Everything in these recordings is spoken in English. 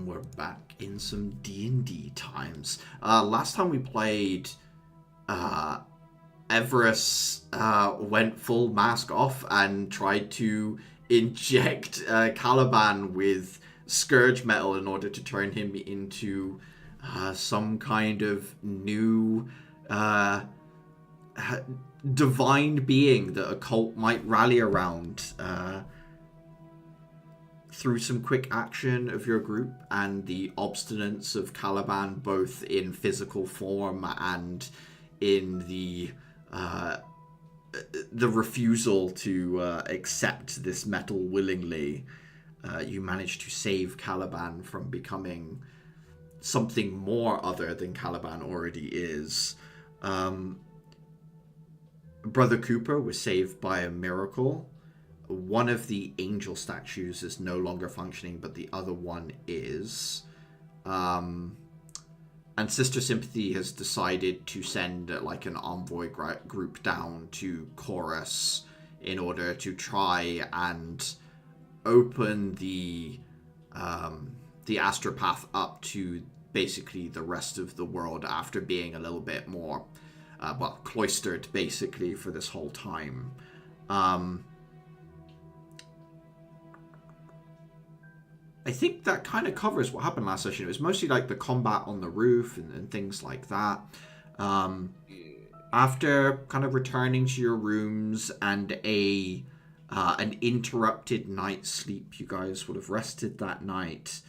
we're back in some D&D times. Last time we played, Everest went full mask off and tried to inject Caliban with Scourge Metal in order to turn him into some kind of new divine being that a cult might rally around. Through some quick action of your group and the obstinance of Caliban, both in physical form and in the refusal to accept this metal willingly, you managed to save Caliban from becoming something more other than Caliban already is. Brother Cooper was saved by a miracle. One of the angel statues is no longer functioning, but the other one is. And Sister Sympathy has decided to send like an envoy group down to Chorus in order to try and open the astropath up to basically the rest of the world after being a little bit more, cloistered basically for this whole time. I think that kind of covers what happened last session. It was mostly like the combat on the roof and things like that. After kind of returning to your rooms and an interrupted night's sleep, you guys would have rested that night.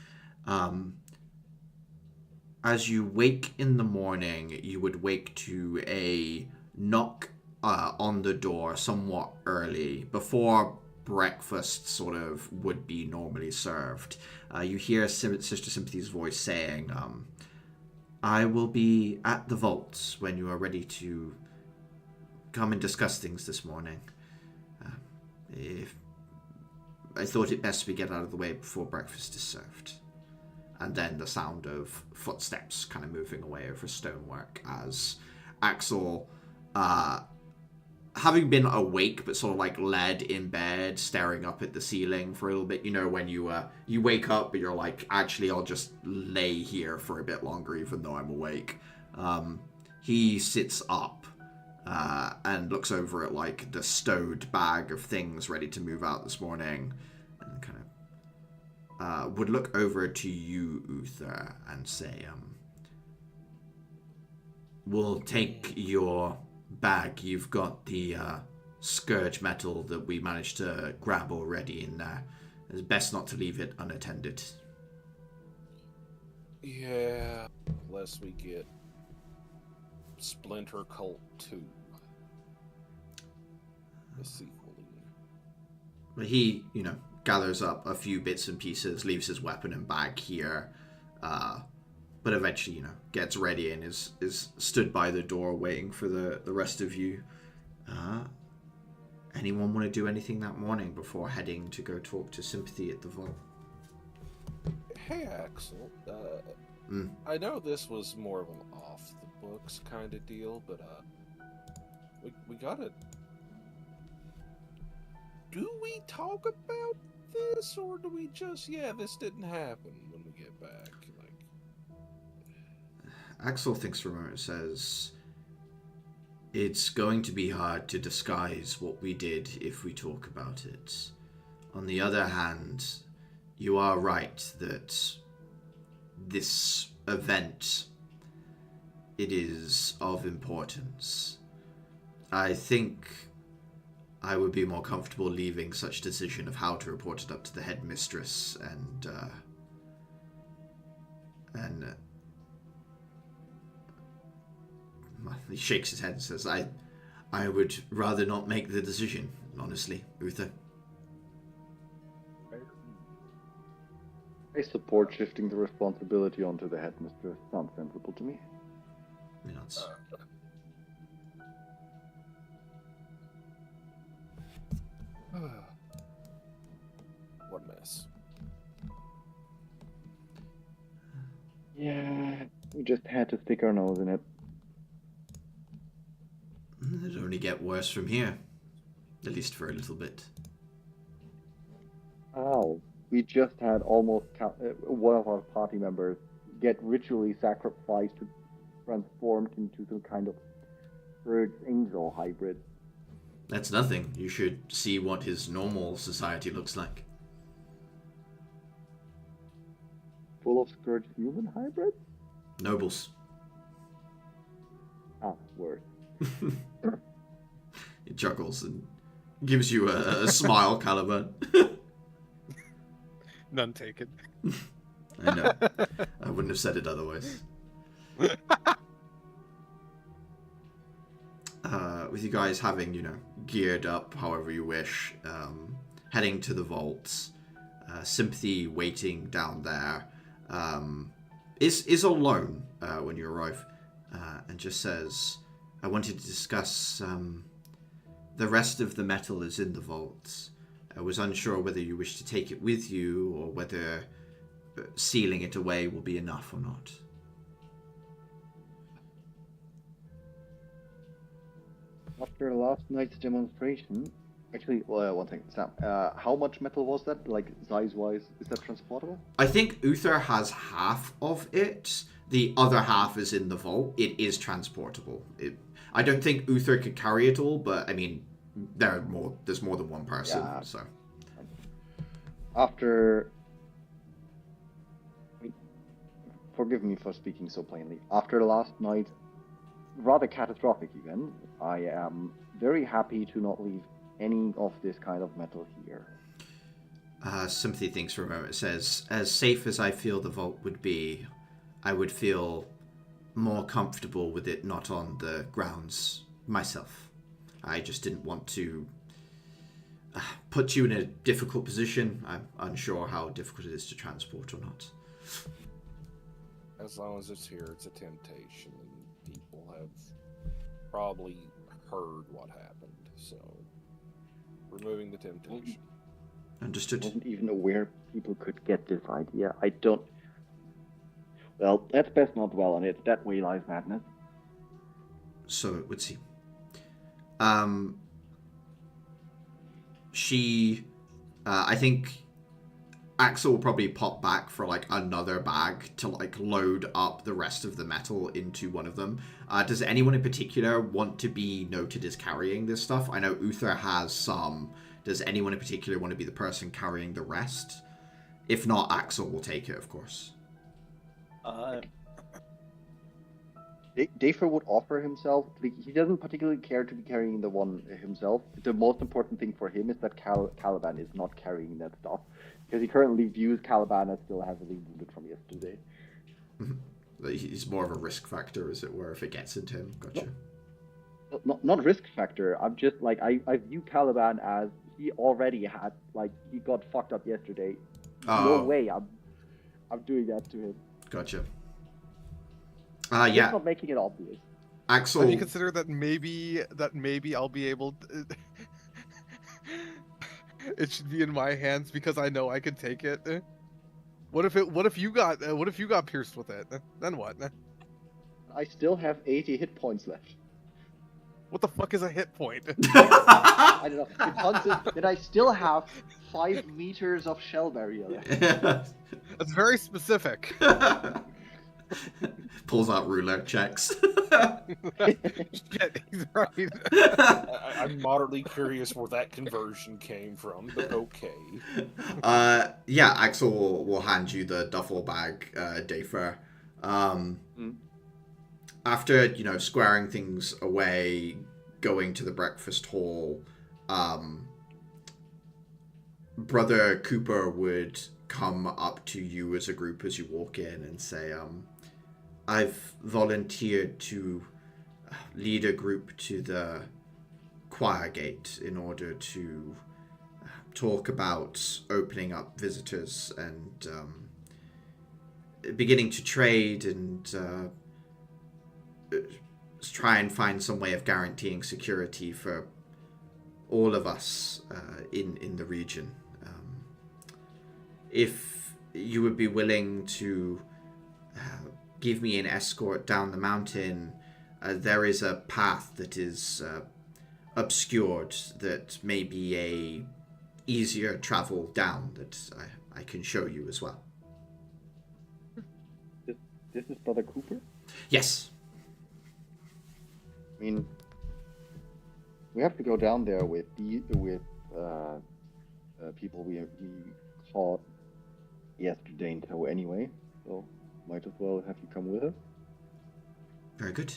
As you wake in the morning, you would wake to a knock on the door somewhat early, before breakfast sort of would be normally served. You hear Sister Sympathy's voice saying, I will be at the vaults when you are ready to come and discuss things this morning. If I thought it best we get out of the way before breakfast is served. And then the sound of footsteps kind of moving away over stonework as Axel, having been awake but sort of like led in bed, staring up at the ceiling for a little bit. You know, when you wake up but you're like, actually I'll just lay here for a bit longer even though I'm awake. He sits up and looks over at like the stowed bag of things ready to move out this morning, and kind of would look over to you, Uther, and say, we'll take your bag. You've got the scourge metal that we managed to grab already in there. It's best not to leave it unattended. Yeah, lest we get Splinter Cult 2. The sequel. But he, gathers up a few bits and pieces, leaves his weapon and bag here, but eventually, gets ready and is stood by the door waiting for the rest of you. Anyone want to do anything that morning before heading to go talk to Sympathy at the vault? Hey, Axel. I know this was more of an off-the-books kind of deal, but we gotta... Do we talk about this, or do we just, this didn't happen when we get back? Axel thinks for a moment and says, it's going to be hard to disguise what we did if we talk about it. On the other hand, you are right that this event, it is of importance. I think I would be more comfortable leaving such decision of how to report it up to the headmistress and he shakes his head and says, I would rather not make the decision, honestly, Uther. I support shifting the responsibility onto the headmistress. Sounds sensible to me. Yes. What mess. Yeah, we just had to stick our nose in it. It'll only get worse from here. At least for a little bit. Ow. We just had one of our party members get ritually sacrificed to transformed into some kind of bird angel hybrid. That's nothing. You should see what his normal society looks like. Full of scourge human hybrids? Nobles. Ah, word. He chuckles and gives you a smile, Caliban. None taken. I know. I wouldn't have said it otherwise. With you guys having, geared up however you wish, heading to the vaults, Sympathy waiting down there, is alone when you arrive, and just says, I wanted to discuss, the rest of the metal is in the vaults. I was unsure whether you wish to take it with you, or whether sealing it away will be enough or not. After last night's demonstration, actually, one thing, Sam, how much metal was that? Like, size-wise, is that transportable? I think Uther has half of it. The other half is in the vault. It is transportable. I don't think Uther could carry it all, but, I mean, there's more than one person, Yeah. so... After... Forgive me for speaking so plainly. After last night's rather catastrophic event, I am very happy to not leave any of this kind of metal here. Sympathy thinks for a moment. It says, as safe as I feel the vault would be, I would feel more comfortable with it not on the grounds myself. I just didn't want to put you in a difficult position. I'm unsure how difficult it is to transport or not. As long as it's here, it's a temptation, and people have probably heard what happened, so removing the temptation. Understood. I wasn't even aware people could get this idea. I don't... Well, let's best not dwell on it. That way lies madness. So it would seem. I think Axel will probably pop back for like another bag to like load up the rest of the metal into one of them. Does anyone in particular want to be noted as carrying this stuff? I know Uther has some. Does anyone in particular want to be the person carrying the rest? If not, Axel will take it, of course. Dafer would offer himself. He doesn't particularly care to be carrying the one himself. The most important thing for him is that Caliban is not carrying that stuff, because he currently views Caliban as still heavily wounded from yesterday. He's more of a risk factor, as it were, if it gets into him. Gotcha. Not risk factor. I'm just like I view Caliban as he already had he got fucked up yesterday. No way I'm doing that to him. Gotcha. Just Yeah. not making it obvious. Axel. Have you considered that maybe I'll be able to... It should be in my hands because I know I can take it. What if you got pierced with it? Then what? I still have 80 hit points left. What the fuck is a hit point? I don't know. It punches that I still have 5 meters of shell barrier left. That's very specific. Pulls out ruler, checks. Shit, he's right. I'm moderately curious where that conversion came from, but okay. Yeah, Axel will hand you the duffel bag, Dafer. After, squaring things away, going to the breakfast hall, Brother Cooper would come up to you as a group as you walk in and say, I've volunteered to lead a group to the choir gate in order to talk about opening up visitors and beginning to trade and try and find some way of guaranteeing security for all of us in the region. If you would be willing to give me an escort down the mountain, there is a path that is obscured that may be a easier travel down that I can show you as well. This is Brother Cooper? Yes. I mean, we have to go down there with people we caught yesterday in tow anyway, so might as well have you come with us. Very good.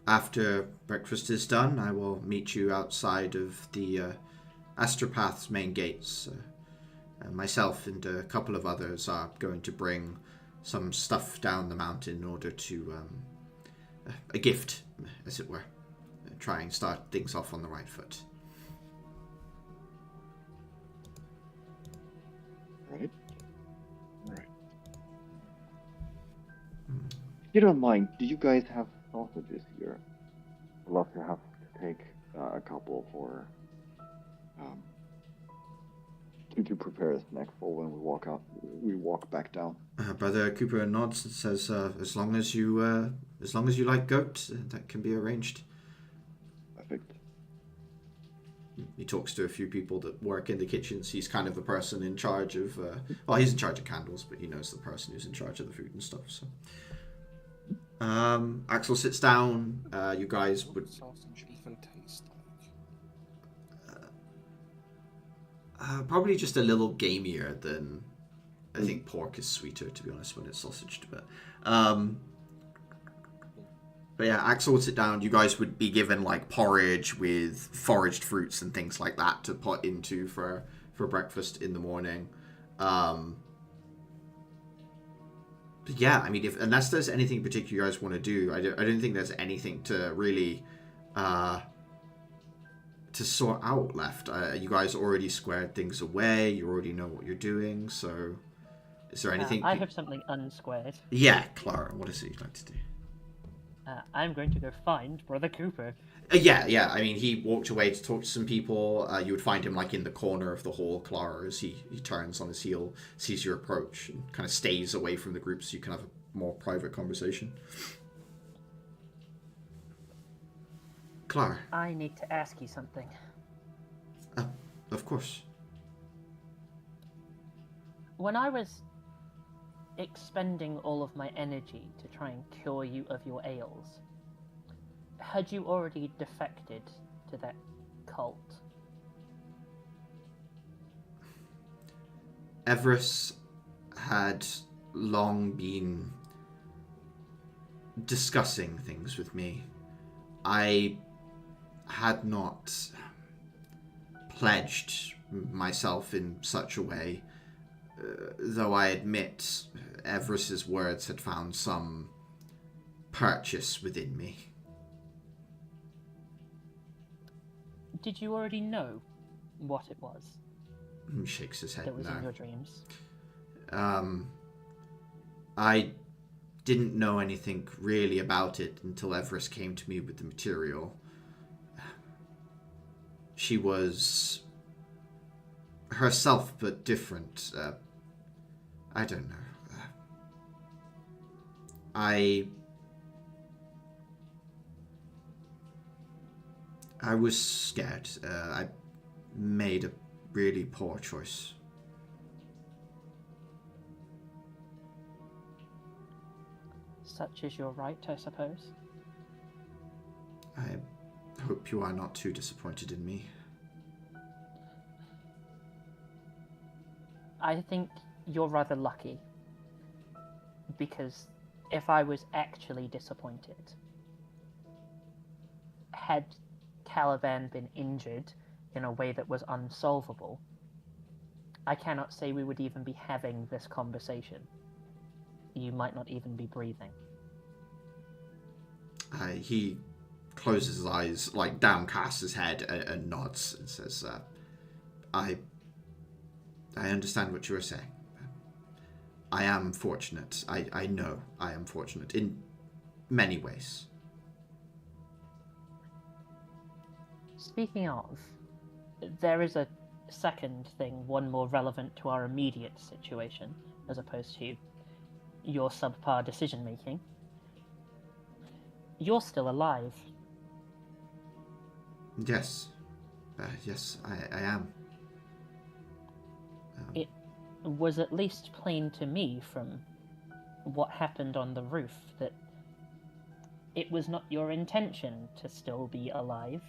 After breakfast is done, I will meet you outside of the Astropath's main gates. Myself and a couple of others are going to bring some stuff down the mountain in order to a gift, as it were. Try and start things off on the right foot. Right. If you don't mind, do you guys have sausages here? I'd love to have to take a couple for to prepare a snack for when we walk back down. Brother Cooper nods and says, as long as you like goat, that can be arranged. Perfect. He talks to a few people that work in the kitchens. He's kind of the person in charge of... well, he's in charge of candles, but he knows the person who's in charge of the food and stuff, so... Axel sits down. You guys would... sausage even taste like? Probably just a little gamier than... I think pork is sweeter, to be honest, when it's sausaged, but... But yeah, Axel would sit down. You guys would be given like porridge with foraged fruits and things like that to put into for breakfast in the morning. But yeah, I mean, unless there's anything particular you guys want to do, I don't think there's anything to really to sort out left. You guys already squared things away. You already know what you're doing. So, is there anything? I have something unsquared. Yeah, Clara. What is it you'd like to do? I'm going to go find Brother Cooper. Yeah. I mean, he walked away to talk to some people. You would find him like in the corner of the hall, Clara, as he turns on his heel, sees your approach, and kind of stays away from the group so you can have a more private conversation. Clara. I need to ask you something. Of course. When I was expending all of my energy to try and cure you of your ails, had you already defected to that cult? Everest had long been discussing things with me. I had not pledged myself in such a way, though I admit Everest's words had found some purchase within me. Did you already know what it was He shakes his head that was no. in your dreams? I didn't know anything really about it until Everest came to me with the material. She was herself, but different. I don't know. I was scared. I made a really poor choice. Such is your right, I suppose. I hope you are not too disappointed in me. I think you're rather lucky, because if I was actually disappointed, had Caliban been injured in a way that was unsolvable, I cannot say we would even be having this conversation. You might not even be breathing. He closes his eyes, like downcasts his head, and nods and says, I understand what you are saying. I am fortunate. I know I am fortunate in many ways. Speaking of, there is a second thing, one more relevant to our immediate situation, as opposed to your subpar decision-making. You're still alive. Yes. Yes, I am. was at least plain to me from what happened on the roof that it was not your intention to still be alive.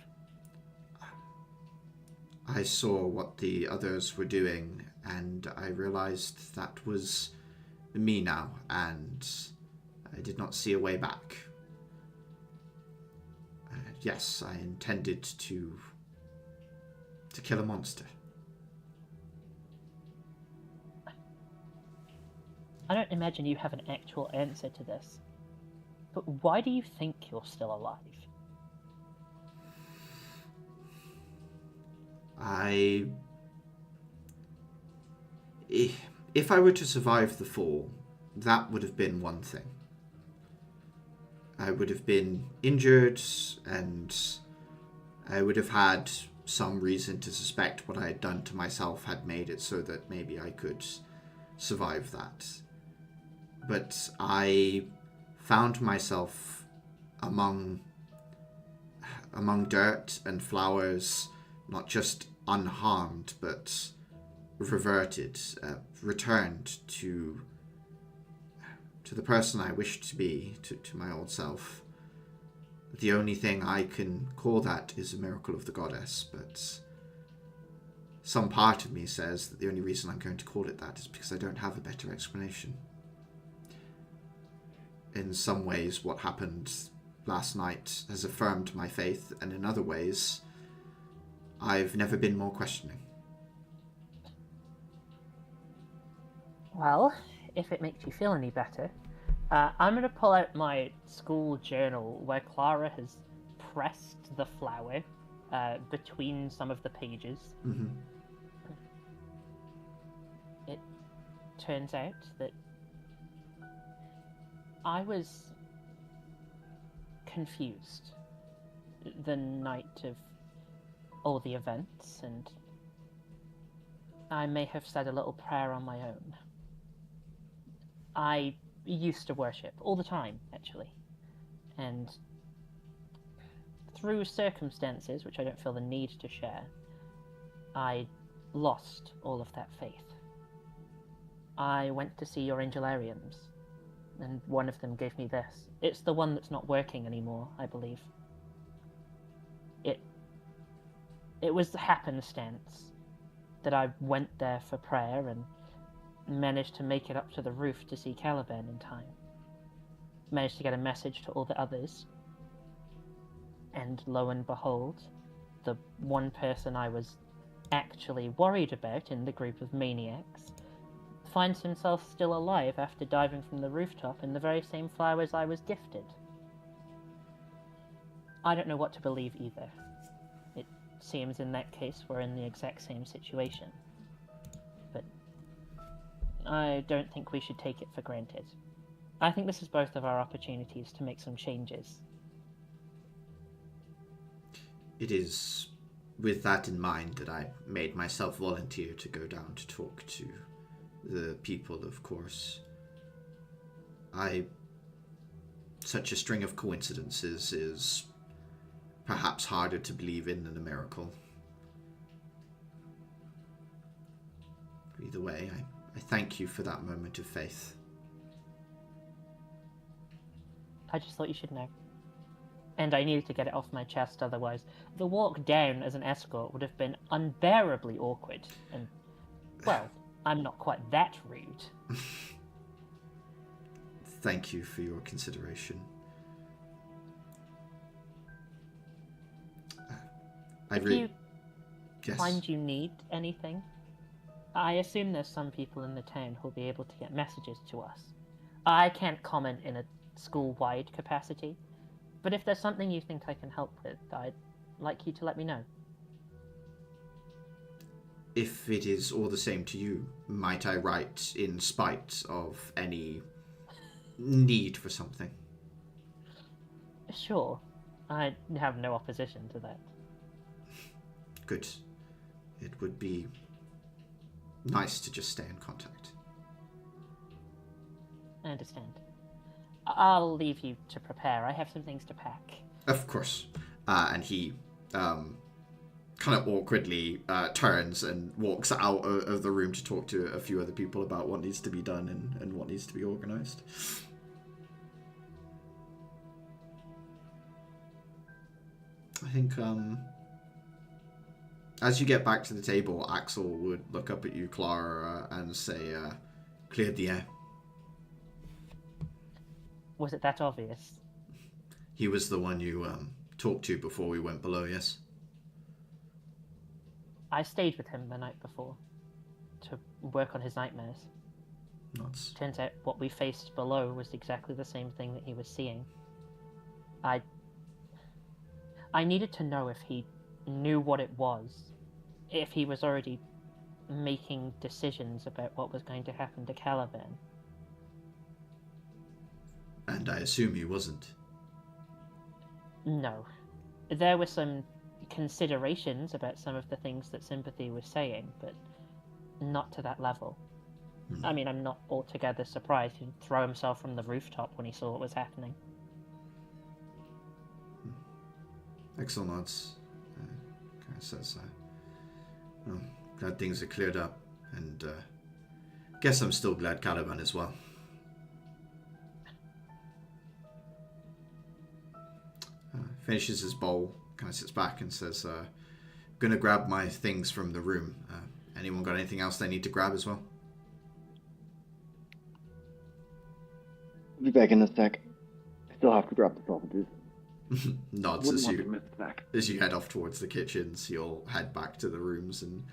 I saw what the others were doing, and I realized that was me now, and I did not see a way back. Yes, I intended to kill a monster. I don't imagine you have an actual answer to this, but why do you think you're still alive? If I were to survive the fall, that would have been one thing. I would have been injured, and I would have had some reason to suspect what I had done to myself had made it so that maybe I could survive that. But I found myself among dirt and flowers, not just unharmed, but returned to the person I wished to be, to my old self. The only thing I can call that is a miracle of the goddess, but some part of me says that the only reason I'm going to call it that is because I don't have a better explanation. In some ways, what happened last night has affirmed my faith, and in other ways, I've never been more questioning. Well, if it makes you feel any better, I'm going to pull out my school journal where Clara has pressed the flower between some of the pages. Mm-hmm. It turns out that I was confused the night of all the events, and I may have said a little prayer on my own. I used to worship all the time, actually, and through circumstances which I don't feel the need to share, I lost all of that faith. I went to see your Angelariums, and one of them gave me this. It's the one that's not working anymore, I believe. It was the happenstance that I went there for prayer and managed to make it up to the roof to see Caliban in time. Managed to get a message to all the others. And lo and behold, the one person I was actually worried about in the group of maniacs finds himself still alive after diving from the rooftop in the very same flowers I was gifted. I don't know what to believe either. It seems in that case we're in the exact same situation. But I don't think we should take it for granted. I think this is both of our opportunities to make some changes. It is with that in mind that I made myself volunteer to go down to talk to the people, of course. Such a string of coincidences is perhaps harder to believe in than a miracle. Either way, I thank you for that moment of faith. I just thought you should know. And I needed to get it off my chest, otherwise the walk down as an escort would have been unbearably awkward. And, well, I'm not quite that rude. Thank you for your consideration. If you find you need anything, I assume there's some people in the town who'll be able to get messages to us. I can't comment in a school-wide capacity, but if there's something you think I can help with, I'd like you to let me know. If it is all the same to you, might I write in spite of any need for something? Sure. I have no opposition to that. Good. It would be nice to just stay in contact. I understand. I'll leave you to prepare. I have some things to pack. Of course. And he kind of awkwardly turns and walks out of the room to talk to a few other people about what needs to be done and what needs to be organized. I think as you get back to the table, Axel would look up at you, Clara, and say, clear the air. Was it that obvious? He was the one you talked to before we went below, yes? I stayed with him the night before to work on his nightmares. Nuts. Turns out what we faced below was exactly the same thing that he was seeing. I needed to know if he knew what it was, if he was already making decisions about what was going to happen to Caliban. And I assume he wasn't. No. There were some considerations about some of the things that Sympathy was saying, but not to that level. I mean, I'm not altogether surprised he'd throw himself from the rooftop when he saw what was happening. Axel nods. Kind of says, well, glad things are cleared up, and guess I'm still glad Caliban as well. Finishes his bowl, kind of sits back and says, gonna grab my things from the room. Anyone got anything else they need to grab as well? I'll be back in a sec. I still have to grab the sausages. Nods Wouldn't as want to you miss the snack. as you head off towards the kitchens. You'll head back to the rooms and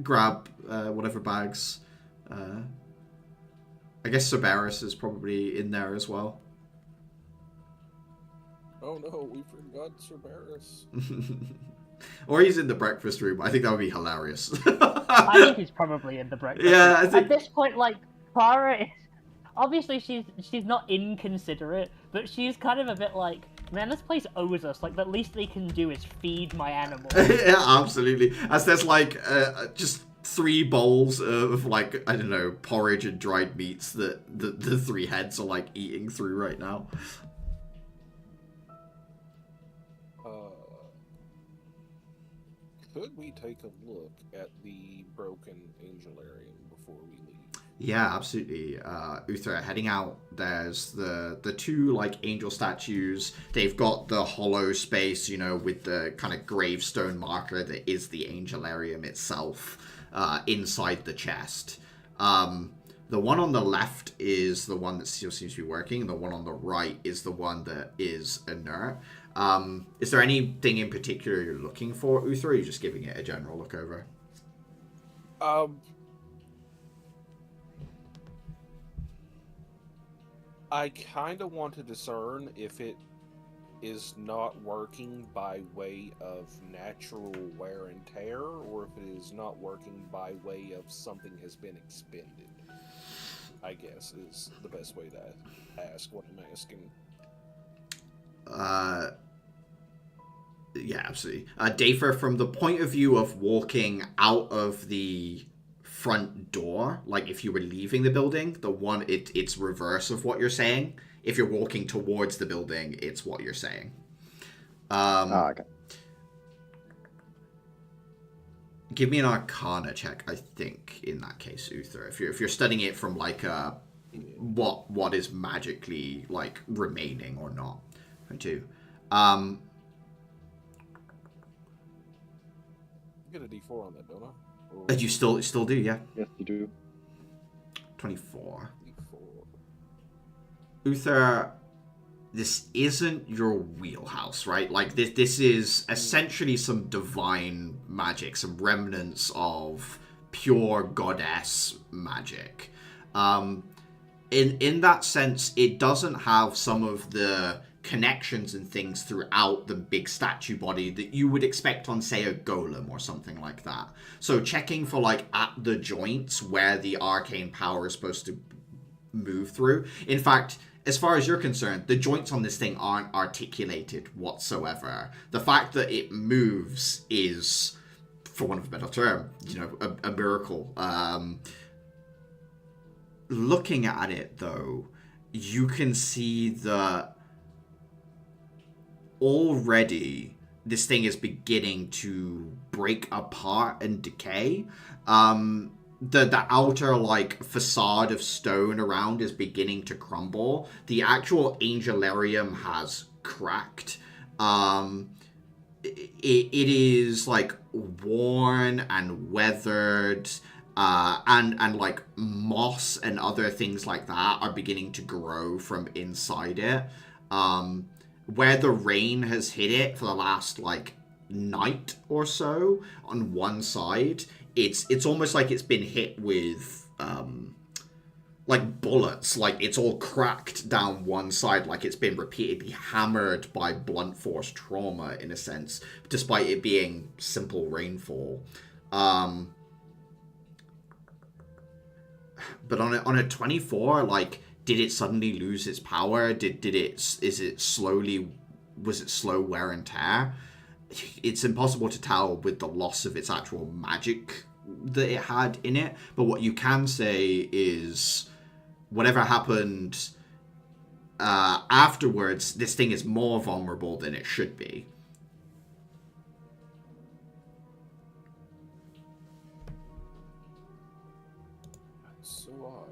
grab whatever bags. I guess Cerberus is probably in there as well. Oh no, we forgot Cerberus. Or he's in the breakfast room. I think that would be hilarious. I think he's probably in the breakfast Yeah, room. I think- At this point, like, Clara is... Obviously, she's not inconsiderate, but she's kind of a bit like, man, this place owes us. Like, the least they can do is feed my animals. Yeah, absolutely. As there's like just 3 bowls of like, I don't know, porridge and dried meats that the 3 heads are like eating through right now. Could we take a look at the broken Angelarium before we leave? Yeah, absolutely. Uther, heading out, there's the 2 like angel statues. They've got the hollow space, you know, with the kind of gravestone marker that is the Angelarium itself inside the chest. The one on the left is the one that still seems to be working. The one on the right is the one that is inert. Is there anything in particular you're looking for, Uther, or are you just giving it a general look over? I kind of want to discern if it is not working by way of natural wear and tear, or if it is not working by way of something has been expended. I guess is the best way to ask what I'm asking. Yeah, absolutely. Dafer, from the point of view of walking out of the front door, like if you were leaving the building, it's reverse of what you're saying. If you're walking towards the building, it's what you're saying. Okay. Give me an Arcana check, I think, in that case, Uther. If you're studying it from like what is magically like remaining or not. 22. Get a D4 on that, don't I? Or You still do, yeah. Yes, you do. 24. D4. Uther, this isn't your wheelhouse, right? Like this is essentially some divine magic, some remnants of pure goddess magic. In that sense, it doesn't have some of the connections and things throughout the big statue body that you would expect on, say, a golem or something like that. So checking for like at the joints where the arcane power is supposed to move through. In fact, as far as you're concerned, the joints on this thing aren't articulated whatsoever. The fact that it moves is, for want of a better term, you know, a miracle. Looking at it, though, you can see that already this thing is beginning to break apart and decay. The outer like facade of stone around is beginning to crumble. The actual Angelarium has cracked. It is like worn and weathered, and like moss and other things like that are beginning to grow from inside it. Where the rain has hit it for the last like night or so on one side, it's almost like it's been hit with like bullets. Like it's all cracked down one side, like it's been repeatedly hammered by blunt force trauma in a sense, despite it being simple rainfall. But on a 24, like, did it suddenly lose its power? Was it slow wear and tear? It's impossible to tell with the loss of its actual magic that it had in it. But what you can say is, whatever happened afterwards, this thing is more vulnerable than it should be. So odd.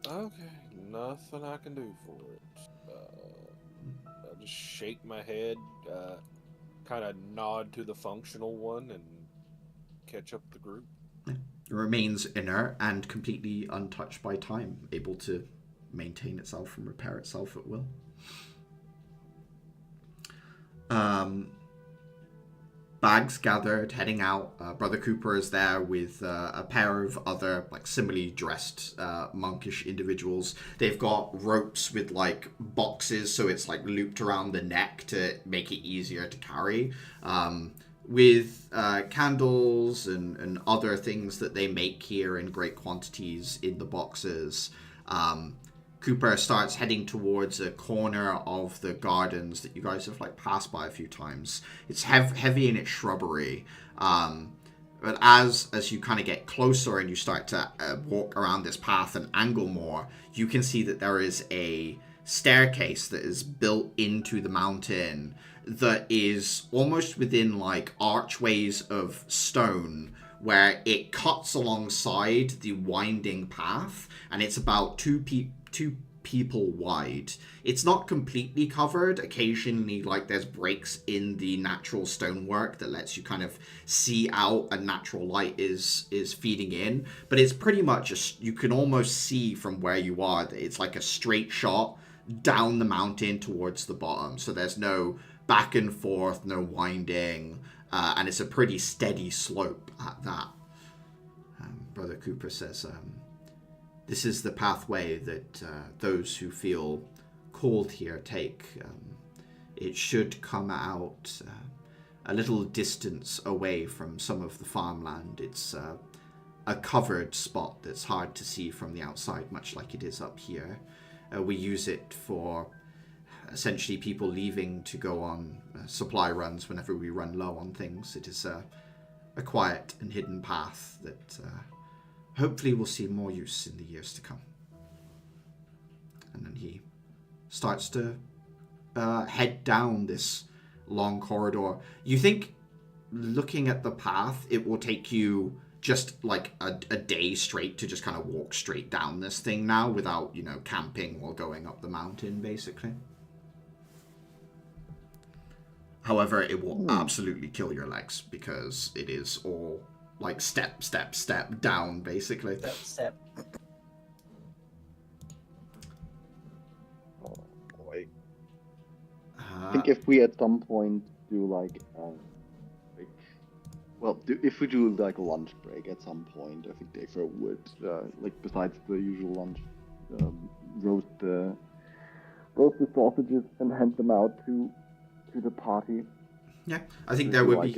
Okay, nothing I can do for it. I'll just shake my head, kind of nod to the functional one, and catch up the group. It remains inert and completely untouched by time, able to maintain itself and repair itself at will. Bags gathered, heading out. Brother Cooper is there with a pair of other, like, similarly dressed monkish individuals. They've got ropes with, like, boxes, so it's, like, looped around the neck to make it easier to carry. With candles and other things that they make here in great quantities in the boxes. Cooper starts heading towards a corner of the gardens that you guys have like passed by a few times. It's heavy in its shrubbery, but as you kind of get closer and you start to walk around this path and angle more, you can see that there is a staircase that is built into the mountain that is almost within like archways of stone, where it cuts alongside the winding path, and it's about two people wide. It's not completely covered. Occasionally, like, there's breaks in the natural stonework that lets you kind of see out, and natural light is feeding in. But it's pretty much you can almost see from where you are that it's like a straight shot down the mountain towards the bottom. So there's no back and forth, no winding, and it's a pretty steady slope at that. Brother Cooper says, this is the pathway that those who feel called here take. It should come out a little distance away from some of the farmland. It's a covered spot that's hard to see from the outside, much like it is up here. We use it for essentially people leaving to go on supply runs whenever we run low on things. It is a quiet and hidden path that hopefully we'll see more use in the years to come. And then he starts to head down this long corridor. You think, looking at the path, it will take you just like a day straight to just kind of walk straight down this thing now without, camping while going up the mountain, basically. However, it will absolutely kill your legs because it is all like step down, basically. Step. Oh boy. I think if we at some point do like if we do like a lunch break at some point, I think Dave would like, besides the usual lunch, roast the sausages and hand them out to the party. Yeah, I think there would be.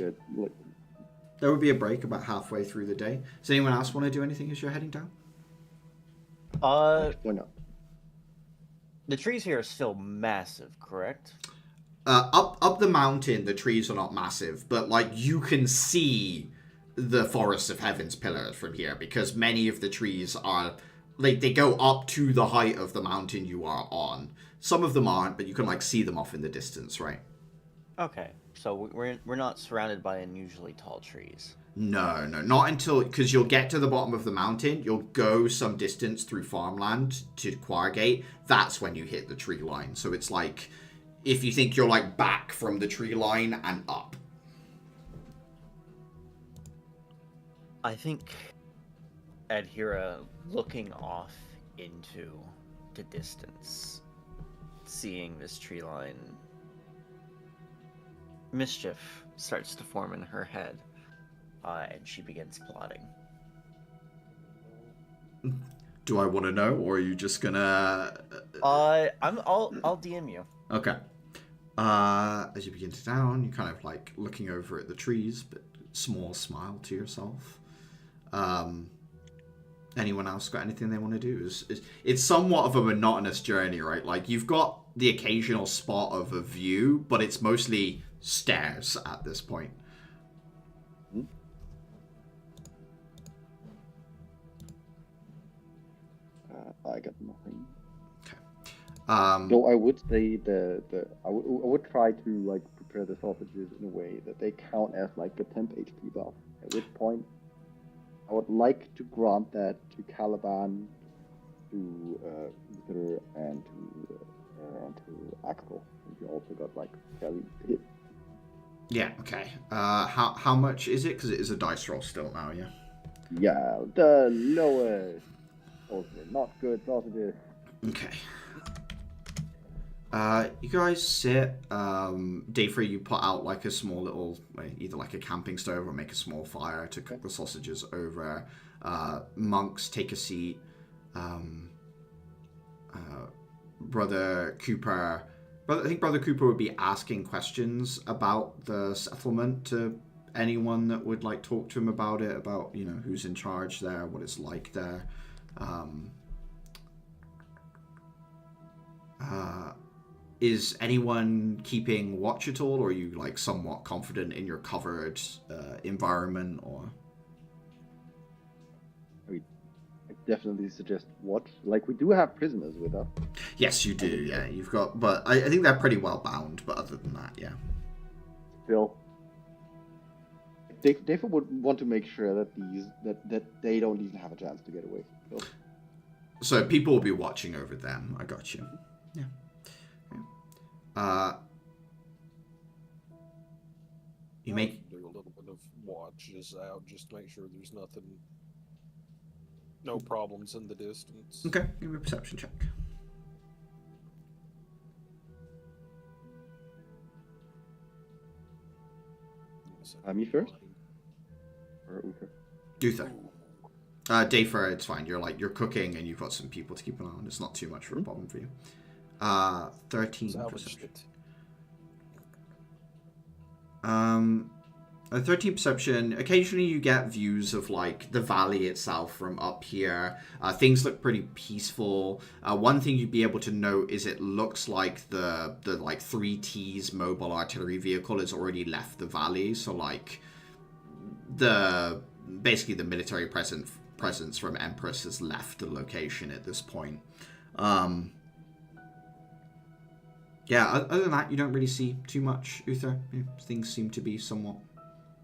There would be a break about halfway through the day. Does anyone else want to do anything as you're heading down? Why not? The trees here are still massive, correct? Up the mountain, the trees are not massive, but like you can see the Forest of Heaven's pillars from here because many of the trees are like they go up to the height of the mountain you are on. Some of them aren't, but you can like see them off in the distance, right? Okay, so we're not surrounded by unusually tall trees. No, not until, because you'll get to the bottom of the mountain, you'll go some distance through farmland to Quargate. That's when you hit the tree line. So it's like, if you think you're like back from the tree line and up. I think Adhira, looking off into the distance, seeing this tree line, mischief starts to form in her head, and she begins plotting. Do I want to know, or are you just gonna? I'll DM you. Okay. As you begin to down, you're kind of like looking over at the trees, but small smile to yourself. Anyone else got anything they want to do? It's somewhat of a monotonous journey, right? Like, you've got the occasional spot of a view, but it's mostly stairs at this point. I got nothing. Okay. Though I would say I would try to like prepare the sausages in a way that they count as like a temp HP buff. At which point, I would like to grant that to Caliban, to Uther, and to Axel. You also got like fairly hit. Yeah. Okay. How much is it? Because it is a dice roll still now. Yeah. Yeah, the lowest. Sausages, not good sausages. Okay. You guys sit. Dayfree, you put out like a small little, either like a camping stove or make a small fire to cook the sausages over. Monks, take a seat. Brother Cooper, I think Brother Cooper would be asking questions about the settlement to anyone that would like talk to him about it, about, you know, who's in charge there, what it's like there. Is anyone keeping watch at all, or are you like somewhat confident in your covered environment? Or I definitely suggest watch. Like, we do have prisoners with us. yes, you do. Yeah, you've got, but I think they're pretty well bound. But other than that, yeah. Still, Dave would want to make sure that that they don't even have a chance to get away. So people will be watching over them. I got you. Yeah. You make do a little bit of watches out just to make sure there's no problems in the distance. okay. Give me a perception check. Me first? Or Uther? Uther. Dayfur, it's fine. You're cooking and you've got some people to keep an eye on. It's not too much of a problem for you. 13 perception. A 13 perception. Occasionally you get views of like the valley itself from up here. Things look pretty peaceful. One thing you'd be able to note is it looks like the like 3T's mobile artillery vehicle has already left the valley. So like basically the military presence from Empress has left the location at this point. Yeah, other than that, you don't really see too much, Uther. Yeah, things seem to be somewhat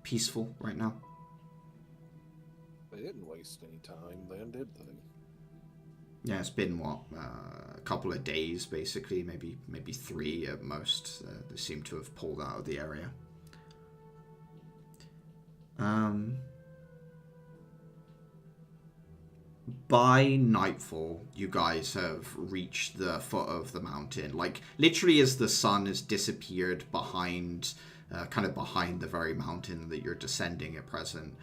peaceful right now. They didn't waste any time then, did they? Yeah, it's been, what, a couple of days, basically, maybe 3 at most. They seem to have pulled out of the area. By nightfall, you guys have reached the foot of the mountain. Like, literally as the sun has disappeared behind, kind of behind the very mountain that you're descending at present.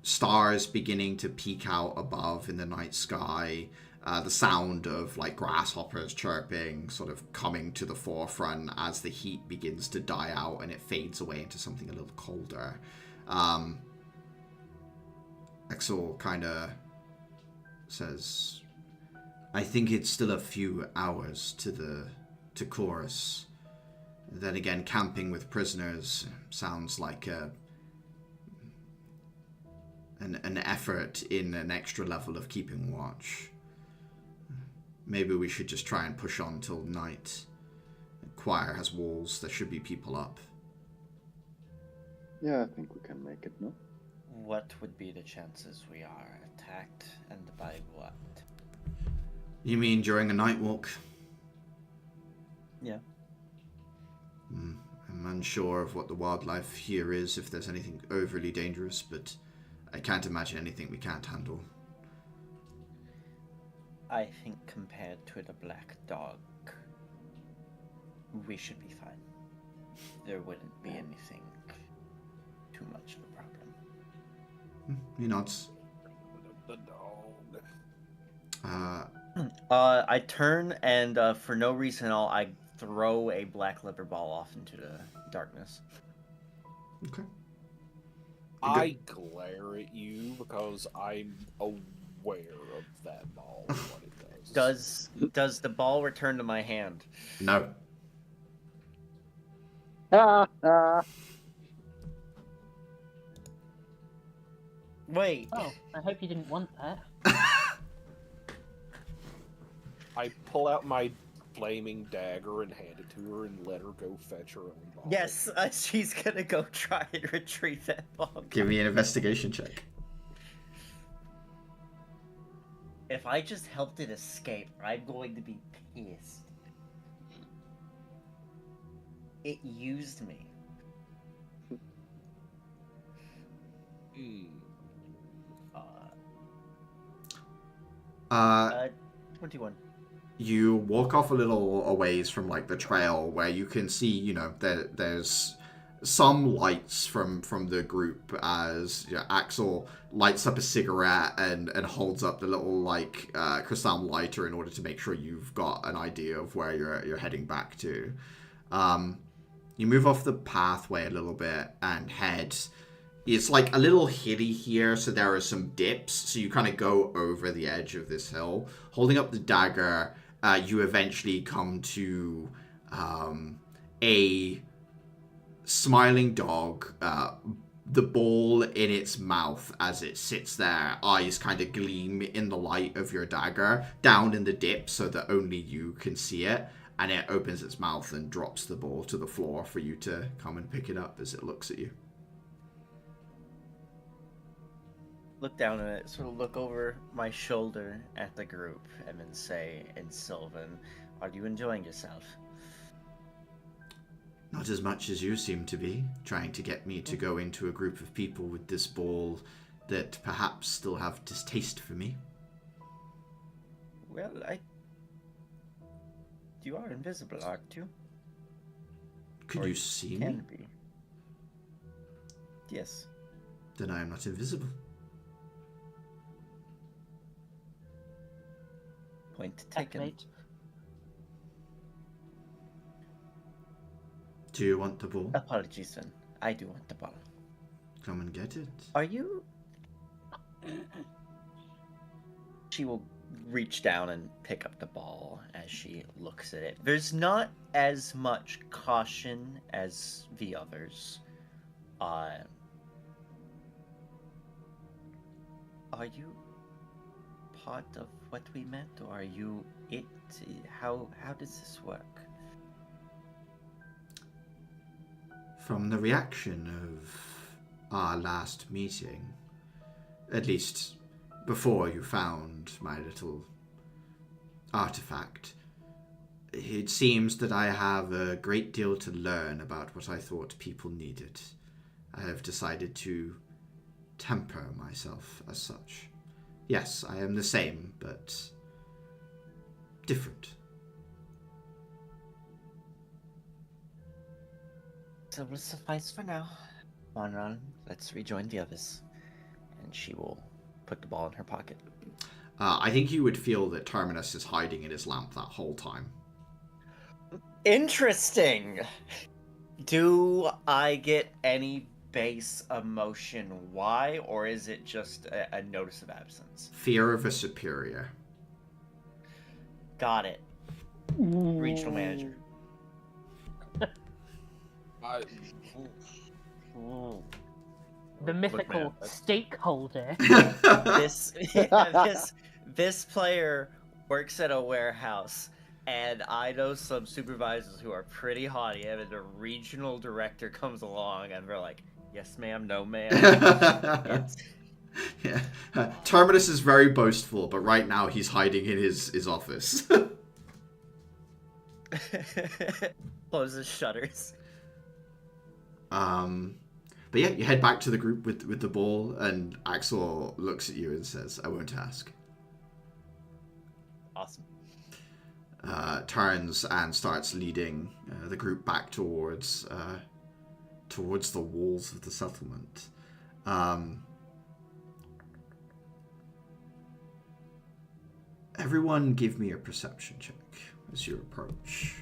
Stars beginning to peek out above in the night sky. The sound of, like, grasshoppers chirping sort of coming to the forefront as the heat begins to die out and it fades away into something a little colder. Axel kind of says, I think it's still a few hours to Chorus. Then again, camping with prisoners sounds like an effort in an extra level of keeping watch. Maybe we should just try and push on till night. The choir has walls. There should be people up. Yeah, I think we can make it, no? What would be the chances we are attacked, and by what? You mean during a night walk? Yeah. I'm unsure of what the wildlife here is, if there's anything overly dangerous, but I can't imagine anything we can't handle. I think compared to the black dog, we should be fine. There wouldn't be anything too much of a problem. He nods. The dog. I turn and for no reason at all, I throw a black leather ball off into the darkness. Okay. I glare at you because I'm aware of that ball and what it does. Does the ball return to my hand? No. Wait. Oh, I hope you didn't want that. I pull out my flaming dagger and hand it to her and let her go fetch her own ball. Yes, she's gonna go try and retrieve that ball. Give me an investigation check. If I just helped it escape, I'm going to be pissed. It used me. 21. You walk off a little a ways from like the trail where you can see, you know, there's some lights from the group as Axel lights up a cigarette and holds up the little like crystal lighter in order to make sure you've got an idea of where you're heading back to. You move off the pathway a little bit and head. It's like a little hilly here, so there are some dips. So you kind of go over the edge of this hill. Holding up the dagger, you eventually come to a smiling dog, the ball in its mouth as it sits there. Eyes kind of gleam in the light of your dagger, down in the dip so that only you can see it. And it opens its mouth and drops the ball to the floor for you to come and pick it up as it looks at you. Look down at it, sort of look over my shoulder at the group, and then say in Sylvan, "Are you enjoying yourself?" Not as much as you seem to be, trying to get me to go into a group of people with this ball that perhaps still have distaste for me. Well, you are invisible, aren't you? Could Or you see can me? be. Yes. Then I am not invisible. Point taken. Activate. Do you want the ball? Apologies, then. I do want the ball. Come and get it. Are you... She will reach down and pick up the ball as she looks at it. There's not as much caution as the others. Are you part of what we met, or are you it? How does this work? From the reaction of our last meeting, at least before you found my little artifact, it seems that I have a great deal to learn about what I thought people needed. I have decided to temper myself as such. Yes, I am the same, but different. So will suffice for now. Come on, let's rejoin the others. And she will put the ball in her pocket. I think you would feel that Terminus is hiding in his lamp that whole time. Interesting! Do I get any base emotion why, or is it just a notice of absence? Fear of a superior. Got it. Regional manager. The mythical man, stakeholder. this this player works at a warehouse, and I know some supervisors who are pretty haughty, and the regional director comes along and they're like, yes ma'am, no ma'am. It's... Yeah. Terminus is very boastful, but right now he's hiding in his office. Closes shutters. But yeah, you head back to the group with the ball, and Axel looks at you and says, I won't ask. Awesome. Turns and starts leading the group back towards the walls of the settlement. Everyone give me a perception check as you approach.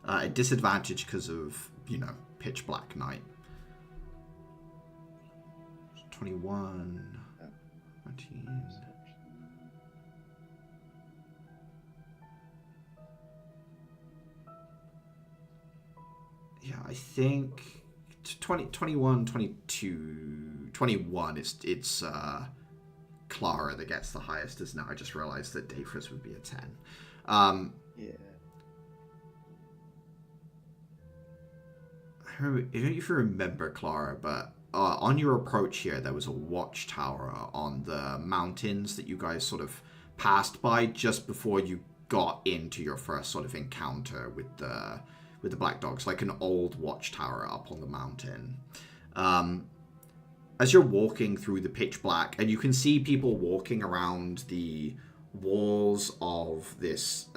A disadvantage because of, pitch black night. 21. 19. Yeah, I think 20, 21, 22, 21, it's Clara that gets the highest, isn't it? I just realized that Dayfris would be a 10. Yeah. I don't know if you remember, Clara, but on your approach here, there was a watchtower on the mountains that you guys sort of passed by just before you got into your first sort of encounter with the Black Dogs, like an old watchtower up on the mountain. As you're walking through the pitch black, and you can see people walking around the walls of this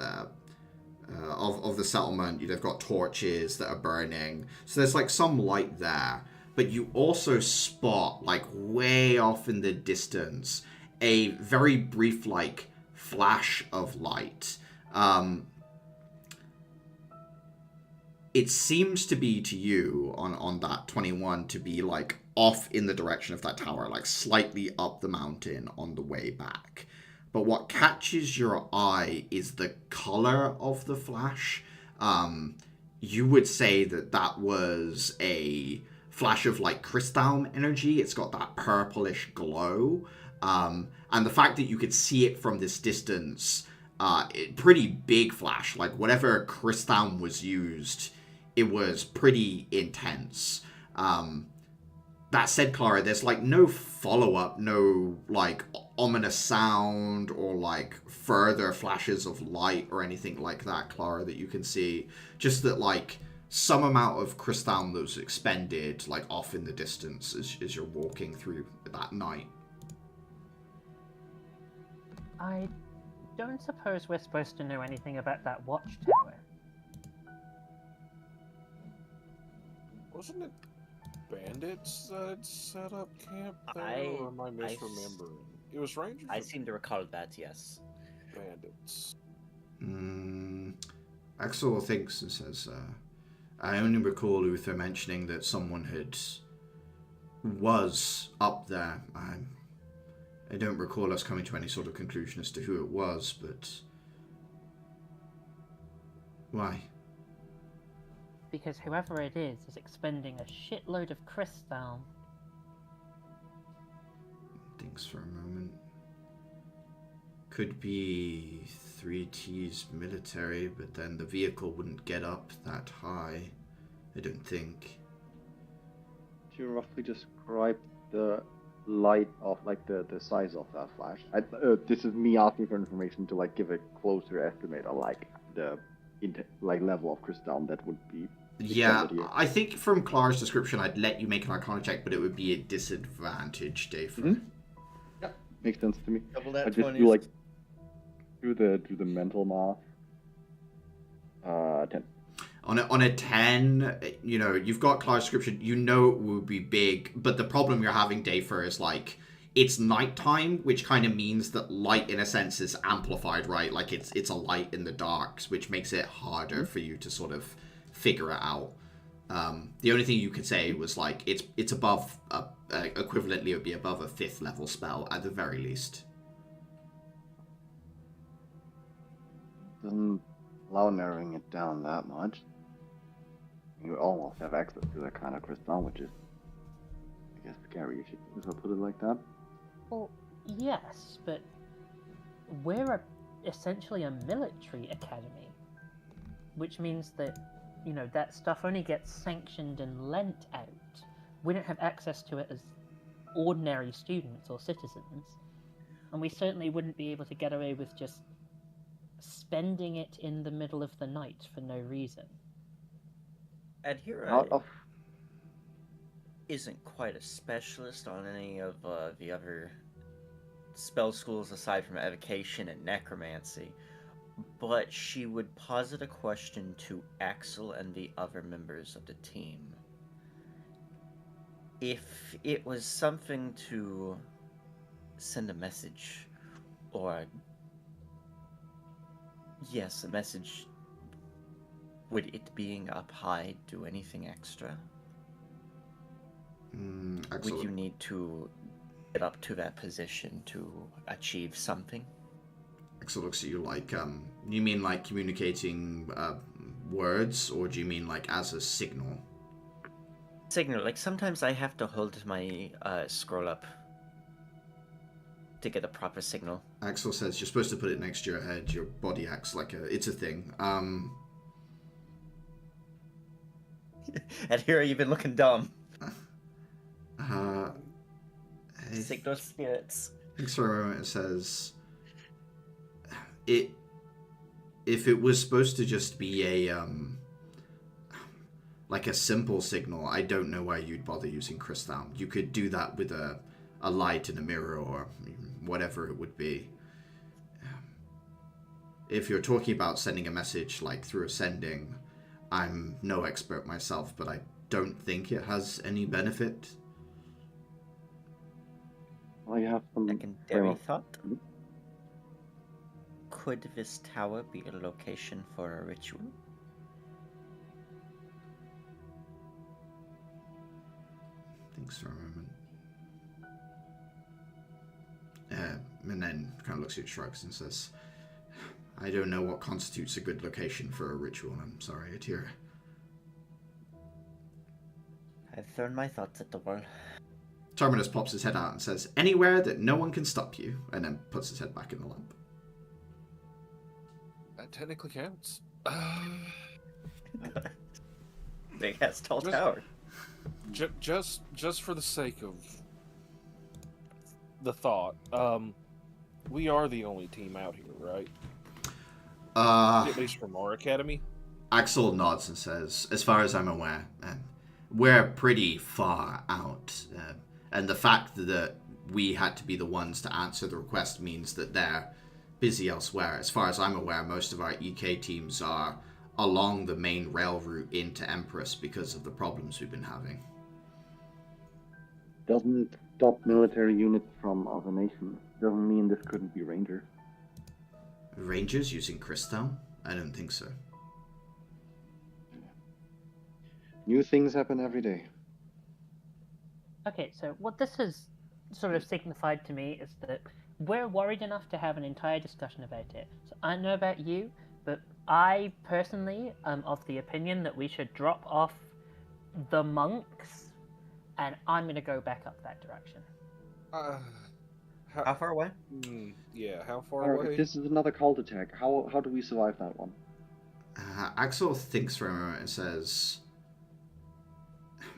of the settlement. They've got torches that are burning, so there's like some light there. But you also spot, like way off in the distance, a very brief like flash of light. It seems to be to you on that 21 to be like off in the direction of that tower, like slightly up the mountain on the way back. But what catches your eye is the color of the flash. You would say that was a flash of like crystal energy. It's got that purplish glow. And the fact that you could see it from this distance, pretty big flash. Like whatever crystal was used, it was pretty intense. That said, Clara, there's like no follow-up, no like ominous sound or like further flashes of light or anything like that, Clara, that you can see. Just that like some amount of crystal that was expended like off in the distance as you're walking through that night. I don't suppose we're supposed to know anything about that watchtower. Wasn't it bandits that had set up camp there, or am I misremembering? It was Rangers. I seem to recall that, yes. Bandits. Axel thinks and says, I only recall Uther mentioning that someone was up there. I don't recall us coming to any sort of conclusion as to who it was, but why? Because whoever it is expending a shitload of crystal. Thinks for a moment. Could be 3T's military, but then the vehicle wouldn't get up that high. I don't think. Could you roughly describe the light of like the size of that flash? This is me asking for information to like give a closer estimate on like the level of crystal that would be. Yeah, I think from Clara's description, I'd let you make an Arcana check, but it would be a disadvantage, Dave. Mm-hmm. Yeah, makes sense to me. Double that I just 20s. do like do the mental math. 10. On a 10, you've got Clara's description, it would be big, but the problem you're having, Dafer, is like, it's nighttime, which kind of means that light, in a sense, is amplified, right? Like, it's a light in the dark, which makes it harder for you to sort of figure it out. The only thing you could say was, like, it's above, equivalently, it would be above a 5th level spell, at the very least. Doesn't allow narrowing it down that much. You almost have access to that kind of crystal, which is I guess scary if I put it like that. Well, yes, but we're essentially a military academy, which means that, that stuff only gets sanctioned and lent out. We don't have access to it as ordinary students or citizens, and we certainly wouldn't be able to get away with just spending it in the middle of the night for no reason. Out of isn't quite a specialist on any of the other spell schools aside from evocation and necromancy, but she would posit a question to Axel and the other members of the team. If it was something to send a message, or yes, a message, would it being up high do anything extra? Would you need to get up to that position to achieve something? Axel looks at you like, you mean like communicating words, or do you mean like as a signal? Signal, like sometimes I have to hold my scroll up to get a proper signal. Axel says you're supposed to put it next to your head. Your body acts like it's a thing. And here you've been looking dumb. Signal spirits. Thanks for a moment. It says if it was supposed to just be a like a simple signal, I don't know why you'd bother using crystal. You could do that with a light and a mirror or whatever it would be. If you're talking about sending a message like through ascending, I'm no expert myself, but I don't think it has any benefit. I have some secondary thought. Could this tower be a location for a ritual? Thanks for a moment. And then kind of looks at you, shrugs, and says, I don't know what constitutes a good location for a ritual. I'm sorry, Atir. I've thrown my thoughts at the wall. Terminus pops his head out and says, anywhere that no one can stop you, and then puts his head back in the lamp. That technically counts. Big ass tall tower. Just for the sake of the thought, we are the only team out here, right? At least from our academy. Axel nods and says, as far as I'm aware, we're pretty far out. And the fact that we had to be the ones to answer the request means that they're busy elsewhere. As far as I'm aware, most of our EK teams are along the main rail route into Empress because of the problems we've been having. Doesn't stop military units from other nations. Doesn't mean this couldn't be Ranger. Rangers using crystal? I don't think so. New things happen every day. Okay, so what this has sort of signified to me is that we're worried enough to have an entire discussion about it. So I don't know about you, but I personally am of the opinion that we should drop off the monks, and I'm going to go back up that direction. How far away? Yeah, how far away? If this is another cult attack, how do we survive that one? Axel thinks for a moment and says,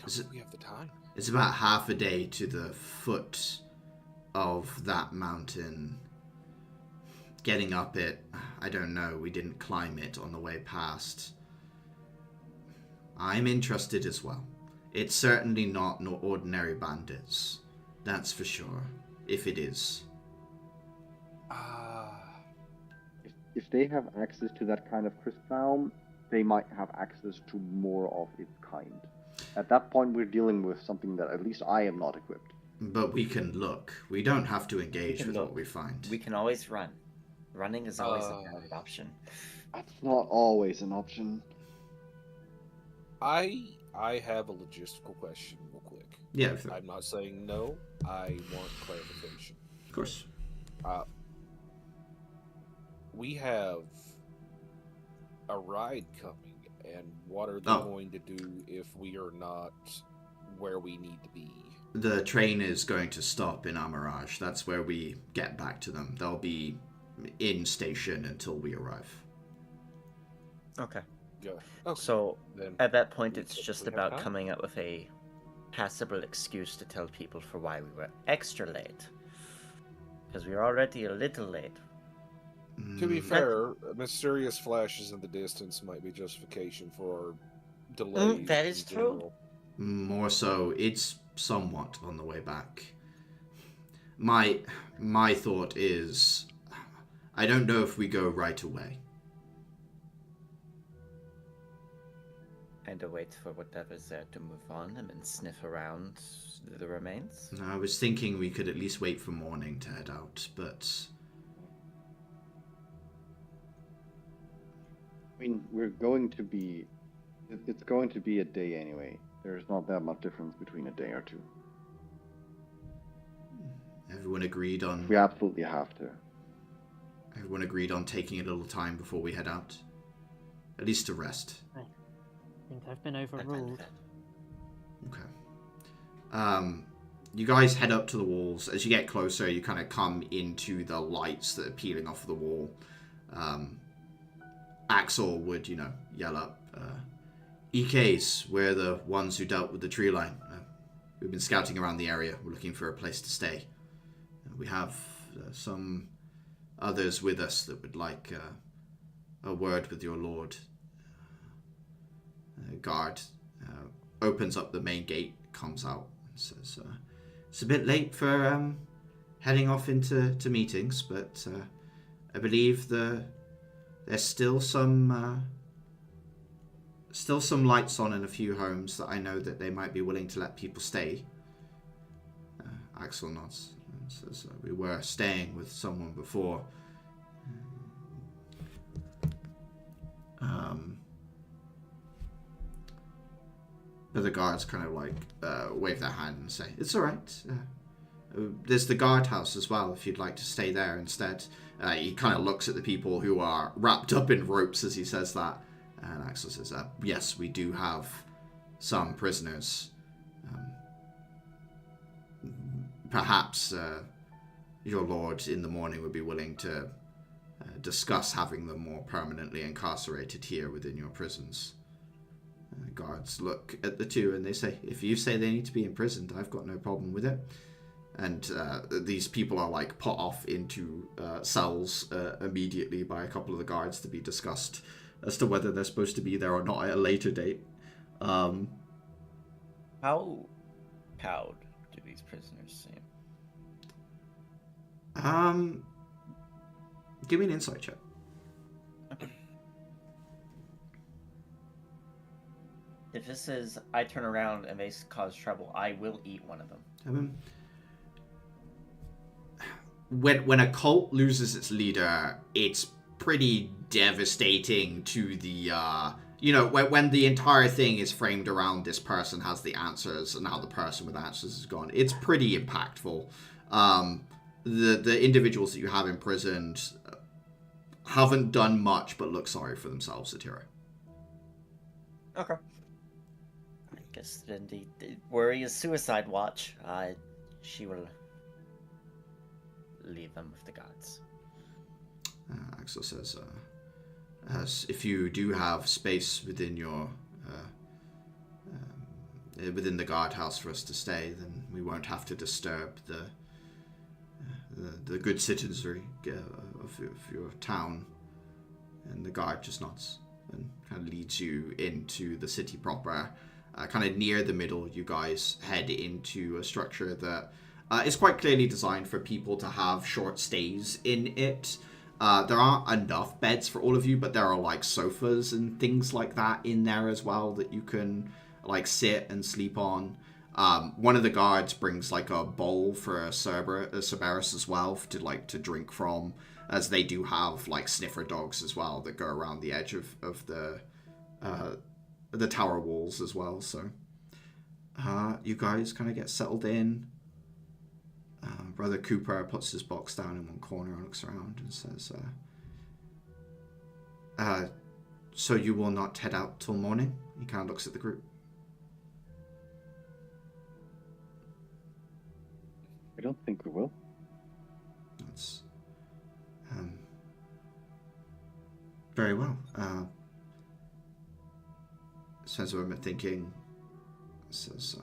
We have the time. It's about half a day to the foot of that mountain. Getting up it, I don't know, we didn't climb it on the way past. I'm interested as well. It's certainly not no ordinary bandits. That's for sure. If it is. If they have access to that kind of crystal, they might have access to more of its kind. At that point, we're dealing with something that at least I am not equipped. But we can look. We don't have to engage with what we find. We can always run. Running is always a valid option. That's not always an option. I have a logistical question real quick. Yeah. I'm not saying no. I want clarification. Of course. We have a ride coming, and what are they going to do if we are not where we need to be? The train is going to stop in Amaraj. That's where we get back to them. They'll be in station until we arrive. Okay. Go. Okay. So Then at that point, we it's think just we have about time. coming up with a passable excuse to tell people for why we were extra late. Because we were already a little late. To be Mm, fair, mysterious flashes in the distance might be justification for delays. that is in true. general. more so, it's somewhat on the way back. My thought is, I don't know if we go right away. And to wait for whatever's there to move on and then sniff around the remains. I was thinking we could at least wait for morning to head out, but I mean, we're going to be. It's going to be a day anyway. There's not that much difference between a day or two. everyone agreed on We absolutely have to. everyone agreed on taking a little time before we head out, at least to rest. I think I've been That kind of overruled. thing. Okay. You guys head up to the walls. As you get closer, you kind of come into the lights that are peeling off the wall. Axel would, yell up, EKs, we're the ones who dealt with the tree line. We've been scouting around the area. We're looking for a place to stay. We have some others with us that would like a word with your lord. Guard opens up the main gate, comes out, and says, it's a bit late for heading off into meetings, but I believe there's still some lights on in a few homes that I know that they might be willing to let people stay. Axel nods and says, we were staying with someone before. But the guards kind of wave their hand and say, it's all right. There's the guardhouse as well, if you'd like to stay there instead. He kind of looks at the people who are wrapped up in ropes as he says that. And Axel says, yes, we do have some prisoners. Perhaps your lord in the morning would be willing to discuss having them more permanently incarcerated here within your prisons. Guards look at the two and they say, if you say they need to be imprisoned, I've got no problem with it. And these people are put off into cells immediately by a couple of the guards to be discussed as to whether they're supposed to be there or not at a later date. How cowed do these prisoners seem? Give me an insight check. If this is I turn around and they cause trouble, I will eat one of them. When a cult loses its leader, it's pretty devastating to the when the entire thing is framed around this person has the answers and now the person with answers is gone. It's pretty impactful. The individuals that you have imprisoned haven't done much but look sorry for themselves, Satira. Okay. I guess then the worry is suicide watch. She will leave them with the gods. Axel says, as if you do have space within your within the guardhouse for us to stay, then we won't have to disturb the good citizenry of your town. And the guard just nods and kind of leads you into the city proper. Kind of near the middle, you guys head into a structure that is quite clearly designed for people to have short stays in it. There aren't enough beds for all of you, but there are sofas and things like that in there as well that you can sit and sleep on. One of the guards brings a bowl for Cerberus as well to drink from, as they do have sniffer dogs as well that go around the edge of the tower walls as well. So you guys kind of get settled in. Brother Cooper puts his box down in one corner and looks around and says, so you will not head out till morning? He kind of looks at the group. I don't think we will. That's very well. Says what I'm thinking. Says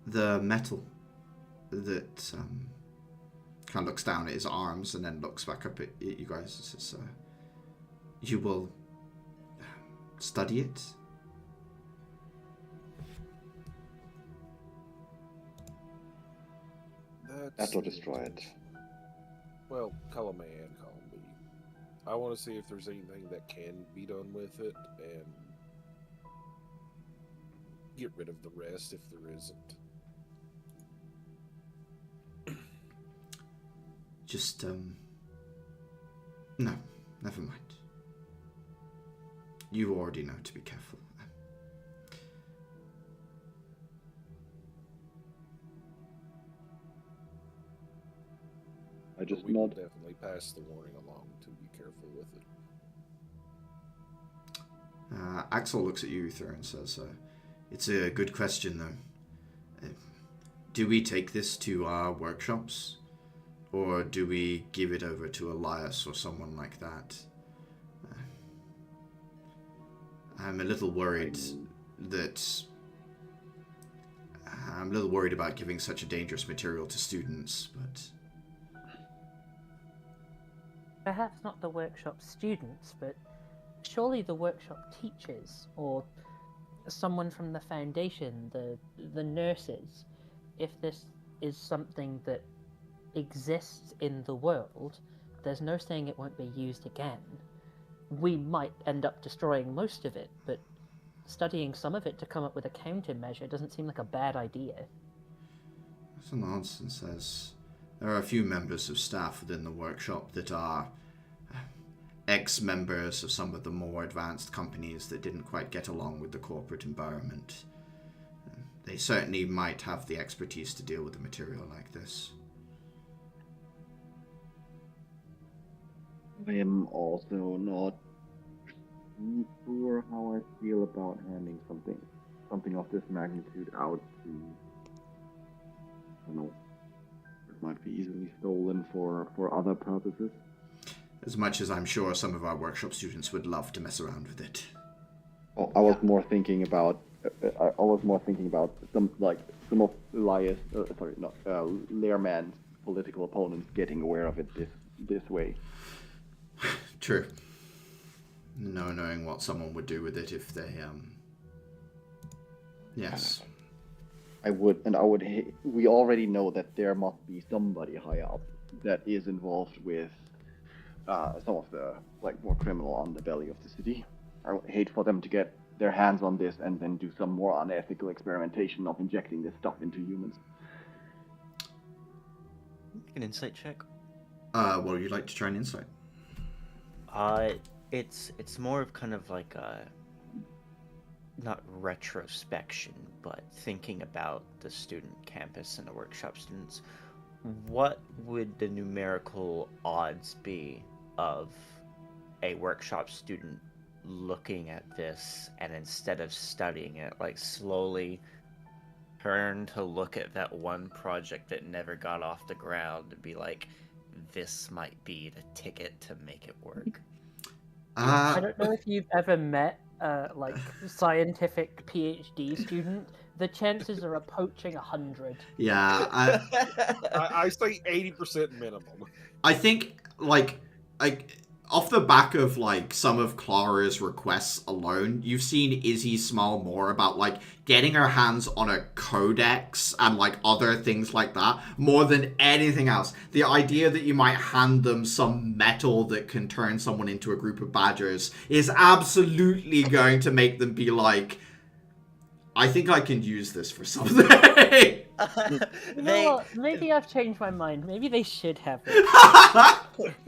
the metal that kind of looks down at his arms and then looks back up at you guys. Says, you will study it. That will destroy it. Well, call him A and call him B. I want to see if there's anything that can be done with it and get rid of the rest if there isn't. Just, no, never mind. You already know to be careful. I just We will nod. definitely pass the warning along to be careful with it. Axel looks at you, Uther, and says, it's a good question, though. Do we take this to our workshops? Or do we give it over to Elias or someone like that? I'm a little worried about giving such a dangerous material to students, but... Perhaps not the workshop students, but surely the workshop teachers, or someone from the foundation, the nurses. If this is something that exists in the world, there's no saying it won't be used again. We might end up destroying most of it, but studying some of it to come up with a countermeasure doesn't seem like a bad idea. That's nonsense. Says there are a few members of staff within the workshop that are ex-members of some of the more advanced companies that didn't quite get along with the corporate environment. They certainly might have the expertise to deal with a material like this. I am also not sure how I feel about handing something of this magnitude out to, I don't know, it might be easily stolen for other purposes. As much as I'm sure some of our workshop students would love to mess around with it. Oh, I was more thinking about some of Elias, Learman's political opponents getting aware of it this way. True. No knowing what someone would do with it if they, yes. We already know that there must be somebody high up that is involved with some of the, more criminal underbelly of the city. I would hate for them to get their hands on this and then do some more unethical experimentation of injecting this stuff into humans. Make an insight check. What would you like to try an insight? It's more of kind of like a, not retrospection, but thinking about the student campus and the workshop students. What would the numerical odds be of a workshop student looking at this and instead of studying it, slowly turn to look at that one project that never got off the ground and be like, this might be the ticket to make it work? I don't know if you've ever met scientific PhD student. The chances are approaching 100. Yeah, I say 80% minimum. I think, off the back of, some of Clara's requests alone, you've seen Izzy smile more about, getting her hands on a codex and, other things like that, more than anything else. The idea that you might hand them some metal that can turn someone into a group of badgers is absolutely going to make them be like, I think I can use this for something. You know what? Maybe I've changed my mind. Maybe they should have it.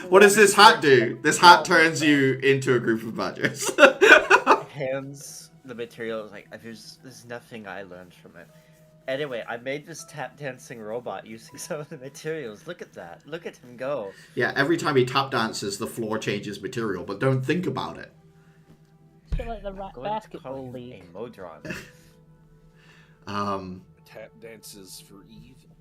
What does this hat do? This hat turns you into a group of badgers. Hands the material, there's nothing I learned from it. Anyway, I made this tap dancing robot using some of the materials. Look at that. Look at him go. Yeah, every time he tap dances, the floor changes material, but don't think about it. It's like the basketball league. A Modron. tap dances for evil.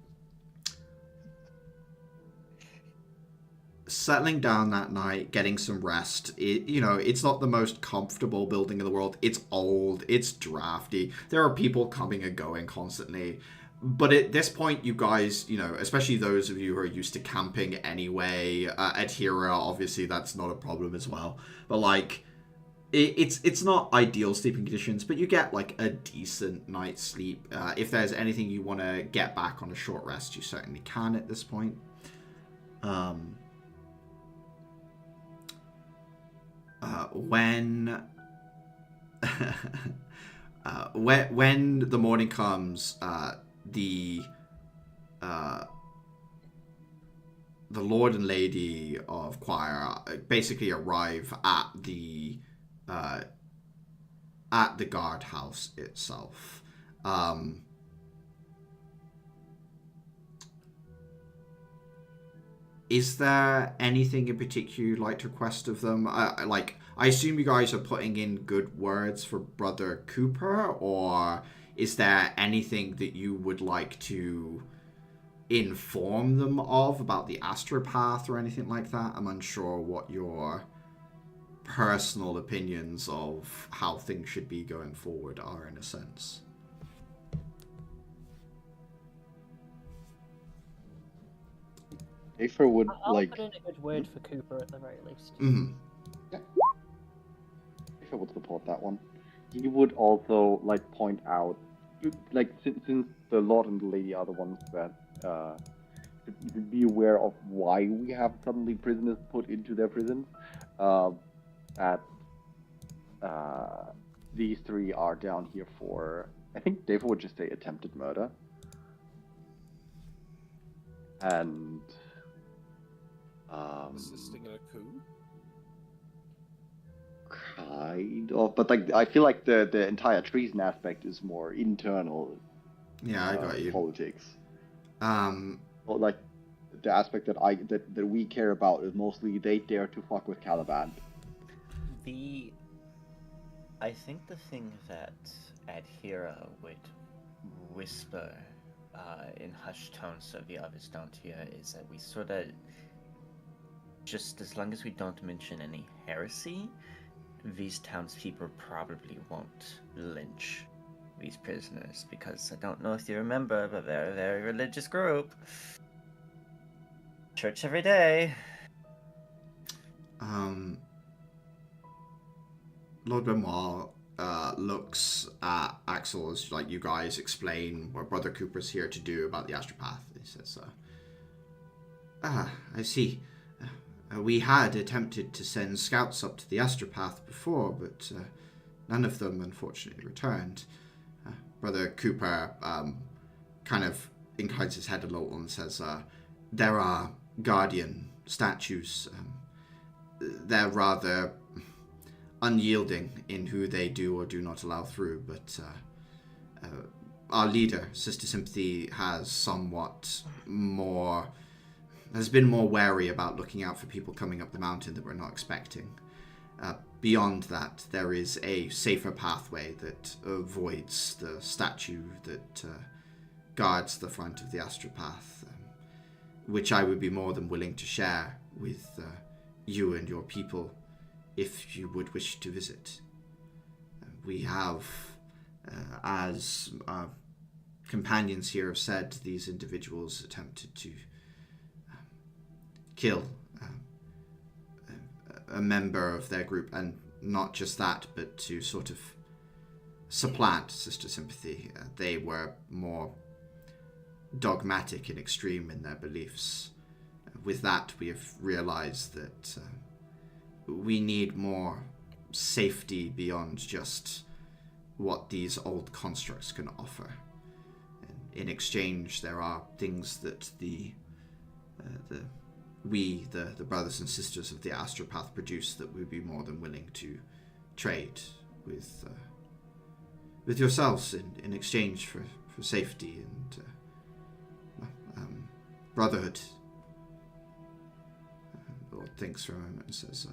Settling down that night, getting some rest. It's not the most comfortable building in the world. It's old. It's drafty. There are people coming and going constantly. But at this point, you guys, especially those of you who are used to camping anyway, at Hera, obviously that's not a problem as well. But like, it's not ideal sleeping conditions, but you get like a decent night's sleep. If there's anything you want to get back on a short rest, you certainly can at this point. When the morning comes, the Lord and Lady of Choir basically arrive at the guardhouse itself. Is there anything in particular you'd like to request of them? I assume you guys are putting in good words for Brother Cooper, or is there anything that you would like to inform them of about the astropath or anything like that? I'm unsure what your personal opinions of how things should be going forward are, in a sense. Afer would I'll like. put in a good word for Cooper at the very least. Mm-hmm. Afer would support that one. He would also like point out, like since the Lord and the Lady are the ones that to be aware of why we have suddenly prisoners put into their prisons. That these three are down here for, I think David would just say attempted murder. And Assisting in a coup? kind of, but like I feel like the entire treason aspect is more internal. Yeah, I got you. Politics. Um, Well, like the aspect that we care about is mostly they dare to fuck with Caliban. I think the thing that Adhira would whisper in hushed tones so the others don't hear is that we sort of, just as long as we don't mention any heresy, these townspeople probably won't lynch these prisoners, because I don't know if you remember, but they're a very religious group. Church every day. Lord Benoit looks at Axel as like, you guys explain what Brother Cooper's here to do about the astropath. He says, I see. We had attempted to send scouts up to the astropath before, but none of them unfortunately returned. Brother Cooper kind of inclines his head a little and says, there are guardian statues. They're rather unyielding in who they do or do not allow through, but our leader, Sister Sympathy, has been more wary about looking out for people coming up the mountain that we're not expecting. Beyond that, there is a safer pathway that avoids the statue that guards the front of the astropath, which I would be more than willing to share with you and your people if you would wish to visit. We have, as our companions here have said, these individuals attempted to kill a member of their group, and not just that, but to sort of supplant Sister Sympathy. They were more dogmatic and extreme in their beliefs. With that, we have realized that we need more safety beyond just what these old constructs can offer. In exchange, there are things that the brothers and sisters of the astropath produce that we'd be more than willing to trade with yourselves in exchange for safety and brotherhood. The Lord thinks for a moment and says,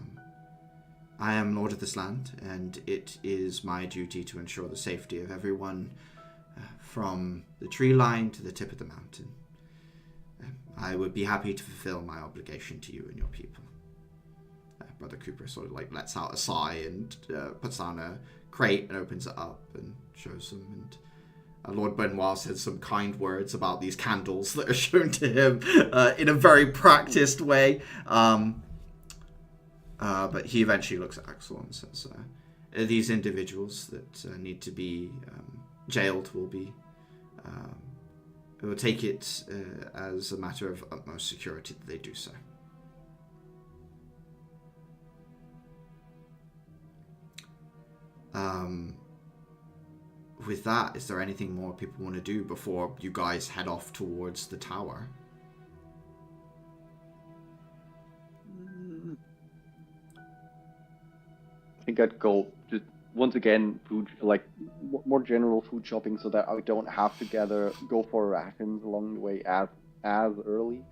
I am Lord of this land, and it is my duty to ensure the safety of everyone from the tree line to the tip of the mountain. I would be happy to fulfill my obligation to you and your people. Brother Cooper sort of like lets out a sigh and puts down a crate and opens it up and shows them. And Lord Benoit says some kind words about these candles that are shown to him in a very practiced way. But he eventually looks at Axel and says, these individuals that need to be jailed will take it as a matter of utmost security that they do so. With that, is there anything more people want to do before you guys head off towards the tower? I think I'd go just once again food, like more general food shopping, so that I don't have to go for rations along the way as early,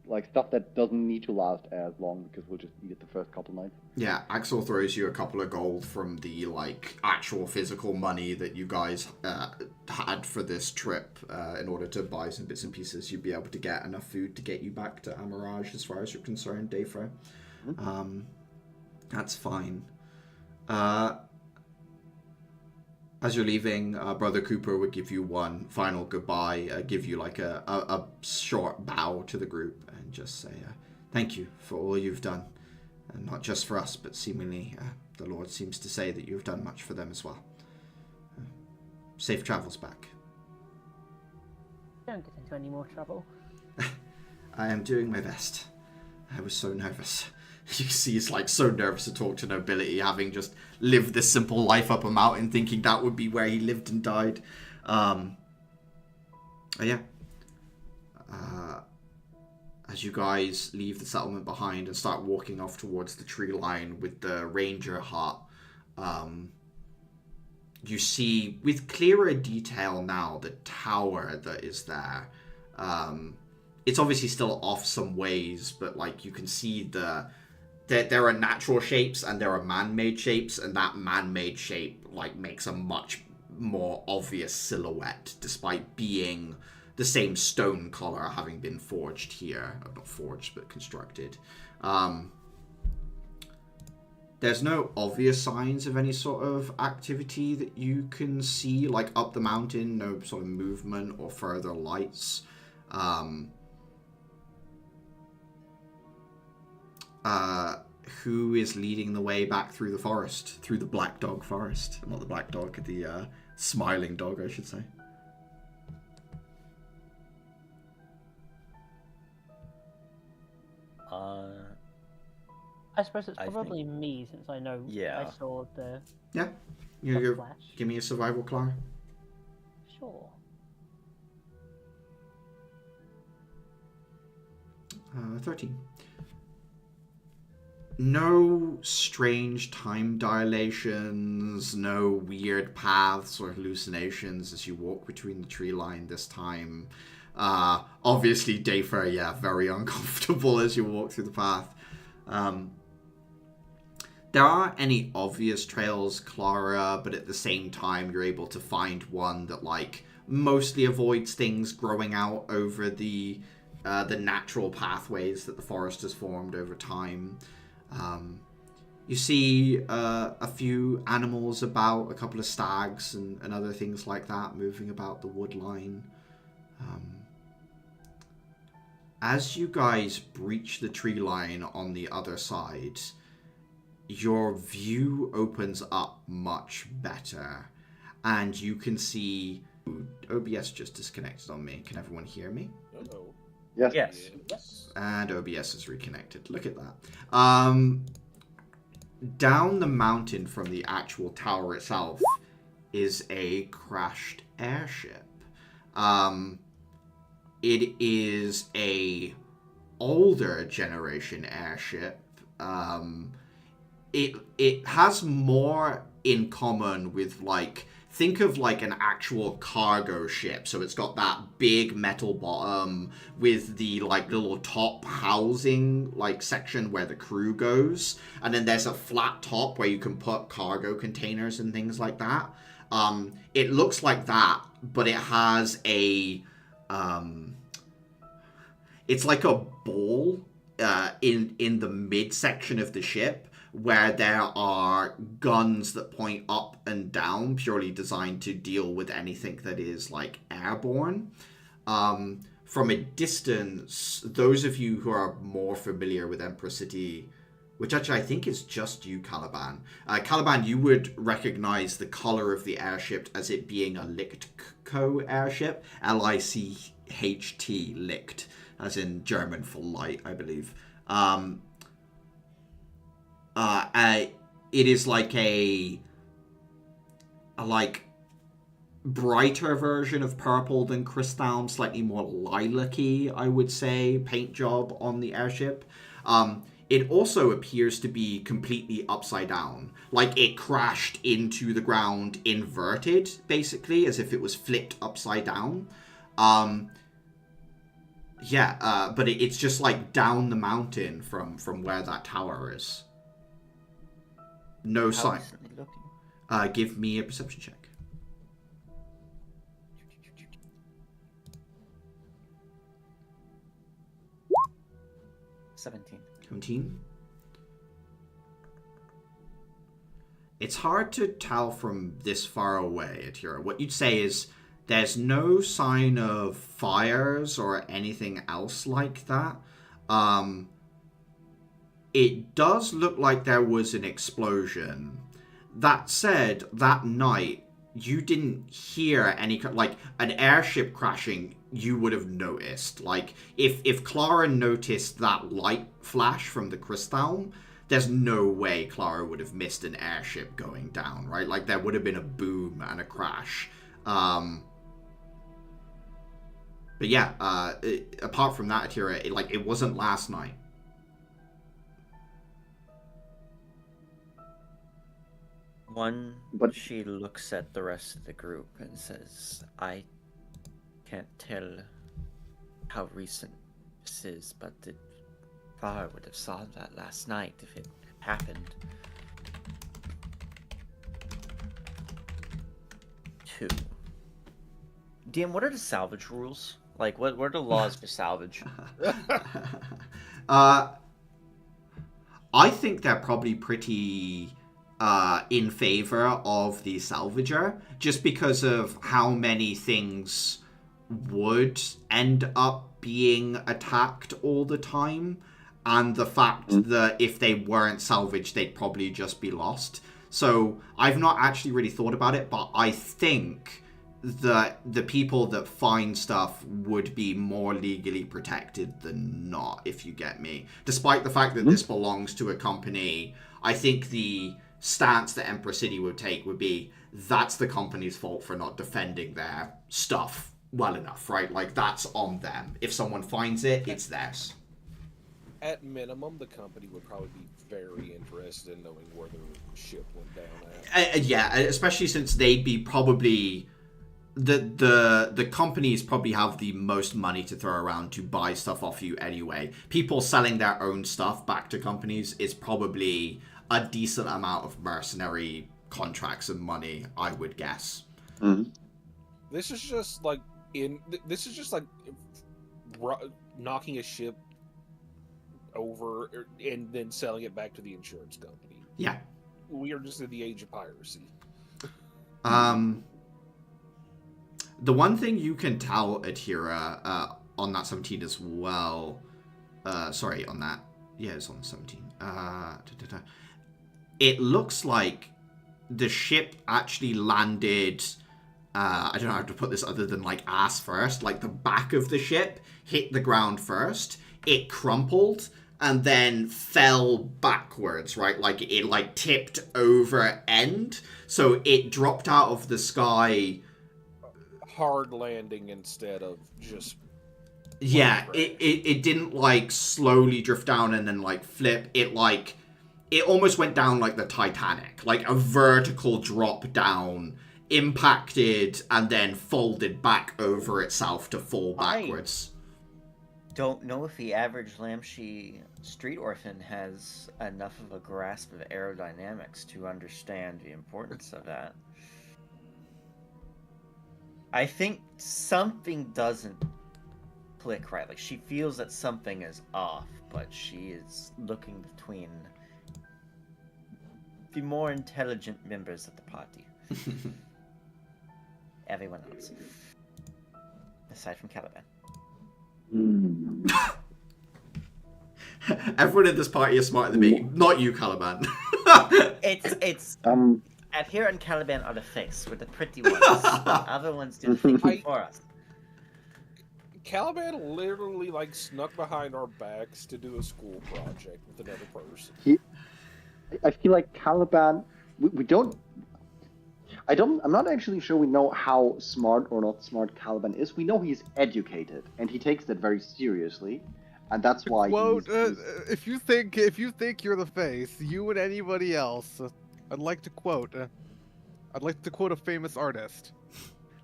like stuff that doesn't need to last as long because we'll just eat it the first couple nights. Yeah, Axel throws you a couple of gold from the like actual physical money that you guys had for this trip in order to buy some bits and pieces. You'd be able to get enough food to get you back to Amirage as far as you're concerned, Dayfra. Mm-hmm. That's fine. As you're leaving, Brother Cooper would give you one final goodbye, give you like a short bow to the group and just say, thank you for all you've done. And not just for us, but seemingly the Lord seems to say that you've done much for them as well. Safe travels back. Don't get into any more trouble. I am doing my best. I was so nervous. You see he's like so nervous to talk to nobility, having just lived this simple life up a mountain, thinking that would be where he lived and died. As you guys leave the settlement behind and start walking off towards the tree line with the ranger hut, you see with clearer detail now the tower that is there. It's obviously still off some ways, but like you can see there are natural shapes and there are man-made shapes, and that man-made shape like makes a much more obvious silhouette despite being the same stone color having been forged here. Not forged, but constructed. There's no obvious signs of any sort of activity that you can see, like up the mountain, no sort of movement or further lights. Who is leading the way back through the forest? Through the Black Dog Forest. Not the Black Dog, the Smiling Dog, I should say. I suppose it's probably me, since I know I saw the flash. Give me a survival, Clara. Sure. 13. No strange time dilations, no weird paths or hallucinations as you walk between the tree line this time. Obviously, Dayfra, very uncomfortable as you walk through the path. There aren't any obvious trails, Clara, but at the same time, you're able to find one that, like, mostly avoids things growing out over the natural pathways that the forest has formed over time. You see a few animals about, a couple of stags and other things like that moving about the wood line. As you guys breach the tree line on the other side, your view opens up much better, and you can see... OBS just disconnected on me. Can everyone hear me? Uh-oh. Yes. And OBS is reconnected. Look at that. Down the mountain from the actual tower itself is a crashed airship. It is a older generation airship. It has more in common with, like, think of like an actual cargo ship. So it's got that big metal bottom with the like little top housing like section where the crew goes. And then there's a flat top where you can put cargo containers and things like that. It looks like that but it has a it's like a ball in the midsection of the ship where there are guns that point up and down, purely designed to deal with anything that is like airborne. From a distance, those of you who are more familiar with Empress City, which actually I think is just you, Caliban. Caliban, you would recognize the color of the airship as it being a Lichtco airship. Licht, Licht, as in German for light, I believe. It is like a brighter version of purple than Crystal, slightly more lilac-y, I would say, paint job on the airship. It also appears to be completely upside down. Like it crashed into the ground inverted, basically, as if it was flipped upside down. But it's just like down the mountain from where that tower is. No sign. Give me a perception check. 17. It's hard to tell from this far away, Atira. What you'd say is there's no sign of fires or anything else like that. It does look like there was an explosion. That said, that night, you didn't hear any, like, an airship crashing, you would have noticed. Like, if Clara noticed that light flash from the Crystal, there's no way Clara would have missed an airship going down, right? Like, there would have been a boom and a crash. But yeah, apart from that, Atira, it wasn't last night. But she looks at the rest of the group and says, I can't tell how recent this is, but the father would have saw that last night if it happened. 2. DM, what are the salvage rules? Like, what are the laws for salvage? I think they're probably pretty in favor of the salvager, just because of how many things would end up being attacked all the time, and the fact that if they weren't salvaged, they'd probably just be lost. So I've not actually really thought about it, but I think that the people that find stuff would be more legally protected than not, if you get me. Despite the fact that this belongs to a company, I think the stance that Empress City would take would be, that's the company's fault for not defending their stuff well enough, right? Like, that's on them. If someone finds it, it's theirs. At minimum, the company would probably be very interested in knowing where their ship went down at. Yeah, especially since they'd be probably... The companies probably have the most money to throw around to buy stuff off you anyway. People selling their own stuff back to companies is probably a decent amount of mercenary contracts and money, I would guess. This is just like knocking a ship over and then selling it back to the insurance company. Yeah. We are just in the age of piracy. The one thing you can tell, Atira, on that 17 as well, sorry, on that, yeah, it's on the 17. It looks like the ship actually landed, I don't know how to put this other than like ass first, like the back of the ship hit the ground first, it crumpled, and then fell backwards, right? Like it like tipped over end, so it dropped out of the sky. Hard landing instead of just... Yeah, it didn't like slowly drift down and then like flip. It almost went down like the Titanic, like a vertical drop down, impacted, and then folded back over itself to fall backwards. I don't know if the average Lamshi street orphan has enough of a grasp of aerodynamics to understand the importance of that. I think something doesn't click right. Like, she feels that something is off, but she is looking between the more intelligent members of the party. Everyone else. Aside from Caliban. Everyone in this party is smarter than me. Not you, Caliban. It's Adhere and Caliban are the face. We're the pretty ones. Other ones do the thinking for us. Caliban literally like snuck behind our backs to do a school project with another person. I feel like Caliban. I'm not actually sure we know how smart or not smart Caliban is. We know he's educated, and he takes that very seriously, and that's why. Quote: if you think you're the face, you and anybody else, I'd like to quote a famous artist.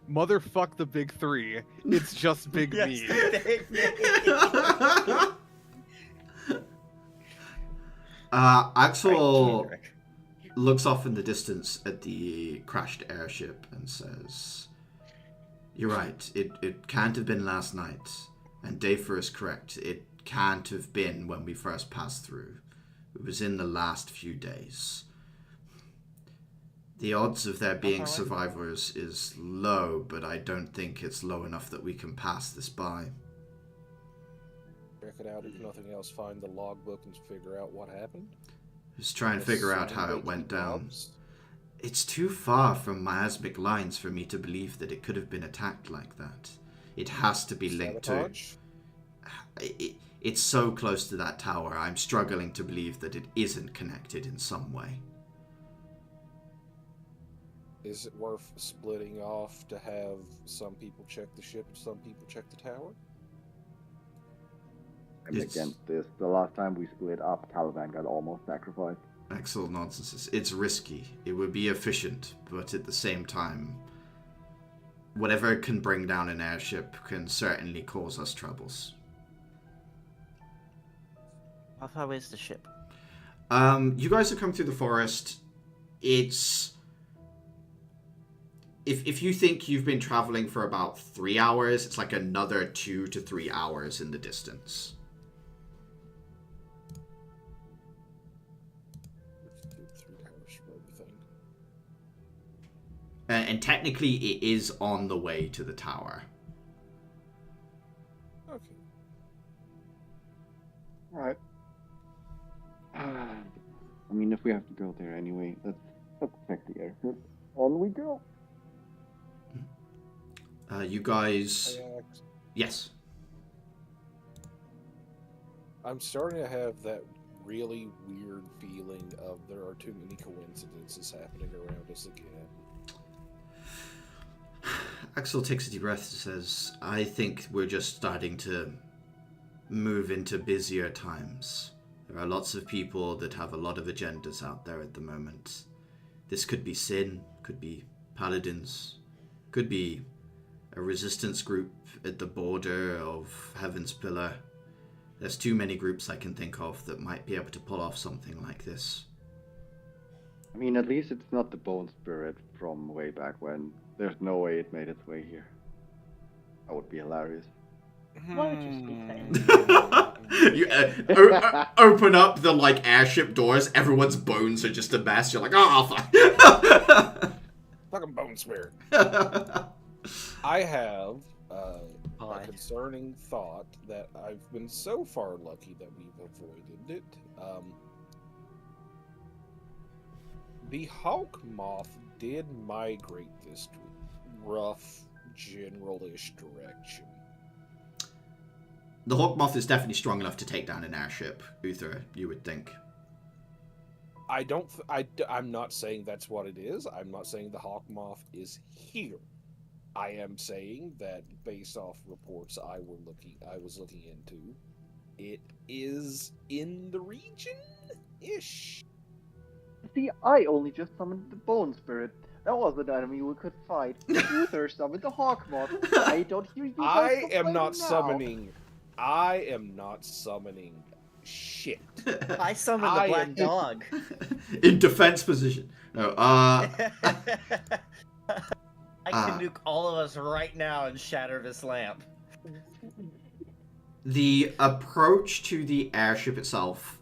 Motherfuck the big three. It's just big me. Axel looks off in the distance at the crashed airship and says, "You're right. It can't have been last night. And Dafer is correct. It can't have been when we first passed through. It was in the last few days. The odds of there being survivors is low, but I don't think it's low enough that we can pass this by." Check it out. If nothing else, find the logbook and figure out what happened. Just try and figure out how it went down. It's too far from miasmic lines for me to believe that it could have been attacked like that. It has to be linked to... It's so close to that tower, I'm struggling to believe that it isn't connected in some way. Is it worth splitting off to have some people check the ship and some people check the tower? I'm against this. The last time we split up, Caliban got almost sacrificed. Axel nonsense. It's risky. It would be efficient, but at the same time, whatever can bring down an airship can certainly cause us troubles. How far away is the ship? You guys have come through the forest. It's... If you think you've been traveling for about 3 hours, it's like another 2 to 3 hours in the distance. And technically, it is on the way to the tower. Okay. Alright. I mean, if we have to go there anyway, let's check the airship. On we go. You guys... Yes. I'm starting to have that really weird feeling of there are too many coincidences happening around us again. Axel takes a deep breath and says, "I think we're just starting to move into busier times. There are lots of people that have a lot of agendas out there at the moment. This could be Sin, could be Paladins, could be a resistance group at the border of Heaven's Pillar. There's too many groups I can think of that might be able to pull off something like this." I mean, at least it's not the bone spirit from way back when. There's no way it made its way here. That would be hilarious. Why would you speak that? You open up the airship doors. Everyone's bones are just a mess. You're like, oh, fuck. Fucking bone spirit. I have a concerning thought that I've been so far lucky that we've avoided it. The hawk moth did migrate this rough, general-ish direction. The hawk moth is definitely strong enough to take down an airship, Uther, you would think. I'm not saying that's what it is. I'm not saying the hawk moth is here. I am saying that based off reports I was looking into, it is in the region-ish. See, I only just summoned the bone spirit. That was an enemy we could fight. Uther summoned the hawk moth. I don't hear you guys I am not now. summoning. I am not summoning shit. I summoned the black dog. In defense position. No, I can nuke all of us right now and shatter this lamp. The approach to the airship itself,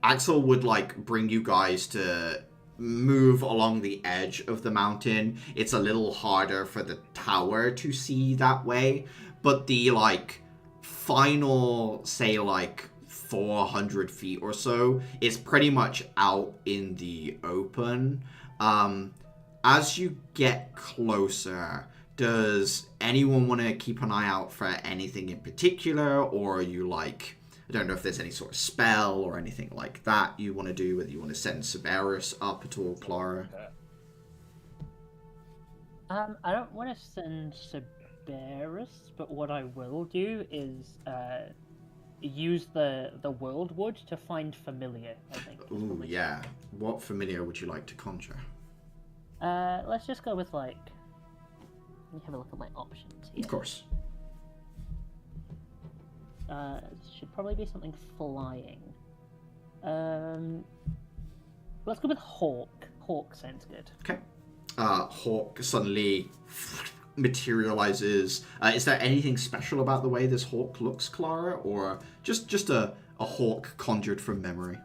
Axel would like bring you guys to move along the edge of the mountain. It's a little harder for the tower to see that way, but the like final, say like 400 feet or so is pretty much out in the open. As you get closer, does anyone want to keep an eye out for anything in particular, or are you like, I don't know if there's any sort of spell or anything like that you want to do, whether you want to send Severus up at all, Clara? I don't want to send Severus, but what I will do is use the world wood to find familiar, I think. Ooh, yeah. What familiar would you like to conjure? Let's just go with like. Let me have a look at my options here. Of course. Should probably be something flying. Let's go with Hawk. Hawk sounds good. Okay. Hawk suddenly materializes. Is there anything special about the way this hawk looks, Clara, or just a hawk conjured from memory?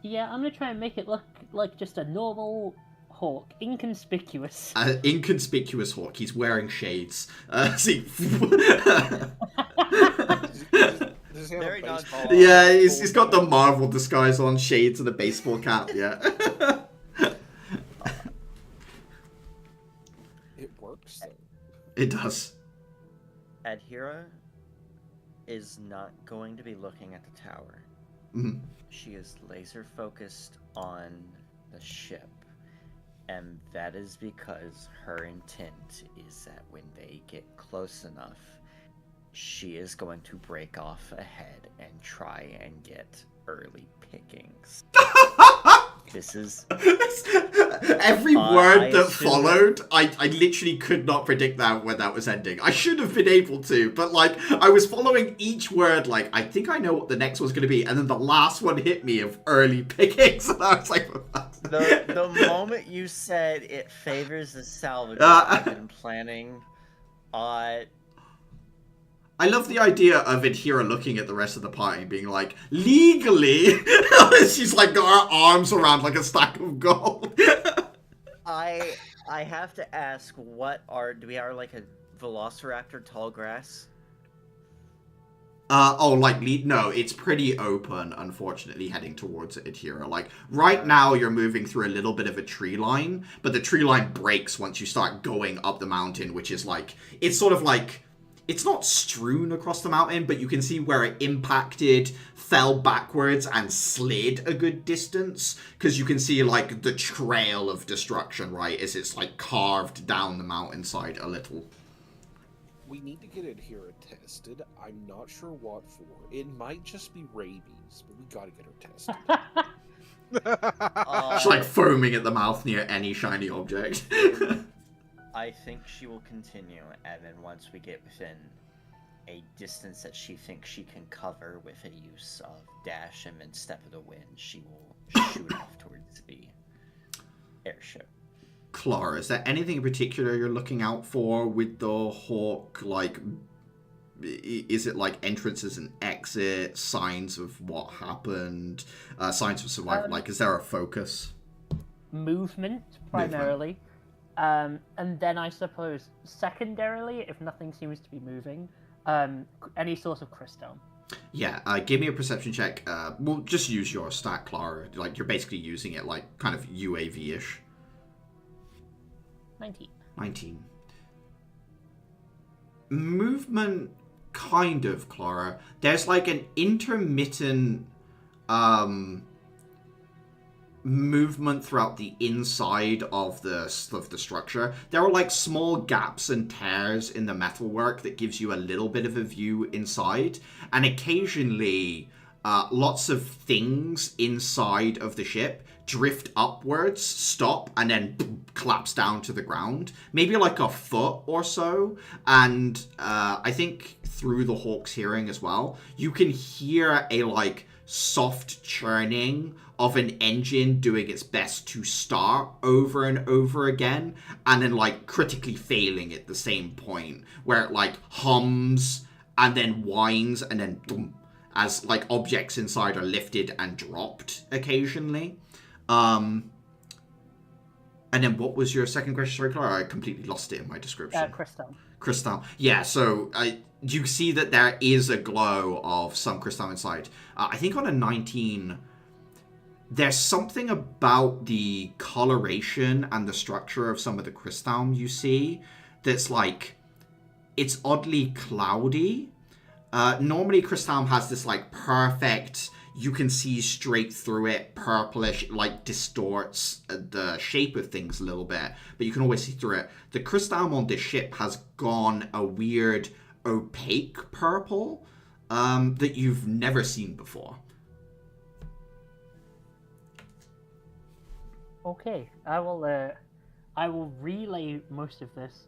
Yeah, I'm gonna try and make it look like just a normal hawk, inconspicuous. Inconspicuous hawk. He's wearing shades. See. Very non-baseball. Yeah, he's got the Marvel disguise on, shades and a baseball cap. Yeah. It works though. It does. Adhira is not going to be looking at the tower. Mm-hmm. She is laser focused on the ship. And that is because her intent is that when they get close enough, she is going to break off ahead and try and get early pickings. This is... Every word that assume... followed, I literally could not predict that when that was ending. I should have been able to, but like, I was following each word like, I think I know what the next one's going to be, and then the last one hit me of early pickings, and I was like... the moment you said it favors the salvage, I've been planning on... I love the idea of Adhira looking at the rest of the party and being like, legally? She's like got her arms around like a stack of gold. I have to ask, do we are like a velociraptor tall grass? No, it's pretty open, unfortunately, heading towards Adhira. Like, right now you're moving through a little bit of a tree line, but the tree line breaks once you start going up the mountain, which is like, it's sort of like, it's not strewn across the mountain, but you can see where it impacted, fell backwards, and slid a good distance. Because you can see, like, the trail of destruction, right? As it's, like, carved down the mountainside a little. We need to get Adhira tested. I'm not sure what for. It might just be rabies, but we gotta get her tested. She's, like, foaming at the mouth near any shiny object. I think she will continue, and then once we get within a distance that she thinks she can cover with a use of dash and then step of the wind, she will shoot off towards the airship. Clara, is there anything in particular you're looking out for with the hawk? Like, is it like entrances and exits, signs of what happened, signs of survival? Like, is there a focus? Movement, primarily. And then I suppose, secondarily, if nothing seems to be moving, any sort of crystal. Yeah, give me a perception check. We'll just use your stat, Clara. Like, you're basically using it like kind of UAV-ish. 19. Movement, kind of, Clara. There's like an intermittent movement throughout the inside of the structure. There are like small gaps and tears in the metalwork that gives you a little bit of a view inside, and occasionally lots of things inside of the ship drift upwards, stop, and then collapse down to the ground. Maybe like a foot or so. And I think through the Hawk's hearing as well, you can hear a like soft churning of an engine doing its best to start over and over again, and then like critically failing at the same point, where it like hums and then whines and then boom, as like objects inside are lifted and dropped occasionally. And then what was your second question? Sorry, Clara, I completely lost it in my description. Crystal. Yeah, so you see that there is a glow of some crystal inside. I think on a 19, there's something about the coloration and the structure of some of the crystal you see that's like, it's oddly cloudy. Normally crystal has this like perfect, you can see straight through it, purplish, like distorts the shape of things a little bit, but you can always see through it. The crystal on this ship has gone a weird opaque purple that you've never seen before. Okay, I will relay most of this.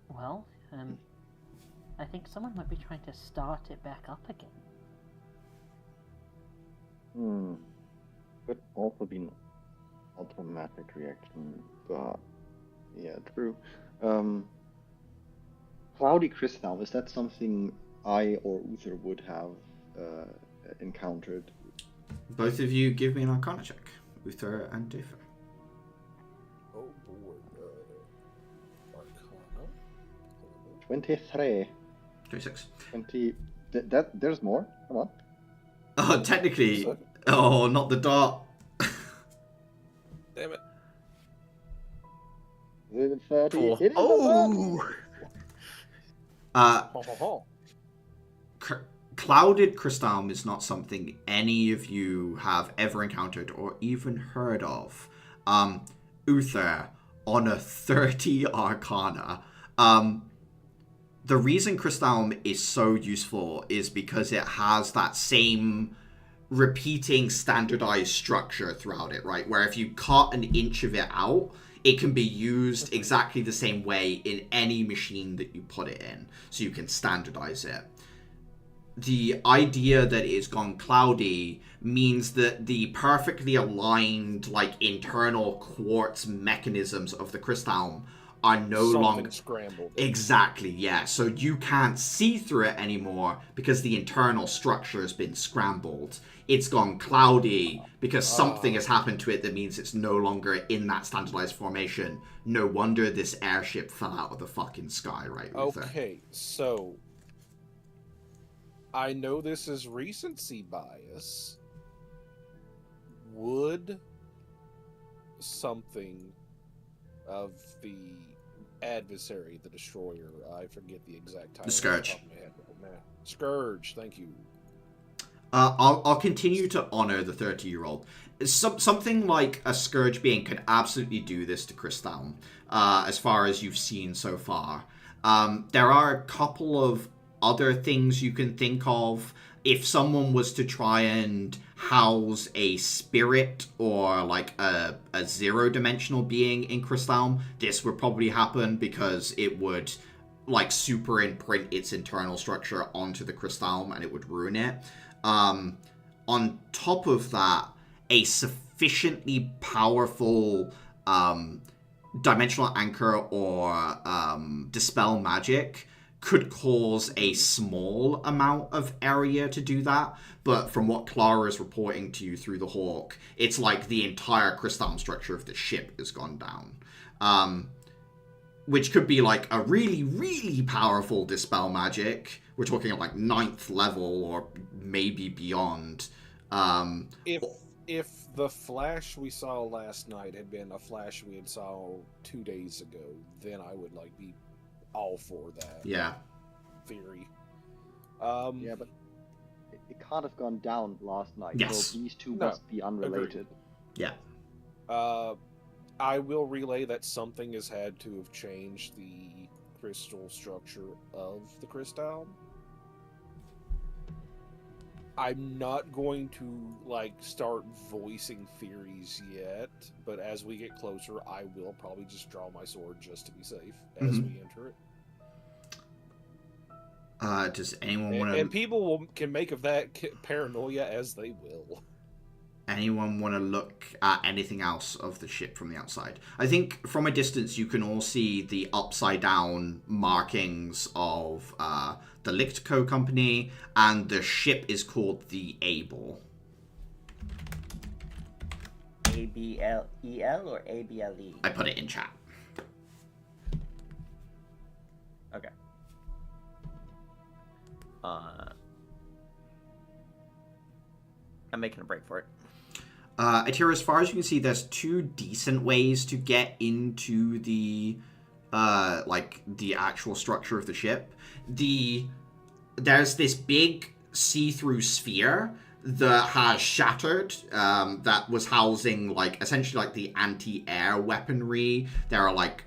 Well, I think someone might be trying to start it back up again. Could also be an automatic reaction, but yeah, true. Cloudy crystal, is that something I or Uther would have encountered? Both of you give me an Arcana check, Uther and Dafer. Oh boy, Arcana. 23. 26. 20. There's more. Come on. Oh, technically. Oh, not the dart. Damn it. 30. Cool. It is Clouded crystal is not something any of you have ever encountered or even heard of. Uther, on a 30 Arcana, the reason crystal is so useful is because it has that same repeating standardized structure throughout it, right? Where if you cut an inch of it out, it can be used exactly the same way in any machine that you put it in, so you can standardize it. The idea that it's gone cloudy means that the perfectly aligned, like, internal quartz mechanisms of the crystal are no longer scrambled. Exactly, yeah. So you can't see through it anymore because the internal structure has been scrambled. It's gone cloudy because something has happened to it that means it's no longer in that standardized formation. No wonder this airship fell out of the fucking sky, right, Uther? Okay, so I know this is recency bias. Would something of the adversary, the destroyer, I forget the exact title. The Scourge. Scourge, thank you. I'll continue to honor the 30-year-old. Something like a Scourge being could absolutely do this to Crystal, as far as you've seen so far. There are a couple of other things you can think of. If someone was to try and house a spirit or like a zero-dimensional being in Crystal, this would probably happen because it would like super imprint its internal structure onto the Crystal and it would ruin it. On top of that, a sufficiently powerful dimensional anchor or dispel magic could cause a small amount of area to do that, but from what Clara is reporting to you through the Hawk, it's like the entire crystal structure of the ship has gone down. Which could be like a really, really powerful dispel magic. We're talking at like 9th level or maybe beyond. If the flash we saw last night had been a flash we had saw 2 days ago, then I would like be all for that. Yeah. Theory. Yeah, but it can't have gone down last night. Yes. So these two must be unrelated. Yeah. I will relay that something has had to have changed the crystal structure of the crystal. I'm not going to like start voicing theories yet, but as we get closer, I will probably just draw my sword just to be safe as we enter it. Does anyone want to... And people can make of that paranoia as they will. Anyone want to look at anything else of the ship from the outside? I think from a distance you can all see the upside down markings of the Lichtco company, and the ship is called the Able. ABLEL or ABLE? I put it in chat. Okay. I'm making a break for it. Atira, as far as you can see, there's two decent ways to get into the the actual structure of the ship. There's this big see-through sphere that has shattered, that was housing like essentially like the anti-air weaponry. There are like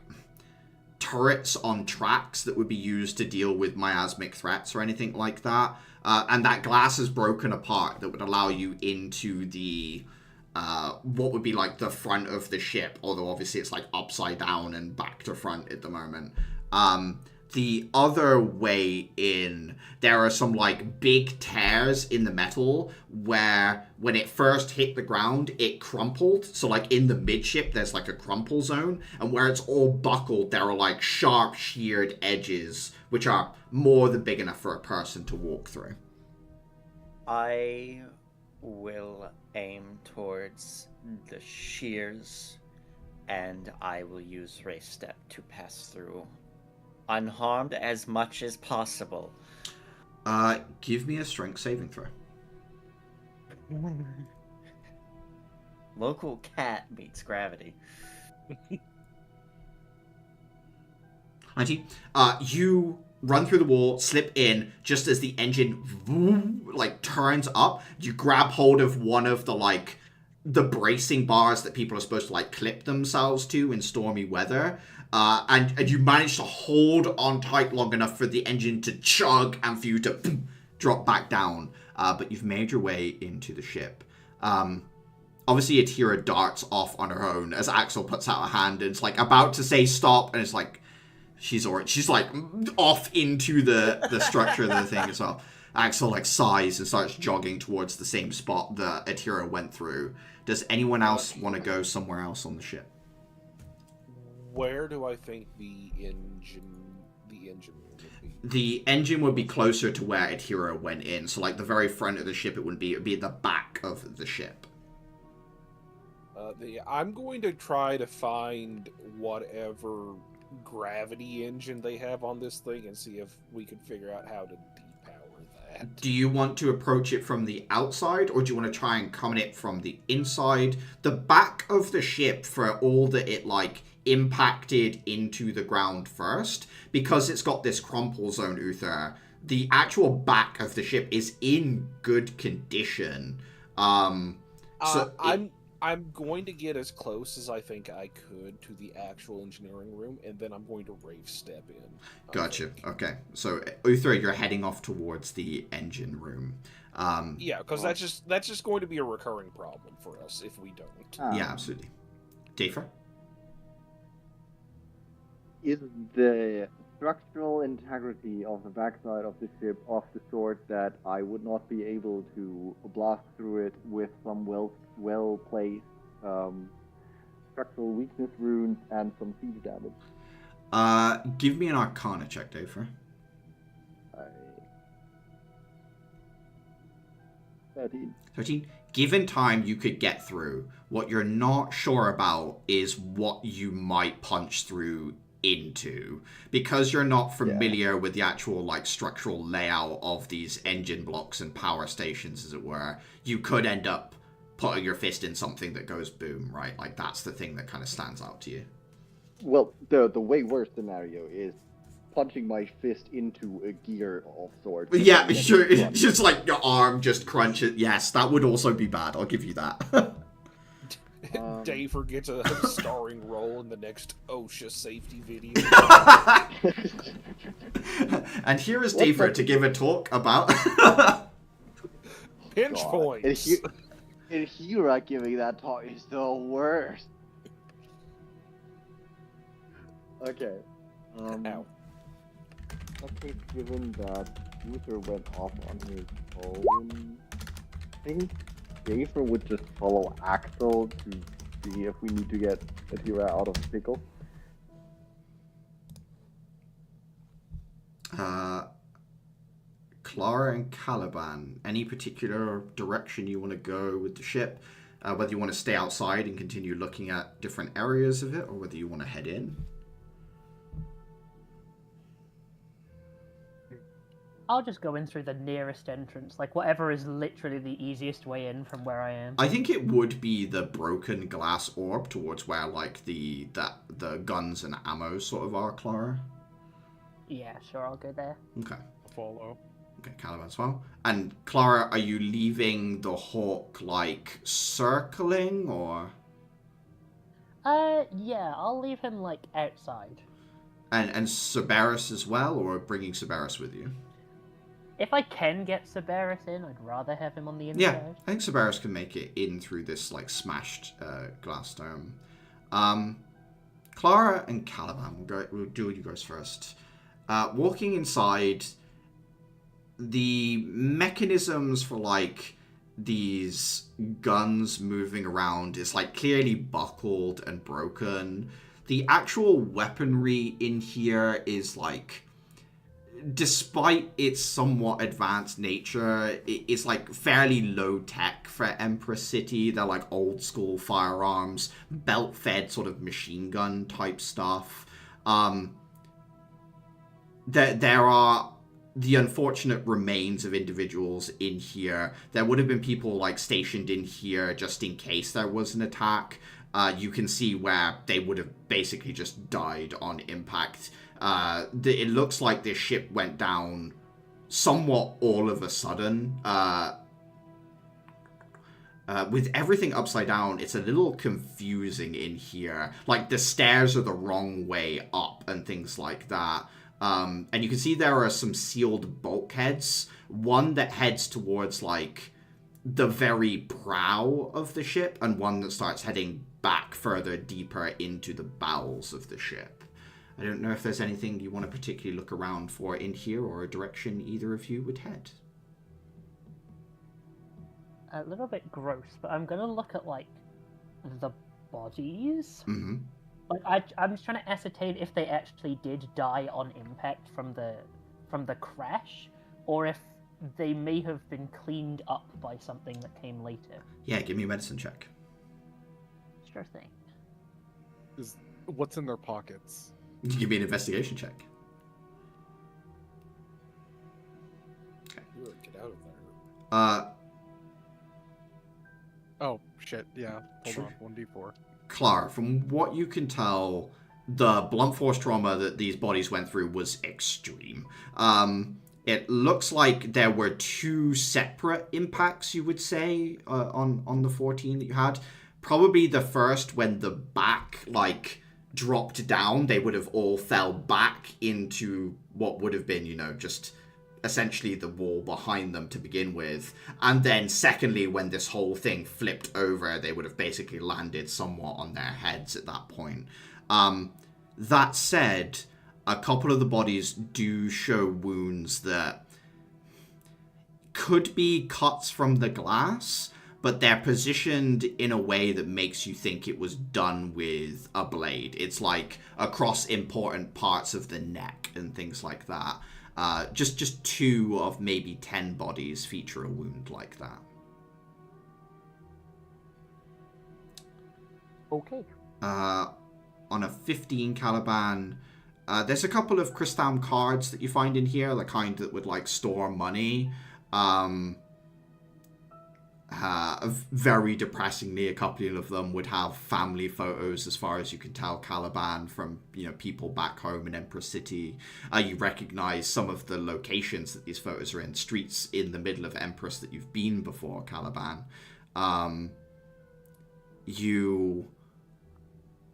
turrets on tracks that would be used to deal with miasmic threats or anything like that. And that glass is broken apart that would allow you into the what would be like the front of the ship, although obviously it's like upside down and back to front at the moment. The other way in, there are some like big tears in the metal where when it first hit the ground, it crumpled. So like in the midship, there's like a crumple zone, and where it's all buckled, there are like sharp sheared edges, which are more than big enough for a person to walk through. I will aim towards the shears, and I will use Ray Step to pass through unharmed as much as possible. Give me a strength saving throw. Local cat meets gravity. 19. You run through the wall, slip in, just as the engine like turns up. You grab hold of one of the bracing bars that people are supposed to like clip themselves to in stormy weather. And you manage to hold on tight long enough for the engine to chug and for you to drop back down. But you've made your way into the ship. Obviously, Atira darts off on her own as Axel puts out a hand and it's like about to say stop, and it's like she's like off into the structure of the thing as well. Axel like sighs and starts jogging towards the same spot that Atira went through. Does anyone else want to go somewhere else on the ship? Where do I think the engine room would be? The engine would be closer to where Atira went in. So like the very front of the ship, it would be at the back of the ship. I'm going to try to find whatever gravity engine they have on this thing and see if we can figure out how to depower that. Do you want to approach it from the outside, or do you want to try and come at it from the inside? The back of the ship, for all that it like impacted into the ground first, because it's got this crumple zone, Uther, the actual back of the ship is in good condition. I'm going to get as close as I think I could to the actual engineering room, and then I'm going to rave step in. Gotcha. Okay. So, Uther, you're heading off towards the engine room. Yeah, because that's just going to be a recurring problem for us if we don't. Yeah, absolutely. Dafer? Is the structural integrity of the backside of the ship of the sort that I would not be able to blast through it with some well-placed structural weakness runes and some siege damage? Give me an Arcana check, Dafer. 13. Given time, you could get through. What you're not sure about is what you might punch through into, because you're not familiar with the actual like structural layout of these engine blocks and power stations, as it were. You could end up putting your fist in something that goes boom, right? Like that's the thing that kind of stands out to you. Well, the way worse scenario is punching my fist into a gear of sorts. Yeah, sure. It's just like your arm just crunches. Yes, that would also be bad. I'll give you that. Daver gets a starring role in the next OSHA safety video. And here is Daver to give a talk about pinch points. And Hira giving that talk is the worst. Okay. Ow. Okay, given that Uther went off on his own, I think Schaefer would just follow Axel to see if we need to get Atira out of the pickle. Clara and Caliban, any particular direction you want to go with the ship? Whether you want to stay outside and continue looking at different areas of it, or whether you want to head in? I'll just go in through the nearest entrance, like whatever is literally the easiest way in from where I am. I think it would be the broken glass orb towards where like the guns and ammo sort of are, Clara. Yeah, sure, I'll go there. Okay. Follow. Okay, Caliban as well. And Clara, are you leaving the hawk like circling or? Yeah, I'll leave him like outside. And Cerberus as well, or bringing Cerberus with you? If I can get Cerberus in, I'd rather have him on the inside. Yeah, I think Cerberus can make it in through this like smashed glass dome. Clara and Caliban, we'll do you guys first. Walking inside, the mechanisms for like these guns moving around is like clearly buckled and broken. The actual weaponry in here is like, despite its somewhat advanced nature, it's like fairly low tech for Empress City. They're like old school firearms, belt fed sort of machine gun type stuff. There are the unfortunate remains of individuals in here. There would have been people like stationed in here just in case there was an attack. You can see where they would have basically just died on impact. It looks like this ship went down somewhat all of a sudden. With everything upside down, it's a little confusing in here. Like, the stairs are the wrong way up and things like that. And you can see there are some sealed bulkheads. One that heads towards, like, the very prow of the ship, and one that starts heading back further deeper into the bowels of the ship. I don't know if there's anything you want to particularly look around for in here, or a direction either of you would head. A little bit gross, but I'm gonna look at like the bodies. Mm-hmm. Like I'm just trying to ascertain if they actually did die on impact from the crash, or if they may have been cleaned up by something that came later. Yeah, give me a medicine check. Sure thing. What's in their pockets? Give me an investigation check. Okay. Get out of there. Oh shit! Yeah, hold Sure. on. 1d4. Clara, from what you can tell, the blunt force trauma that these bodies went through was extreme. It looks like there were two separate impacts, you would say, on the 14 that you had. Probably the first, when the back, like, dropped down, they would have all fell back into what would have been, you know, just essentially the wall behind them to begin with. And then secondly, when this whole thing flipped over, they would have basically landed somewhat on their heads at that point. That said, a couple of the bodies do show wounds that could be cuts from the glass, but they're positioned in a way that makes you think it was done with a blade. It's like across important parts of the neck and things like that. Just 2 of maybe 10 bodies feature a wound like that. Okay. On a 15 Caliban, there's a couple of Crystal cards that you find in here, the kind that would like store money. Very depressingly, a couple of them would have family photos, as far as you can tell, Caliban, from, you know, people back home in Empress City. You recognize some of the locations that these photos are in, streets in the middle of Empress that you've been before, Caliban.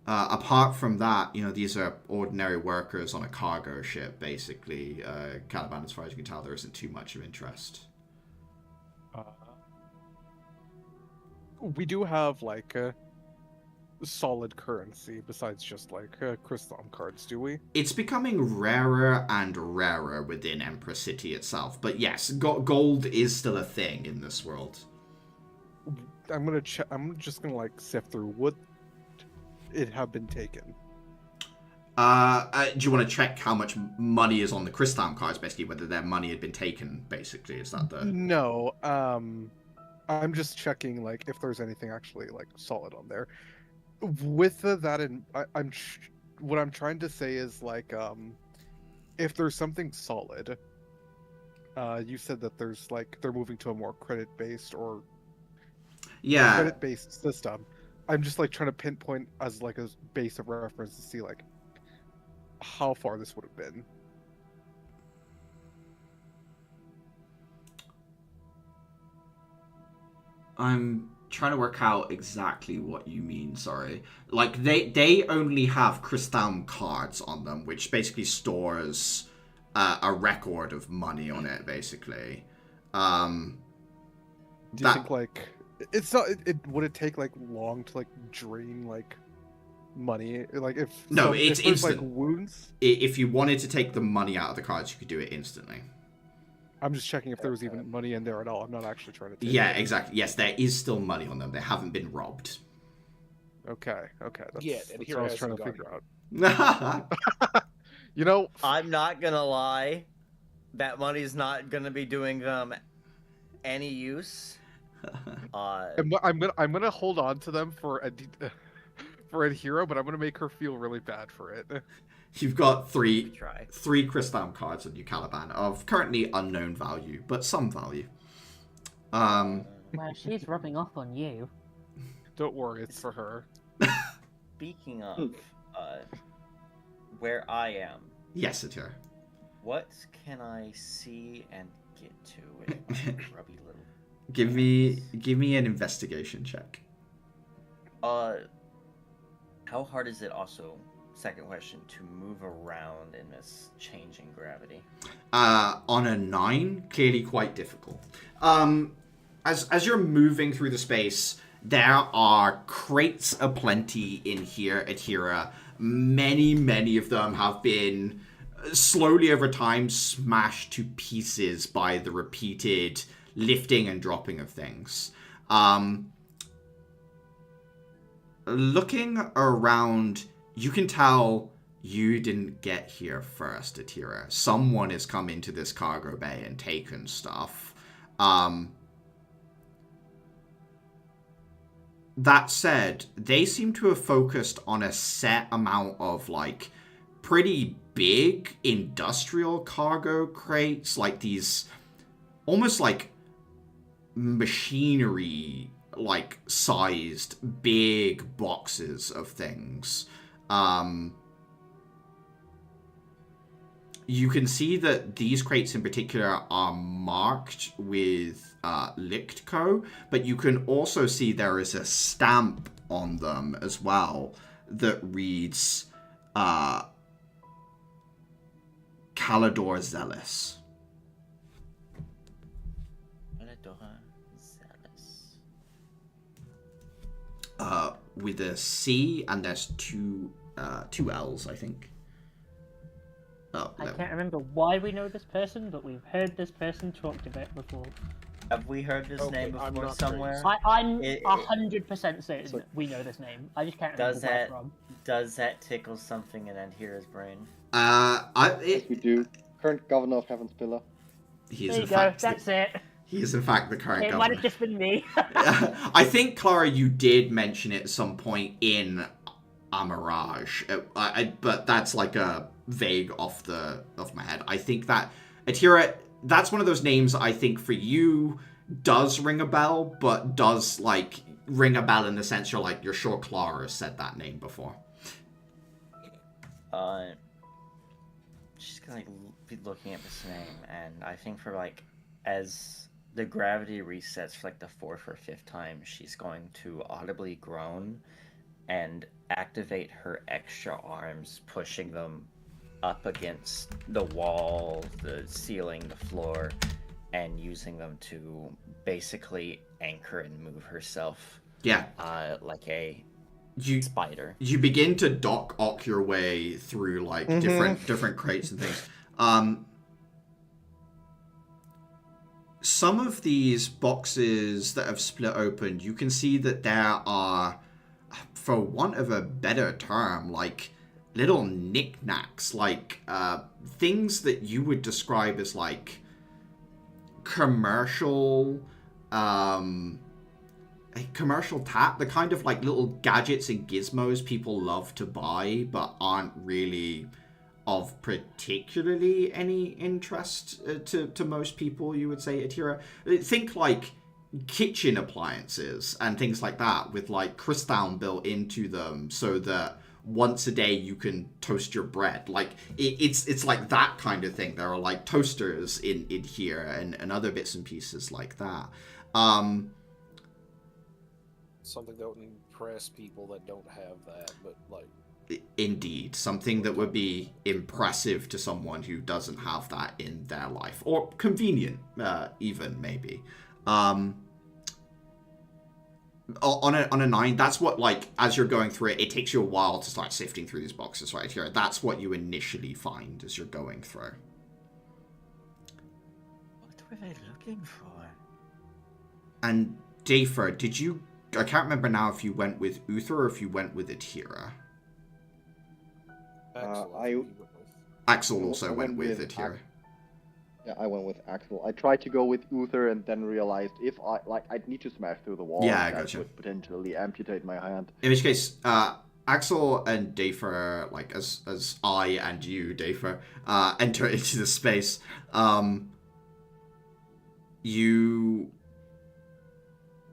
Apart from that, you know, these are ordinary workers on a cargo ship, basically. Caliban, as far as you can tell, there isn't too much of interest. We do have like solid currency besides just like crystal cards, do we? It's becoming rarer and rarer within Empress City itself, but yes, gold is still a thing in this world. I'm gonna check. I'm just gonna like sift through. Would it have been taken? Do you want to check how much money is on the Crystal cards, basically, whether their money had been taken, basically? Is that the... No. I'm just checking like if there's anything actually like solid on there. With that in, what I'm trying to say is like if there's something solid. You said that there's like they're moving to a more credit-based or Yeah. credit-based system. I'm just like trying to pinpoint as like a base of reference to see like how far this would have been. I'm trying to work out exactly what you mean, sorry. Like, they only have Crystal cards on them, which basically stores a record of money on it, basically. Do you think like it's not? Would it take like long to like drain like money? Like if No, if it's there's, instant. like wounds. If you wanted to take the money out of the cards, you could do it instantly. I'm just checking if there was even money in there at all. I'm not actually trying to take Yeah, it. exactly. Yes, there is still money on them. They haven't been robbed. Okay. That's, Yeah, and that's here what I was hasn't trying to gone figure out. You know, I'm not gonna lie, that money's not gonna be doing them any use. I'm gonna hold on to them for a hero, but I'm gonna make her feel really bad for it. You've got three Try. Crystal cards on your Caliban of currently unknown value, but some value. Well, she's rubbing off on you. Don't worry, it's for her. Speaking of, where I am, Yes, it's her. what can I see and get to with my grubby little... Give me an investigation check. How hard is it also, second question, to move around in this changing gravity? On a 9, clearly quite difficult. As you're moving through the space, there are crates aplenty in here at Hira. Many of them have been slowly over time smashed to pieces by the repeated lifting and dropping of things. Looking around, you can tell you didn't get here first, Atira. Someone has come into this cargo bay and taken stuff. That said, they seem to have focused on a set amount of, like, pretty big industrial cargo crates, like these almost like machinery like sized big boxes of things. You can see that these crates in particular are marked with Lichtco, but you can also see there is a stamp on them as well that reads Calador Zealous. With a C, and there's two L's, I think. Oh, I no. can't remember why we know this person, but we've heard this person talked about before. Have we heard this Okay, name I'm before not somewhere? I'm It- 100% certain we know this name. I just can't remember Does where that from. does that tickle something in Anhira's brain? Yes, we do. Current governor of Heaven's Pillar. He is There you in go, fact that's it. he is in fact the current It governor. might have just been me. I think, Clara, you did mention it at some point in Amirage, but that's like a vague off my head. I think that Atira, that's one of those names I think for you does ring a bell, but does like ring a bell in the sense you're sure Clara said that name before. She's gonna be looking at this name, and I think for as the gravity resets for the 4th or 5th time, she's going to audibly groan and activate her extra arms, pushing them up against the wall, the ceiling, the floor, and using them to basically anchor and move herself. Yeah. Like a You spider. You begin to dock your way through different crates and things. some of these boxes that have split open, you can see that there are, for want of a better term, like little knickknacks, like things that you would describe as like commercial tap, the kind of like little gadgets and gizmos people love to buy but aren't really of particularly any interest to most people, you would say, Atira. Think like kitchen appliances and things like that with like crystal built into them so that once a day you can toast your bread. Like it's like that kind of thing. There are like toasters in here and other bits and pieces like that. Something that would impress people that don't have that, but like. Indeed, something that would be impressive to someone who doesn't have that in their life, or convenient, even maybe. On a 9, that's what, like, as you're going through it, it takes you a while to start sifting through these boxes right here. That's what you initially find as you're going through. What were they looking for? And Dafer, did you? I can't remember now if you went with Uther or if you went with Atira. Axel also went with Atira. Yeah, I went with Axel. I tried to go with Uther and then realized if I'd need to smash through the wall. Yeah, I that gotcha. would potentially amputate my hand. In which case, Axel and Dafer, like as I and you, Dafer, enter into the space, you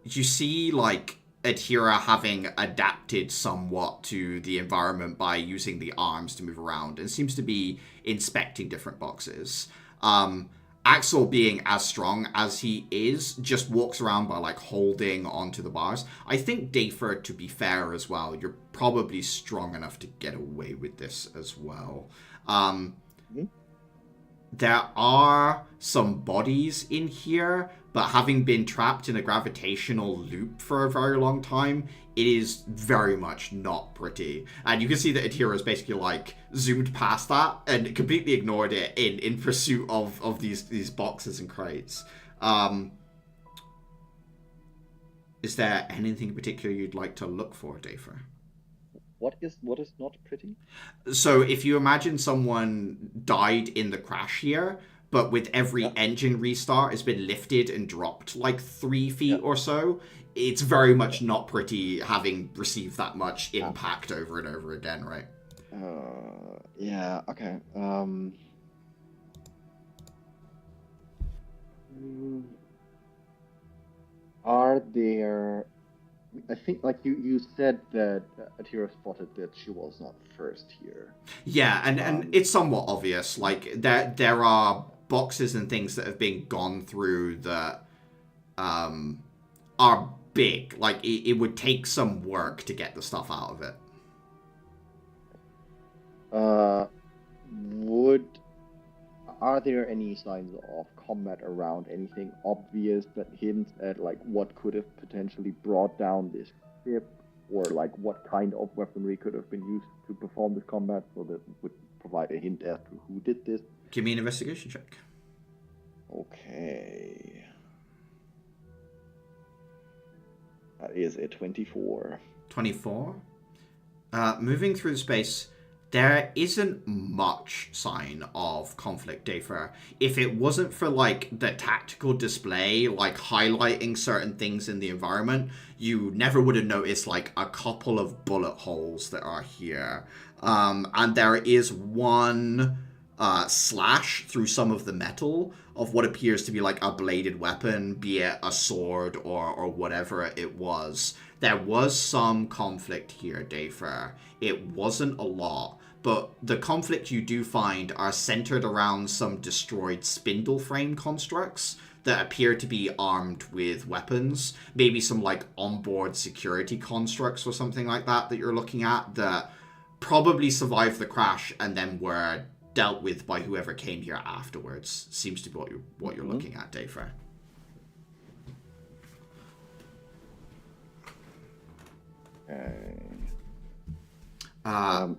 see like Atira having adapted somewhat to the environment by using the arms to move around and seems to be inspecting different boxes. Axel, being as strong as he is, just walks around by like holding onto the bars. I think Dafer, to be fair as well, you're probably strong enough to get away with this as well. There are some bodies in here, but having been trapped in a gravitational loop for a very long time, it is very much not pretty. And you can see that Atira is basically like zoomed past that and completely ignored it in pursuit of these boxes and crates. Is there anything in particular you'd like to look for, Dafer? What is not pretty? So if you imagine someone died in the crash here, but with every engine restart has been lifted and dropped like 3 feet or so, it's very much not pretty having received that much impact over and over again, right? Yeah, okay. Are there... I think, like, you said that Atira spotted that she was not first here. Yeah, and it's somewhat obvious. Like, there are boxes and things that have been gone through that are big. Like, it would take some work to get the stuff out of it. Are there any signs of combat around? Anything obvious that hints at like what could have potentially brought down this ship, or like what kind of weaponry could have been used to perform this combat, so that would provide a hint as to who did this? Give me an investigation check. Okay. That is a 24. 24. Moving through the space, there isn't much sign of conflict, Dafer. If it wasn't for, like, the tactical display, like, highlighting certain things in the environment, you never would have noticed, like, a couple of bullet holes that are here. And there is one slash through some of the metal of what appears to be, like, a bladed weapon, be it a sword or whatever it was. There was some conflict here, Dafer. It wasn't a lot. But the conflict you do find are centered around some destroyed spindle frame constructs that appear to be armed with weapons. Maybe some like onboard security constructs or something like that you're looking at that probably survived the crash and then were dealt with by whoever came here afterwards. Seems to be what you're looking at, Dafer.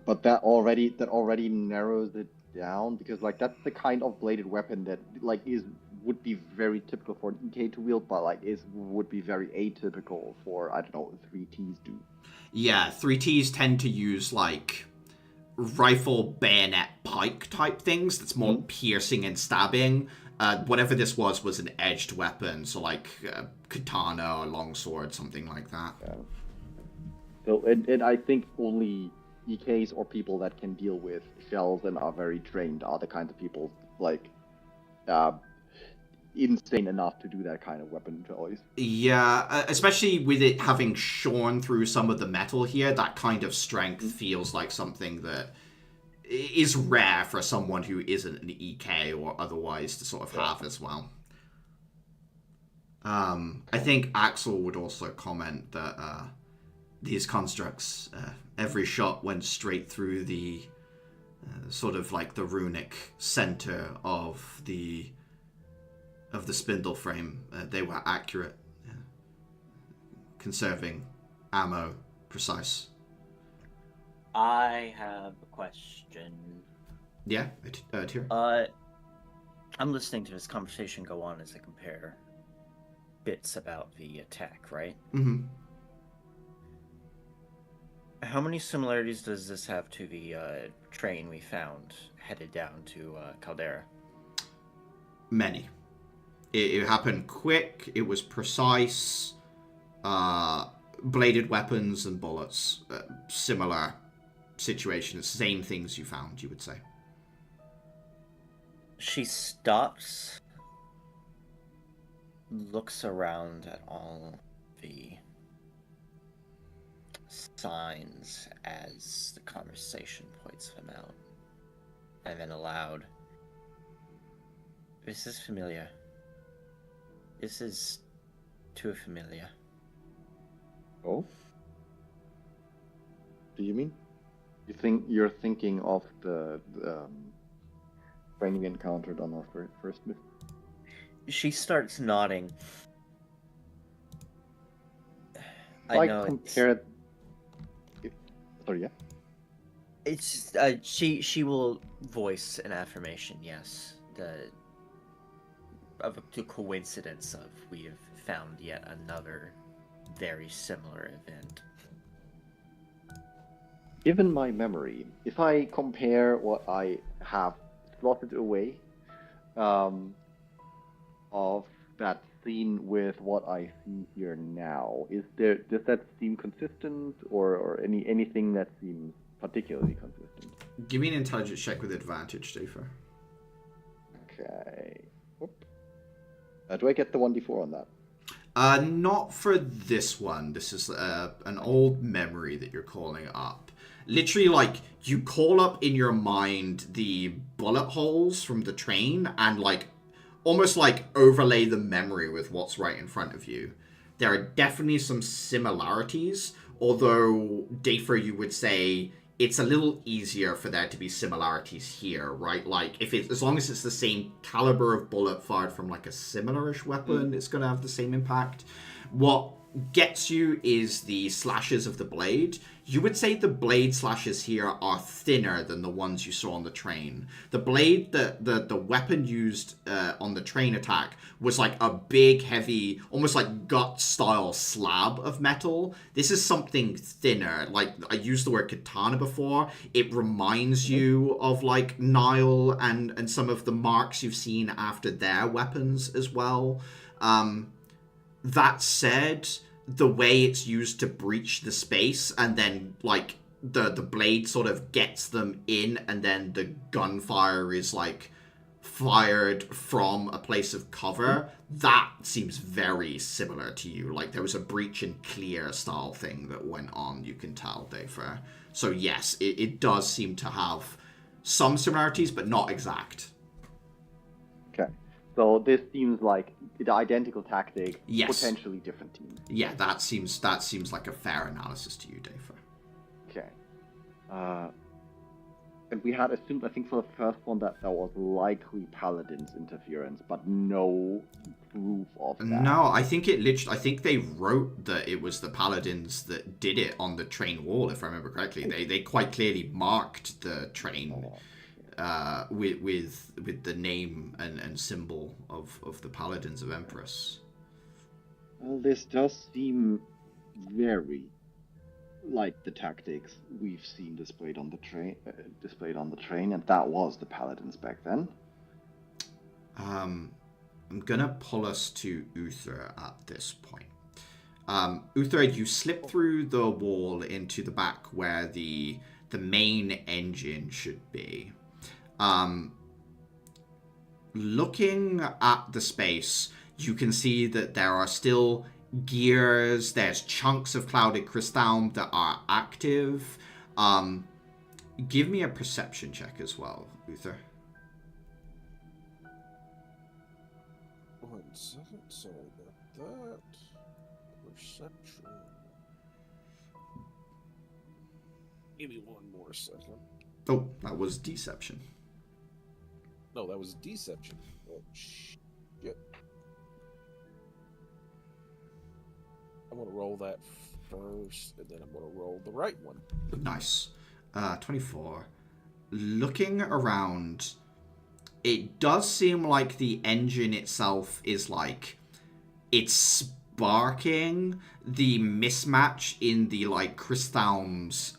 But that already narrows it down, because like that's the kind of bladed weapon that like is would be very typical for an EK to wield, but like would be very atypical for, I don't know, 3Ts do. Yeah, 3Ts tend to use like rifle, bayonet, pike type things that's more piercing and stabbing. Whatever this was an edged weapon, so like katana or longsword, something like that. Yeah. So, and I think only EKs or people that can deal with shells and are very trained are the kinds of people like insane enough to do that kind of weapon choice. Yeah, especially with it having shorn through some of the metal here, that kind of strength feels like something that is rare for someone who isn't an EK or otherwise to sort of have as well. I think Axel would also comment that these constructs, every shot went straight through the sort of like the runic center of the spindle frame. They were accurate, conserving ammo, precise. I have a question. Yeah, Tyr? I'm listening to this conversation go on as I compare bits about the attack, right? Mm-hmm. How many similarities does this have to the train we found headed down to Caldera? Many. It happened quick, it was precise, bladed weapons and bullets, similar situations, same things you found, you would say. She stops, looks around at all the signs as the conversation points them out, and then aloud, "This is familiar. This is too familiar." Oh? Do you mean? You think you're thinking of the when we encountered on our first mission? She starts nodding. I know compare. Sorry, yeah. It's she will voice an affirmation. Yes, the coincidence of we have found yet another very similar event. Given my memory, if I compare what I have slotted away of that scene with what I see here now, does that seem consistent or anything that seems particularly consistent? Give me an intelligence check with advantage, Dafer. Okay. Whoop. Do I get the 1d4 on that? Not for this one. This is an old memory that you're calling up. Literally, like, you call up in your mind the bullet holes from the train and, like, almost, like, overlay the memory with what's right in front of you. There are definitely some similarities, although, Dafer, you would say it's a little easier for there to be similarities here, right? Like, as long as it's the same caliber of bullet fired from, like, a similar-ish weapon, it's going to have the same impact. What gets you is the slashes of the blade. You would say the blade slashes here are thinner than the ones you saw on the train. The blade, the weapon used on the train attack was like a big, heavy, almost like gut-style slab of metal. This is something thinner. Like, I used the word katana before. It reminds you of, like, Nile and some of the marks you've seen after their weapons as well. That said, the way it's used to breach the space and then, like, the blade sort of gets them in and then the gunfire is, like, fired from a place of cover, that seems very similar to you. Like, there was a breach and clear style thing that went on, you can tell, Dafer. So yes, it does seem to have some similarities, but not exact. Okay. So this seems like the identical tactic, yes. Potentially different teams. Yeah, that seems like a fair analysis to you, Dafer. Okay. And we had assumed, I think, for the first one that was likely Paladin's interference, but no proof of that. No, I think I think they wrote that it was the Paladins that did it on the train wall, if I remember correctly. They quite clearly marked the train with the name and symbol of the Paladins of Empress. Well, this does seem very like the tactics we've seen displayed on the train, and that was the Paladins back then. I'm gonna pull us to Uther at this point. Uther, you slip through the wall into the back where the main engine should be. Looking at the space, you can see that there are still gears, there's chunks of clouded crystal that are active. Give me a perception check as well, Uther. 1 second, sorry about that. Perception. Give me 1 more second. Oh, that was deception. No, that was deception. Oh, shit. I'm gonna roll that first, and then I'm gonna roll the right one. Nice. 24. Looking around, it does seem like the engine itself is like, it's sparking. The mismatch in the like crystal's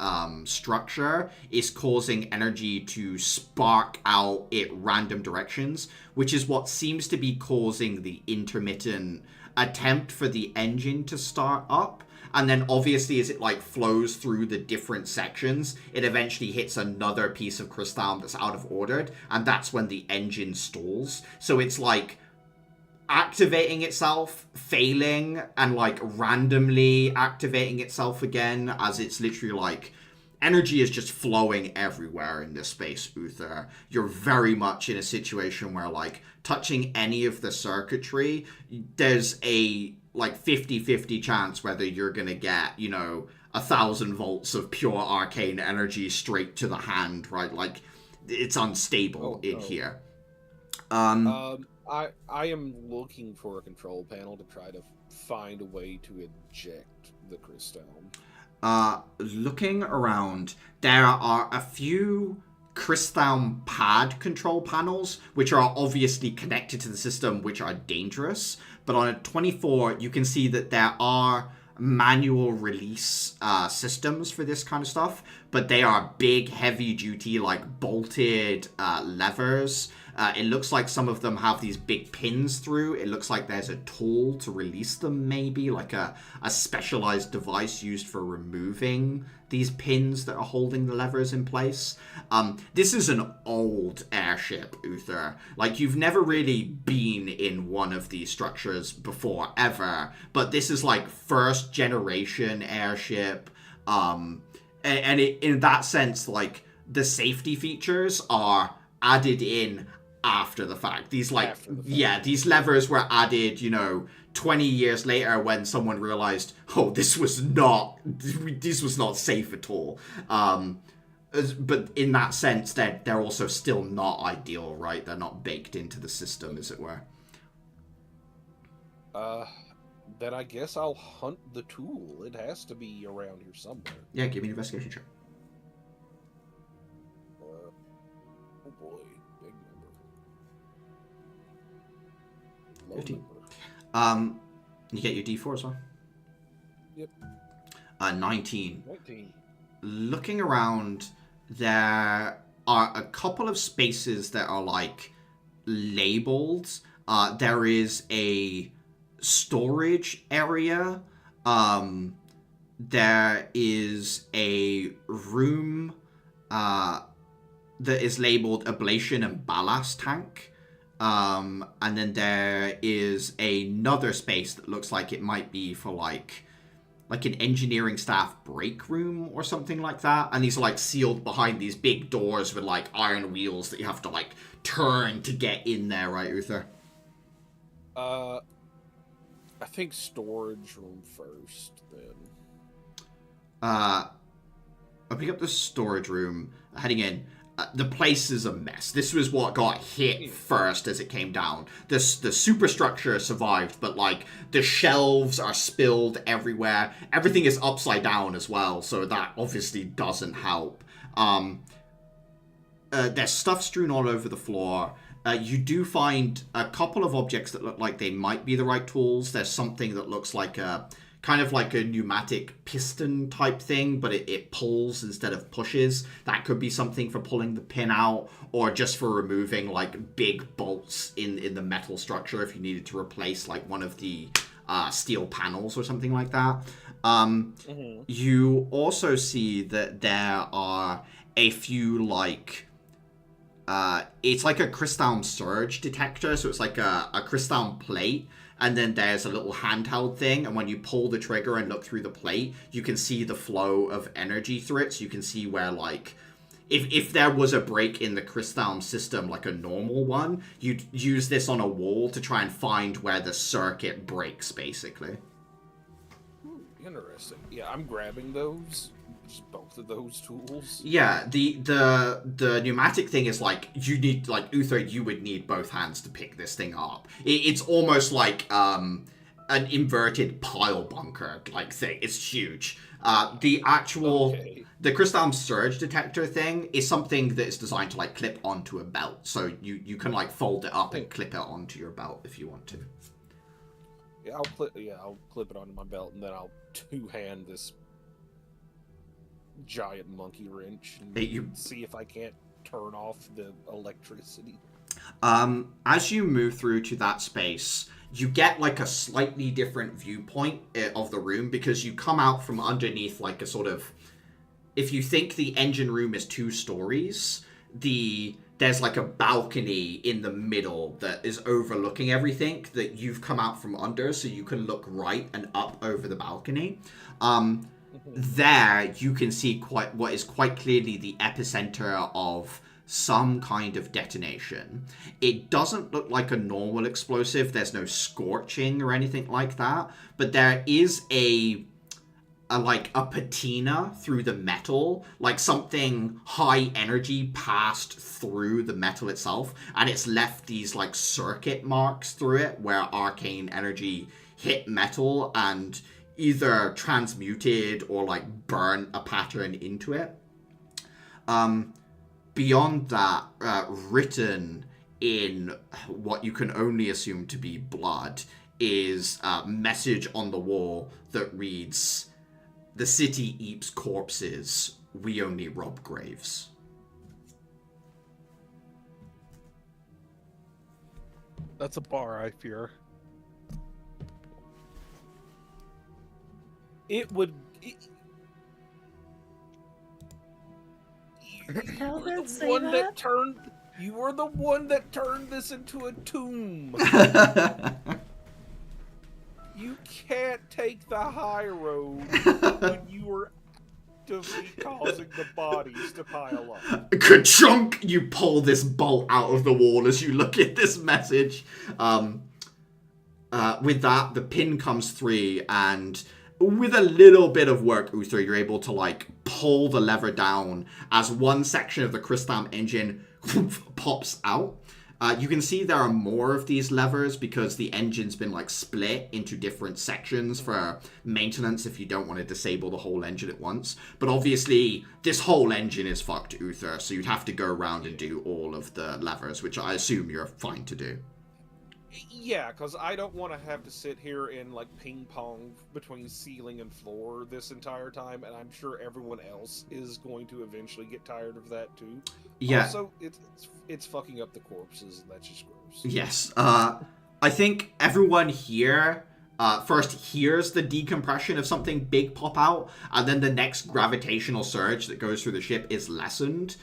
structure is causing energy to spark out at random directions, which is what seems to be causing the intermittent attempt for the engine to start up. And then obviously as it like flows through the different sections, it eventually hits another piece of crystal that's out of order, and that's when the engine stalls. So it's like activating itself, failing, and like randomly activating itself again, as it's literally like energy is just flowing everywhere in this space, Uther. You're very much in a situation where like touching any of the circuitry, there's a like 50-50 chance whether you're gonna get, 1,000 volts of pure arcane energy straight to the hand, right? Like it's unstable here. I am looking for a control panel to try to find a way to eject the crystal. Looking around, there are a few crystal pad control panels, which are obviously connected to the system, which are dangerous. But on a 24, you can see that there are manual release systems for this kind of stuff, but they are big, heavy-duty, like bolted levers. It looks like some of them have these big pins through. It looks like there's a tool to release them, maybe, like a specialized device used for removing these pins that are holding the levers in place. This is an old airship, Uther. Like, you've never really been in one of these structures before, ever. But this is, like, first-generation airship. And in that sense, like, the safety features are added in after the fact. These these levers were added, 20 years later when someone realized, this was not safe at all. But in that sense, they're also still not ideal, right? They're not baked into the system, as it were. Then I guess I'll hunt the tool. It has to be around here somewhere. Yeah, give me an investigation check. Oh boy, big number. Low 15. number. You get your D4 as well? Yep. 19. 19. Looking around, there are a couple of spaces that are like labeled. There is a storage area. There is a room that is labeled ablation and ballast tank. And then there is another space that looks like it might be for like an engineering staff break room or something like that. And these are like sealed behind these big doors with like iron wheels that you have to like turn to get in there, right, Uther? I think storage room first, then. Opening up the storage room, heading in. The place is a mess. This was what got hit first as it came down. The superstructure survived, but like the shelves are spilled everywhere. Everything is upside down as well, so that obviously doesn't help. there's stuff strewn all over the floor. You do find a couple of objects that look like they might be the right tools. There's something that looks like a kind of like a pneumatic piston type thing, but it pulls instead of pushes. That could be something for pulling the pin out, or just for removing like big bolts in the metal structure if you needed to replace like one of the steel panels or something like that. You also see that there are a few like it's like a crystal surge detector, so it's like a crystal plate, and then there's a little handheld thing, and when you pull the trigger and look through the plate, you can see the flow of energy through it, so you can see where, like, if there was a break in the crystal system, like a normal one, you'd use this on a wall to try and find where the circuit breaks, basically. Interesting. Yeah, I'm grabbing those. Just both of those tools. Yeah, the pneumatic thing is like, you need, like, Uther, you would need both hands to pick this thing up. It's almost like an inverted pile bunker like thing. It's huge. The actual the crystal surge detector thing is something that is designed to like clip onto a belt, so you can like fold it up and clip it onto your belt if you want to. Yeah, I'll clip it onto my belt, and then I'll two-hand this giant monkey wrench and see if I can't turn off the electricity. As you move through to that space, you get like a slightly different viewpoint of the room, because you come out from underneath like a sort of, if you think the engine room is 2 stories, there's like a balcony in the middle that is overlooking everything that you've come out from under, so you can look right and up over the balcony. There you can see what is quite clearly the epicenter of some kind of detonation. It doesn't look like a normal explosive. There's no scorching or anything like that, but there is a patina through the metal, like something high energy passed through the metal itself, and it's left these like circuit marks through it where arcane energy hit metal and either transmuted or like burn a pattern into it. Beyond that, written in what you can only assume to be blood, is a message on the wall that reads, "The city eats corpses, we only rob graves." That's a bar, I fear. It would... Tell You were them, the say one that? that turned... You were the one that turned this into a tomb. You can't take the high road when you were actively causing the bodies to pile up. Ka-chunk! You pull this bolt out of the wall as you look at this message. With that, the pin comes free, and with a little bit of work, Uther, you're able to like pull the lever down as one section of the crystal engine pops out. You can see there are more of these levers because the engine's been like split into different sections for maintenance if you don't want to disable the whole engine at once. But obviously, this whole engine is fucked, Uther, so you'd have to go around and do all of the levers, which I assume you're fine to do. Yeah, because I don't want to have to sit here and like ping pong between ceiling and floor this entire time, and I'm sure everyone else is going to eventually get tired of that too. Yeah. Also, it's fucking up the corpses, and that's just gross. Yes. I think everyone here first hears the decompression of something big pop out, and then the next gravitational surge that goes through the ship is lessened.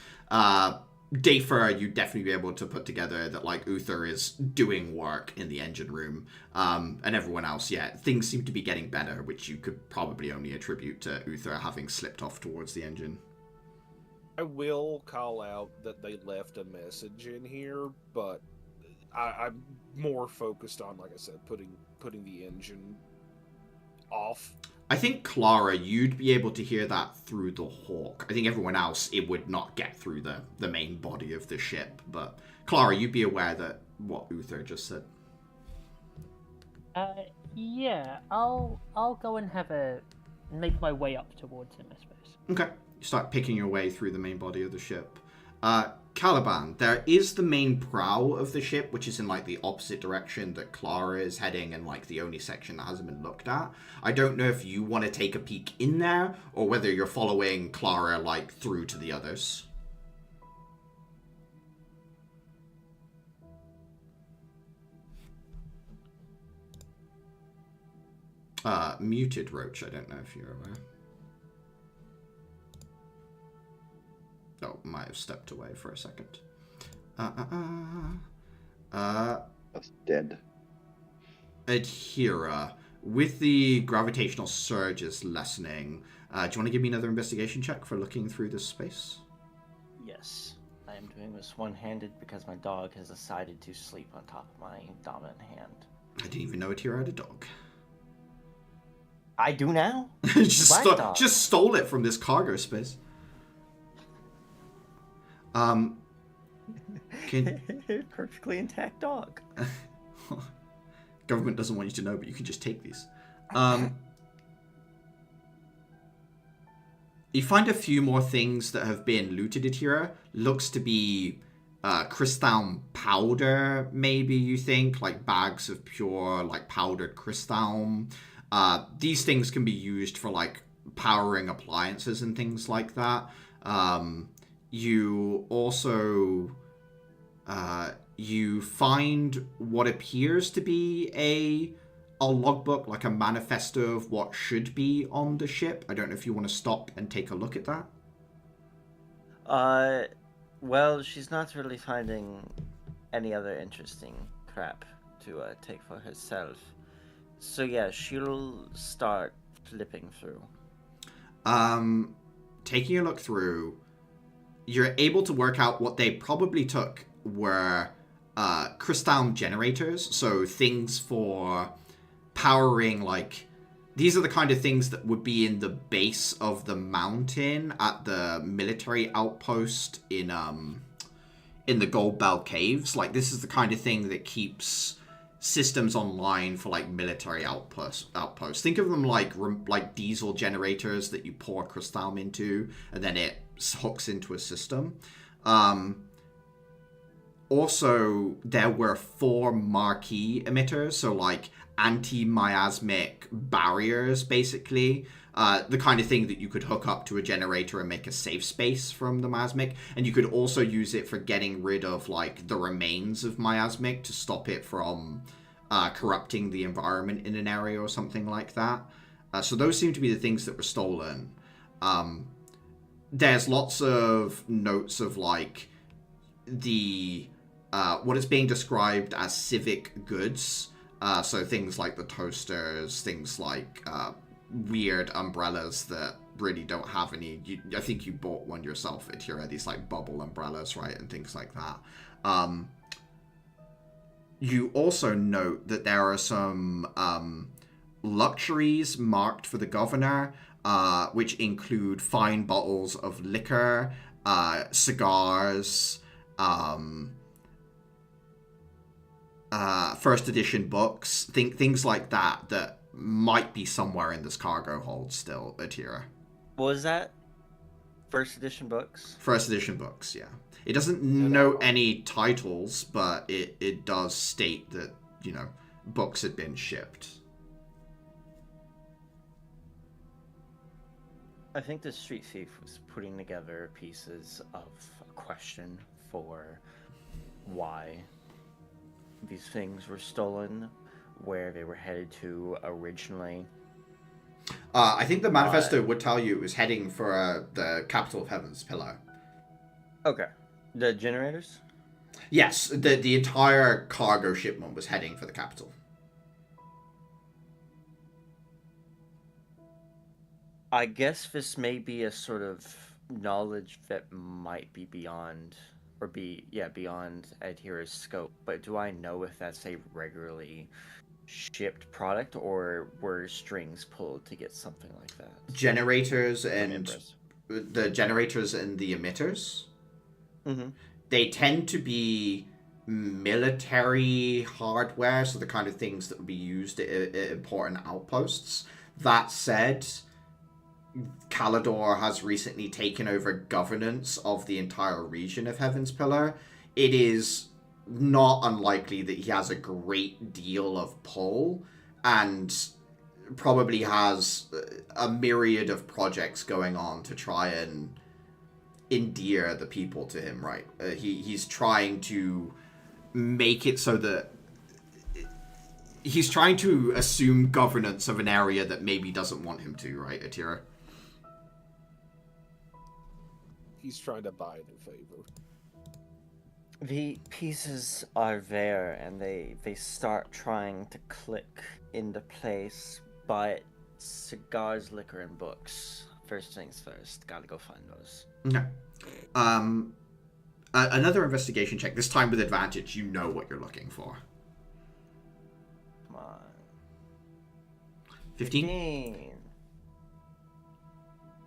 Dayfer, you'd definitely be able to put together that like Uther is doing work in the engine room, and everyone else, yeah, things seem to be getting better, which you could probably only attribute to Uther having slipped off towards the engine. I will call out that they left a message in here, but I'm more focused on, like I said, putting the engine off. I think, Clara, you'd be able to hear that through the Hawk. I think everyone else, it would not get through the main body of the ship. But, Clara, you'd be aware that what Uther just said. Yeah, I'll go and make my way up towards him, I suppose. Okay. You start picking your way through the main body of the ship. Caliban, there is the main prow of the ship, which is in, like, the opposite direction that Clara is heading and, like, the only section that hasn't been looked at. I don't know if you want to take a peek in there or whether you're following Clara, like, through to the others. Muted Roach, I don't know if you're aware. Oh, might have stepped away for a second. That's dead. Adhera, with the gravitational surges lessening, do you want to give me another investigation check for looking through this space? Yes, I am doing this one-handed because my dog has decided to sleep on top of my dominant hand. I didn't even know Adhera had a dog. I do now? just stole it from this cargo space. Perfectly intact dog. Government doesn't want you to know, but you can just take these. You find a few more things that have been looted here. Looks to be crystal powder, maybe, you think, like bags of pure, like, powdered crystal. These things can be used for, like, powering appliances and things like that. You also you find what appears to be a logbook, like a manifesto of what should be on the ship. I don't know if you want to stop and take a look at that. Well, she's not really finding any other interesting crap to take for herself. So yeah, she'll start flipping through. Taking a look through, you're able to work out what they probably took were crystal generators, so things for powering, like, these are the kind of things that would be in the base of the mountain at the military outpost in the Gold Bell Caves. Like, this is the kind of thing that keeps systems online for, like, military outposts. Think of them like diesel generators that you pour crystal into and then it hooks into a system. Also, there were 4 marquee emitters, so, like, anti-miasmic barriers, basically. The kind of thing that you could hook up to a generator and make a safe space from the miasmic. And you could also use it for getting rid of, like, the remains of miasmic to stop it from corrupting the environment in an area or something like that. So those seem to be the things that were stolen. There's lots of notes of, like, the what is being described as civic goods. So things like the toasters, things like weird umbrellas that really don't have any... I think you bought one yourself, Adhera, these, like, bubble umbrellas, right, and things like that. You also note that there are some luxuries marked for the governor, which include fine bottles of liquor, cigars, first edition books, things like that might be somewhere in this cargo hold still, Adhera. What was that? First edition books? First edition books, yeah. It doesn't note any titles, but it does state that, you know, books had been shipped. I think the street thief was putting together pieces of a question for why these things were stolen, where they were headed to originally. I think the manifesto would tell you it was heading for the capital of Heaven's Pillar. Okay. The generators? Yes, the entire cargo shipment was heading for the capital. I guess this may be a sort of knowledge that might be beyond, or beyond Adhera's scope, but do I know if that's a regularly shipped product, or were strings pulled to get something like that? Generators and the generators and the emitters, they tend to be military hardware, so the kind of things that would be used at important outposts. That said, Calidor has recently taken over governance of the entire region of Heaven's Pillar, it is not unlikely that he has a great deal of pull and probably has a myriad of projects going on to try and endear the people to him, right? He's trying to make it so that he's trying to assume governance of an area that maybe doesn't want him to, right, Atira? He's trying to buy their favor. The pieces are there, and they start trying to click into place, but cigars, liquor, and books. First things first, gotta go find those. Okay. Another investigation check, this time with advantage. You know what you're looking for. Come on. 15?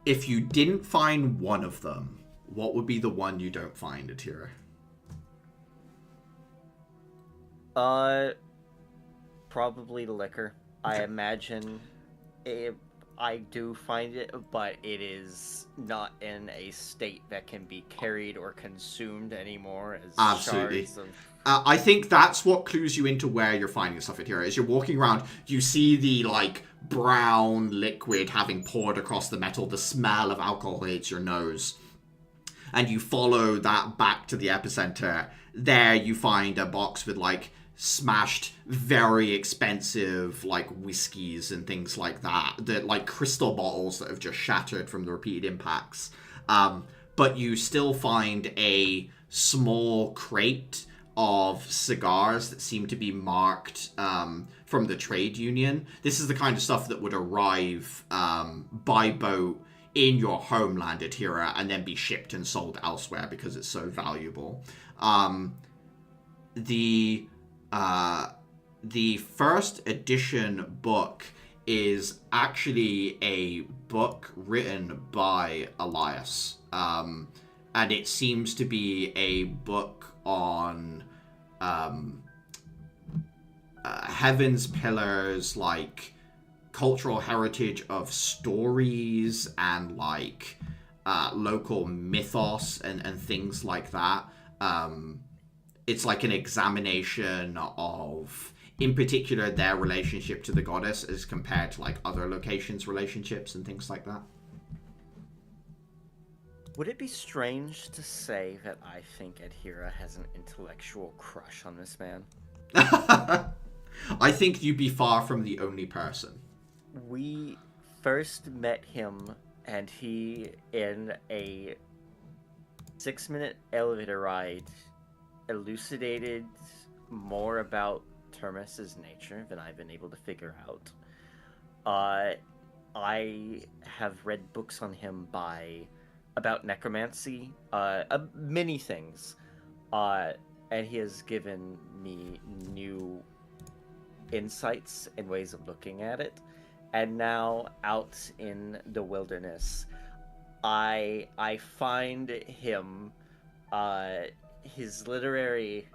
If you didn't find one of them, what would be the one you don't find, Atira? Probably liquor. I imagine I do find it, but it is not in a state that can be carried or consumed anymore as Absolutely. shards of... I think that's what clues you into where you're finding stuff at here. As you're walking around, you see the, like, brown liquid having poured across the metal. The smell of alcohol hits your nose. And you follow that back to the epicenter. There you find a box with, like, smashed, very expensive, like, whiskeys and things like that. Like, crystal bottles that have just shattered from the repeated impacts. But you still find a small crate of cigars that seem to be marked from the trade union. This is the kind of stuff that would arrive by boat in your homeland, Atira, and then be shipped and sold elsewhere because it's so valuable. The first edition book is actually a book written by Elias. And it seems to be a book on Heaven's Pillars, like, cultural heritage of stories and, like, local mythos and things like that. It's like an examination of, in particular, their relationship to the goddess as compared to, like, other locations' relationships and things like that. Would it be strange to say that I think Adhira has an intellectual crush on this man? I think you'd be far from the only person. We first met him, and he, in a 6-minute elevator ride, elucidated more about Termis's nature than I've been able to figure out. I have read books on him about necromancy, many things, and he has given me new insights and ways of looking at it. And now, out in the wilderness, I find him, his literary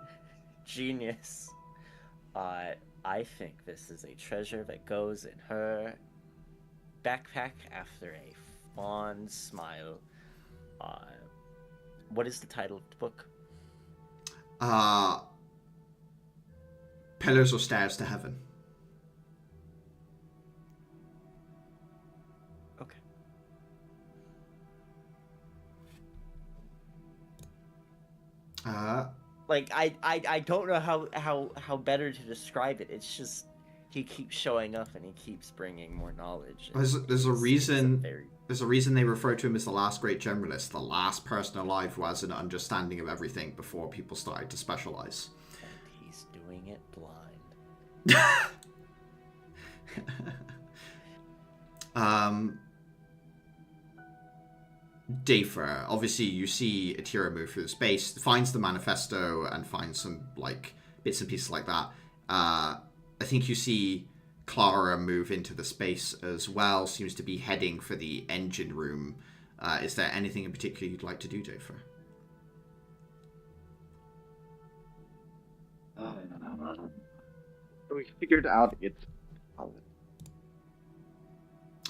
genius. I think this is a treasure that goes in her backpack after a fond smile. What is the title of the book? Pillars or Stairs to Heaven. Okay. Like, I don't know how better to describe it. It's just he keeps showing up and he keeps bringing more knowledge. There's a reason. There's a reason they refer to him as the last great generalist, the last person alive who has an understanding of everything before people started to specialize. And he's doing it blind. Dafer, obviously you see Atira move through the space, finds the manifesto and finds some, like, bits and pieces like that. I think you see Clara move into the space as well, seems to be heading for the engine room. Is there anything in particular you'd like to do, Dafer? We figured out it's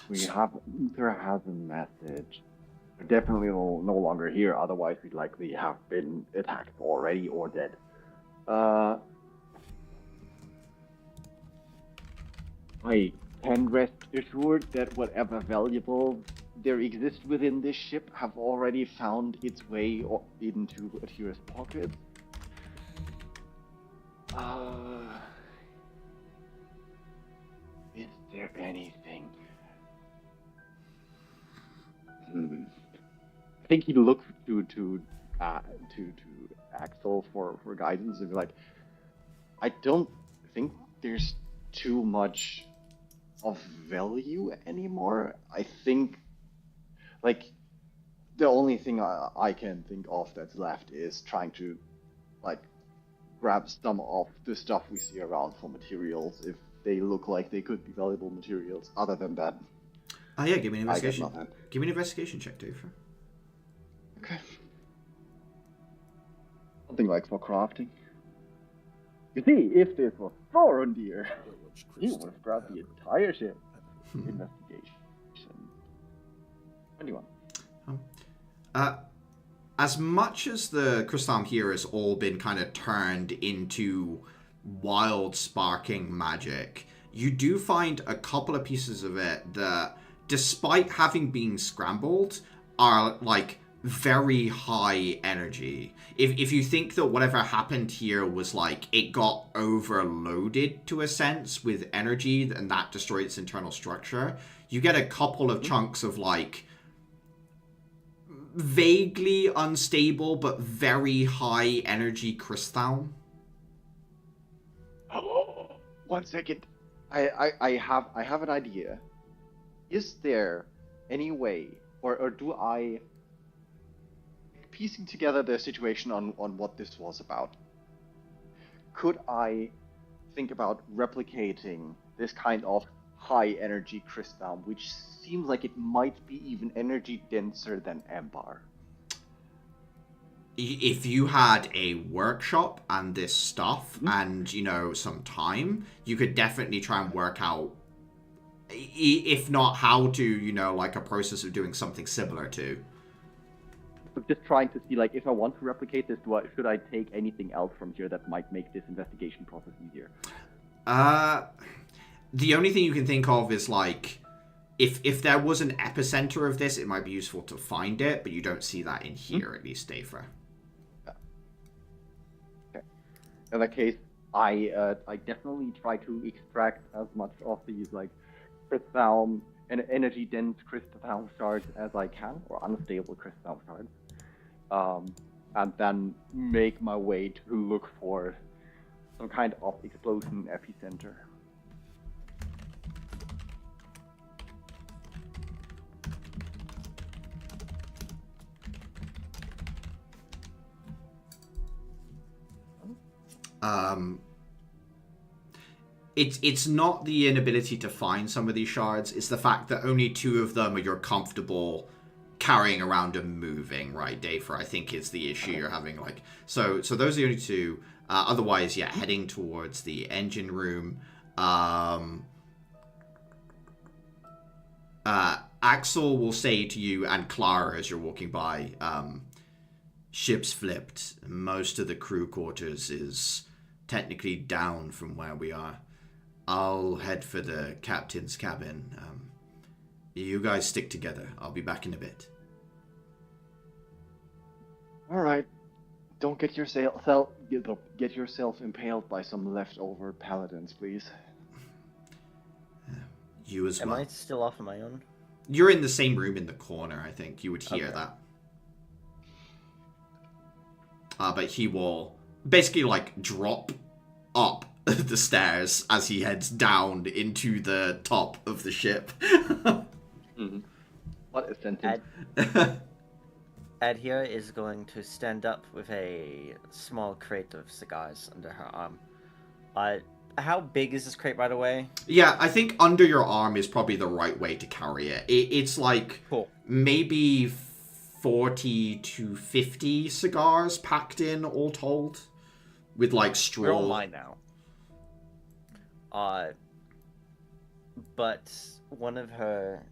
Uther has a message. They're definitely no longer here, otherwise we'd likely have been attacked already or dead. I can rest assured that whatever valuable there exists within this ship have already found its way into Atira's pockets. Is there anything? I think he looks to Axel for guidance and be like, I don't think there's too much of value anymore. I think, like, the only thing I can think of that's left is trying to, like, grab some of the stuff we see around for materials if they look like they could be valuable materials. Other than that, yeah, give me an investigation. I get nothing. Give me an investigation check, Dave. Okay. Something like for crafting. You see, if this was Thorondir, he would have grabbed the entire ship. Investigation. 21. As much as the crystal here has all been kind of turned into wild sparking magic, you do find a couple of pieces of it that, despite having been scrambled, are like very high energy. If you think that whatever happened here was like it got overloaded to a sense with energy and that destroyed its internal structure, you get a couple of chunks of like vaguely unstable but very high energy crystal. 1 second. I have an idea. Is there any way, or do I, piecing together the situation on what this was about, could I think about replicating this kind of high energy crystal, which seems like it might be even energy denser than amber? If you had a workshop and this stuff and, you know, some time, you could definitely try and work out, if not how to, you know, like a process of doing something similar to. Just trying to see, like, if I want to replicate this, should I take anything else from here that might make this investigation process easier? The only thing you can think of is, like, if there was an epicenter of this, it might be useful to find it, but you don't see that in here, at least, Dafer. Okay. In that case, I definitely try to extract as much of these, like, crystal and energy-dense crystal shards as I can, or unstable crystal shards, and then make my way to look for some kind of explosion epicenter. It's not the inability to find some of these shards, it's the fact that only 2 of them are you're comfortable carrying around and moving, right, Dafer? I think is the issue you're having, like, so those are the only 2. Otherwise, yeah, heading towards the engine room. Axel will say to you and Clara as you're walking by, ship's flipped. Most of the crew quarters is technically down from where we are. I'll head for the captain's cabin. You guys stick together. I'll be back in a bit. All right. Don't get yourself impaled by some leftover paladins, please. You as well. Am I still off on my own? You're in the same room in the corner, I think. You would hear that. But he will basically, like, drop up the stairs as he heads down into the top of the ship. What a sentence. Ed here is going to stand up with a small crate of cigars under her arm. How big is this crate, by the way? Yeah, I think under your arm is probably the right way to carry it. It's like maybe 40 to 50 cigars packed in, all told, with like straw. We're all mine now. But one of her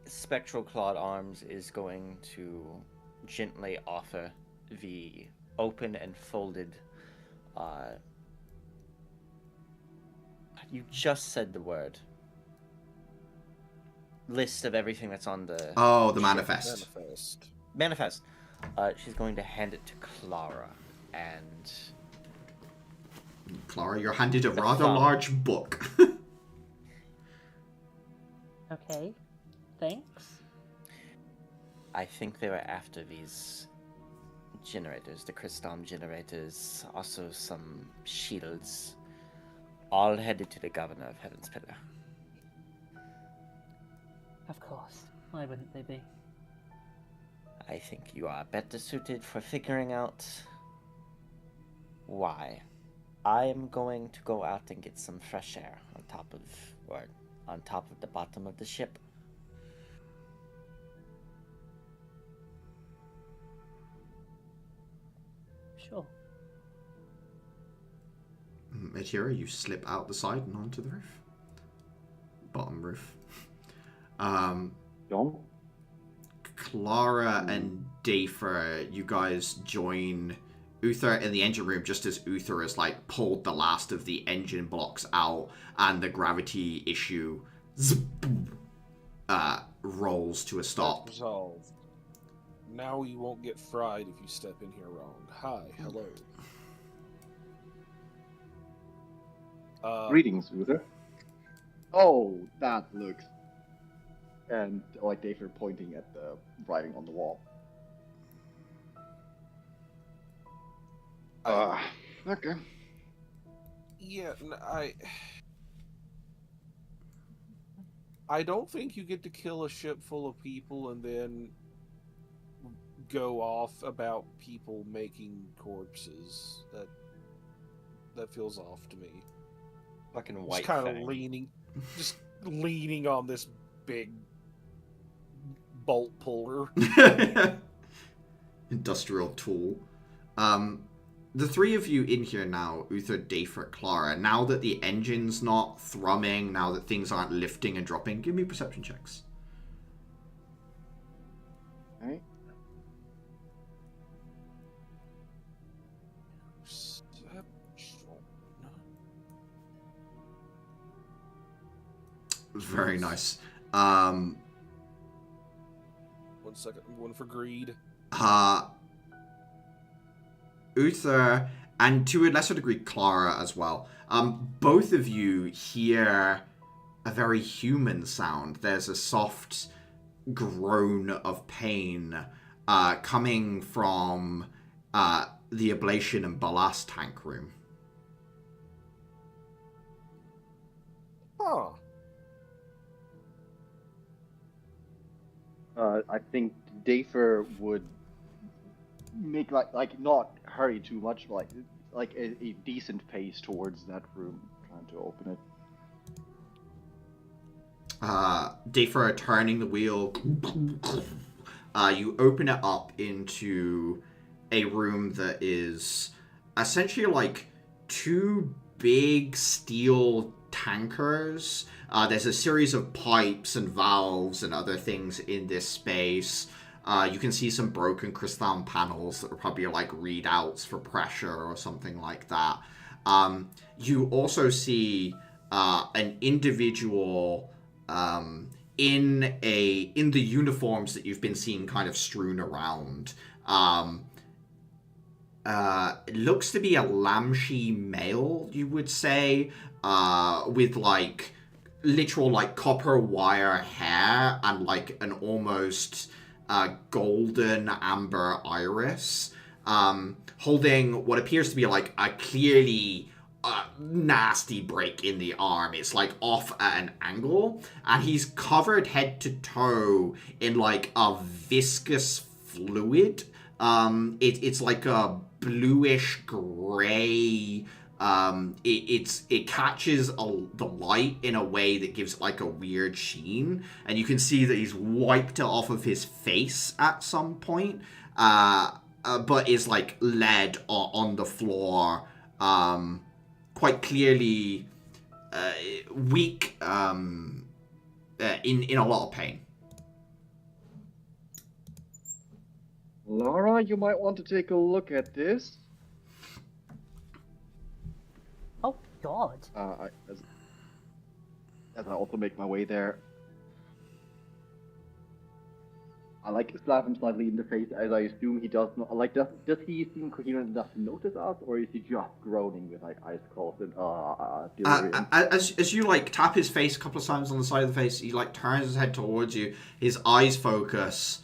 Spectral Clawed Arms is going to gently offer the open and folded. You just said the word. List of everything that's on the Oh, the ship. manifest. Manifest. She's going to hand it to Clara, and Clara, you're handed a The rather thumb. large book. Okay, thanks. I think they were after these generators, the Crystal generators, also some shields, all headed to the Governor of Heaven's Pillar. Of course. Why wouldn't they be? I think you are better suited for figuring out why. I am going to go out and get some fresh air on top of the bottom of the ship. Sure. Matira, you slip out the side and onto the roof. Bottom roof. John? Clara and Dafer, you guys join Uther in the engine room just as Uther has like pulled the last of the engine blocks out and the gravity issue rolls to a stop. Resolved. Now you won't get fried if you step in here wrong. Hi, hello. Greetings, Uther. Oh, that looks... And, like, David pointing at the writing on the wall. Okay. Yeah, I don't think you get to kill a ship full of people and then go off about people making corpses. That feels off to me. Fucking Just white kind of thing. leaning on this big bolt puller. Industrial tool. The three of you in here now, Uther, Dafer, Clara, now that the engine's not thrumming, now that things aren't lifting and dropping, give me perception checks. Alright. Very nice. 1 second, one for greed. Uther, and to a lesser degree Clara as well, both of you hear a very human sound. There's a soft groan of pain coming from the ablation and ballast tank room. Huh. I think Dafer would make like not hurry too much, like a decent pace towards that room, trying to open it. Dafer turning the wheel. You open it up into a room that is essentially like two big steel tankers. There's a series of pipes and valves and other things in this space. You can see some broken crystal panels that are probably like readouts for pressure or something like that. You also see an individual in the uniforms that you've been seeing kind of strewn around. It looks to be a Lamshi male, you would say, with like literal like copper wire hair and like an almost golden amber iris, holding what appears to be like a clearly nasty break in the arm. It's like off at an angle, and he's covered head to toe in like a viscous fluid. It's like a bluish gray. It catches the light in a way that gives it like a weird sheen, and you can see that he's wiped it off of his face at some point, but is like lead on the floor, quite clearly weak, in a lot of pain. Laura, you might want to take a look at this. Oh God. As I also make my way there, I like to slap him slightly in the face, as I assume he does not. Like, does he seem coherent enough to notice us, or is he just groaning with like eyes closed and delirium? As you like tap his face a couple of times on the side of the face, he like turns his head towards you. His eyes focus.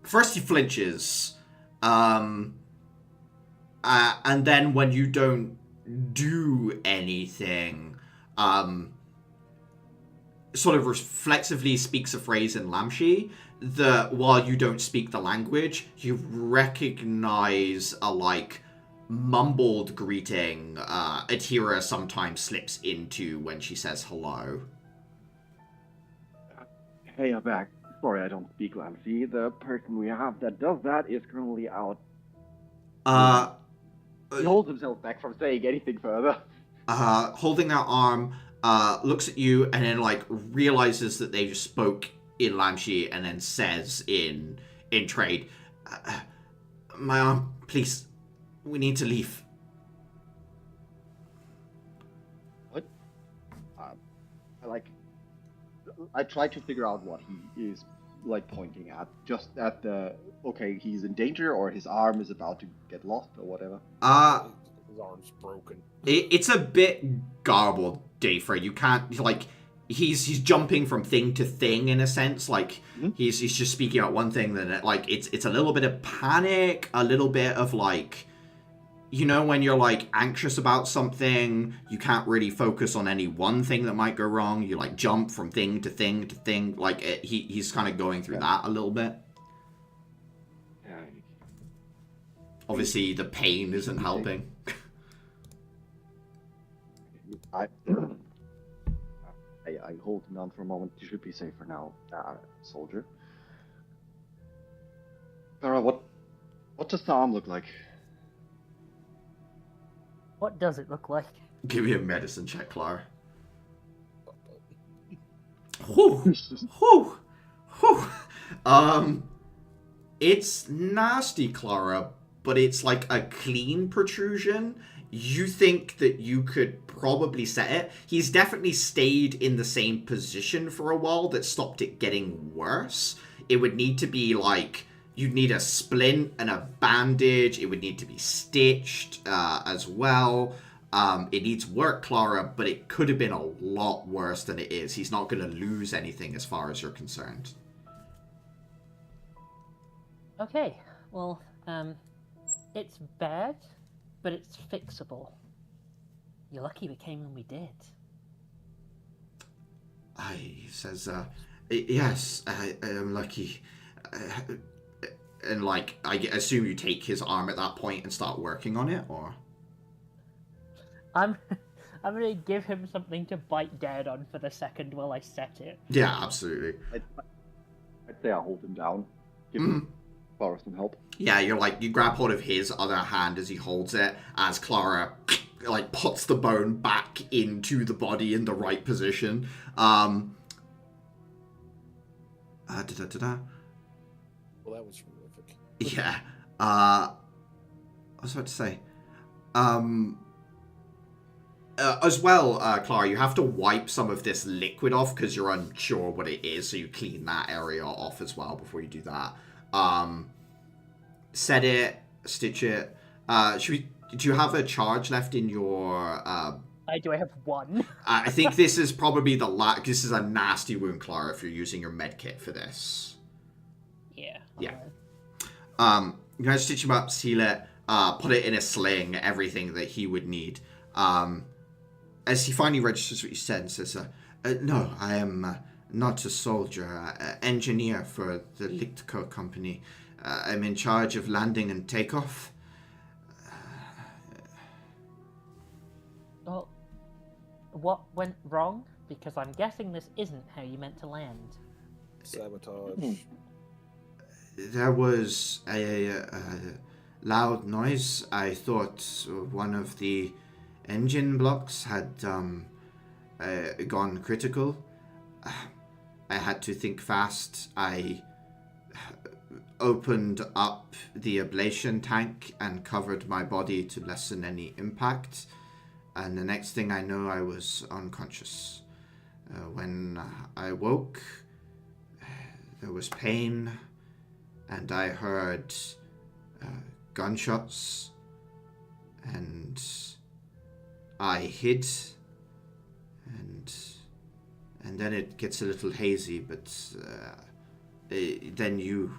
First he flinches, and then when you don't do anything, sort of reflexively speaks a phrase in Lamshi that, while you don't speak the language, you recognize a like mumbled greeting Atira sometimes slips into when she says hello. Hey, I'm back. Sorry, I don't speak Lamsi. The person we have that does that is currently out. He holds himself back from saying anything further. Holding that arm, looks at you and then like realizes that they just spoke in Lamshi and then says in trade, my arm, please, we need to leave. What? I try to figure out what he is like pointing at. Just at the okay, he's in danger, or his arm is about to get lost, or whatever. His arm's broken. It's a bit garbled, Dayfra. You can't like. He's jumping from thing to thing in a sense. Like he's just speaking out one thing, then like it's a little bit of panic, a little bit of like, you know, when you're like anxious about something, you can't really focus on any one thing that might go wrong. You like jump from thing to thing to thing. Like he's kind of going through that a little bit. Obviously, the pain isn't helping. I hold him down for a moment. You should be safe for now, soldier. Sarah, what does the arm look like? What does it look like? Give me a medicine check, Clara. Whew. Whew. Whew. It's nasty, Clara, but it's like a clean protrusion. You think that you could probably set it. He's definitely stayed in the same position for a while that stopped it getting worse. It would need to be like, you'd need a splint and a bandage. It would need to be stitched as well. It needs work, Clara, but it could have been a lot worse than it is. He's not going to lose anything as far as you're concerned. Okay, well, it's bad, but it's fixable. You're lucky we came when we did. He says, yes, I am lucky. And, like, I assume you take his arm at that point and start working on it, or? I'm gonna give him something to bite down on for the second while I set it. Yeah, absolutely. I'd say I hold him down. Give him Clara some help. Yeah, you're like, you grab hold of his other hand as he holds it, as Clara, like, puts the bone back into the body in the right position. Well, that was horrific. Yeah. I was about to say. As well, Clara, you have to wipe some of this liquid off because you're unsure what it is, so you clean that area off as well before you do that. Set it, stitch it. Do you have a charge left in your... I have one. I think this is probably this is a nasty wound, Clara, if you're using your med kit for this. Yeah. Yeah. You're going to stitch him up, seal it, put it in a sling, everything that he would need. As he finally registers what you said and says, no, I am not a soldier, engineer for the Lichtco company. I'm in charge of landing and takeoff. Well, what went wrong? Because I'm guessing this isn't how you meant to land. Sabotage. There was a loud noise. I thought one of the engine blocks had gone critical. I had to think fast. I opened up the ablation tank and covered my body to lessen any impact. And the next thing I know, I was unconscious. When I woke, there was pain, and I heard gunshots, and I hid, and then it gets a little hazy, but then you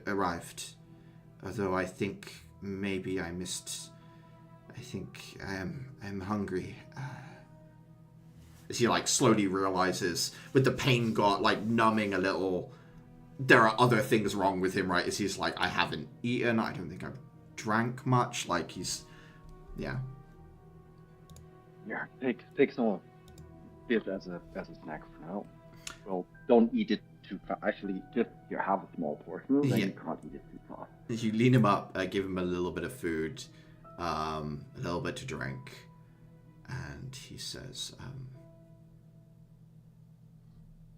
arrived. Although I think maybe I missed. I think I'm hungry. As he like slowly realizes, with the pain got like numbing a little, there are other things wrong with him, right? As he's like, I haven't eaten. I don't think I've drank much. Like he's, yeah. Yeah, take some of it as a snack for now. Well, don't eat it too fast. Actually, just have a small portion. Then you can't eat it too fast. You lean him up, give him a little bit of food, a little bit to drink, and he says,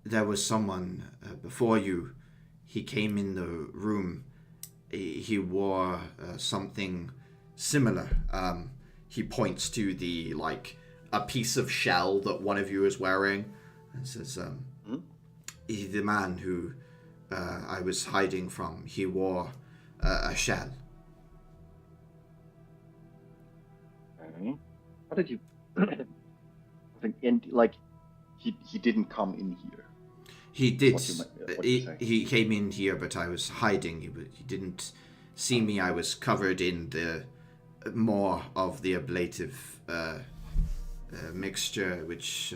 there was someone before you. He came in the room. He wore something similar. He points to the, like, a piece of shell that one of you is wearing, and says, the man who I was hiding from, he wore a shell. Okay. How did you... he didn't come in here. He did. He came in here, but I was hiding. He didn't see me. I was covered in the more of the ablative mixture, which,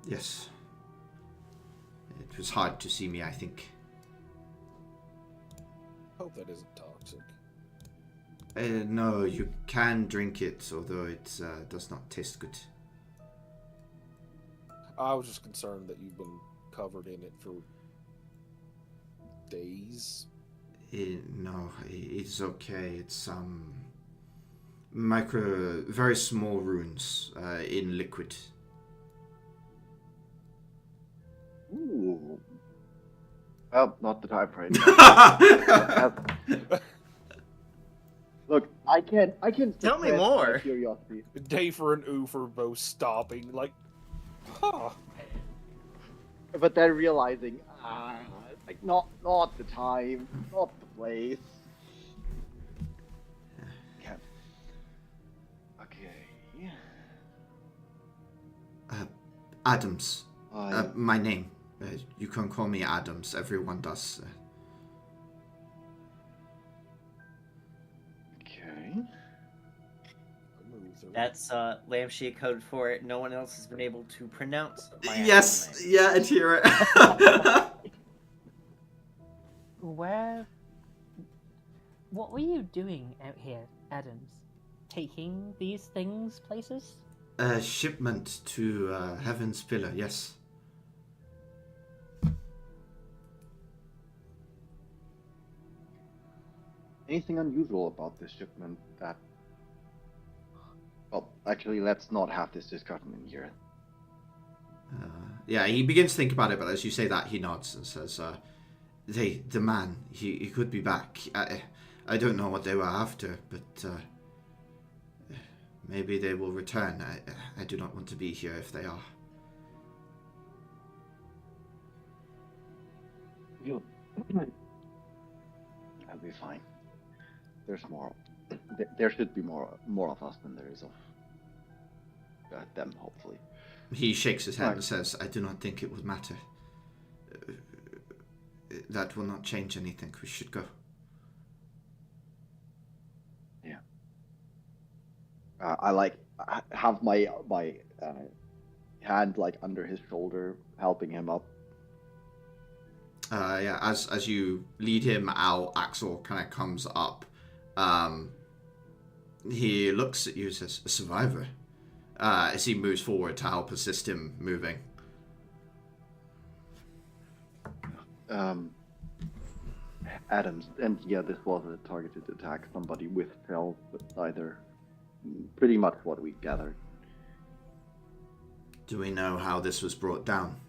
yes, it was hard to see me, I think. Hope that isn't toxic. No, you can drink it, although it does not taste good. I was just concerned that you've been covered in it for days. No, it's okay. It's very small runes in liquid. Ooh. Well, not the time for it. Look, I can Tell me suppress my more. Curiosity. Dafer and Oofer both stopping, like, huh. But then realizing, like not the time, not the place. Okay. Adams. My name. You can call me Adams. Everyone does. Okay. That's Lampshade code for it. No one else has been able to pronounce my Yes, actual name. yeah, I'd hear it. What were you doing out here, Adams? Taking these things places? Shipment to Heaven's Pillar, yes. Anything unusual about this shipment that... Well, actually, let's not have this discussion in here. Yeah, he begins to think about it, but as you say that, he nods and says, the man, he could be back. I don't know what they were after, but maybe they will return. I do not want to be here if they are. I'll be fine. There's more. There should be more of us than there is of them, hopefully. He shakes his head and says, I do not think it will matter. That will not change anything. We should go. Yeah. I have my hand like under his shoulder, helping him up. Yeah, as you lead him out, Axel kind of comes up. He looks at you and says, a survivor. As he moves forward to help assist him moving. Adams, and yeah, this was a targeted attack. Somebody with cells, but either pretty much what we gathered. Do we know how this was brought down?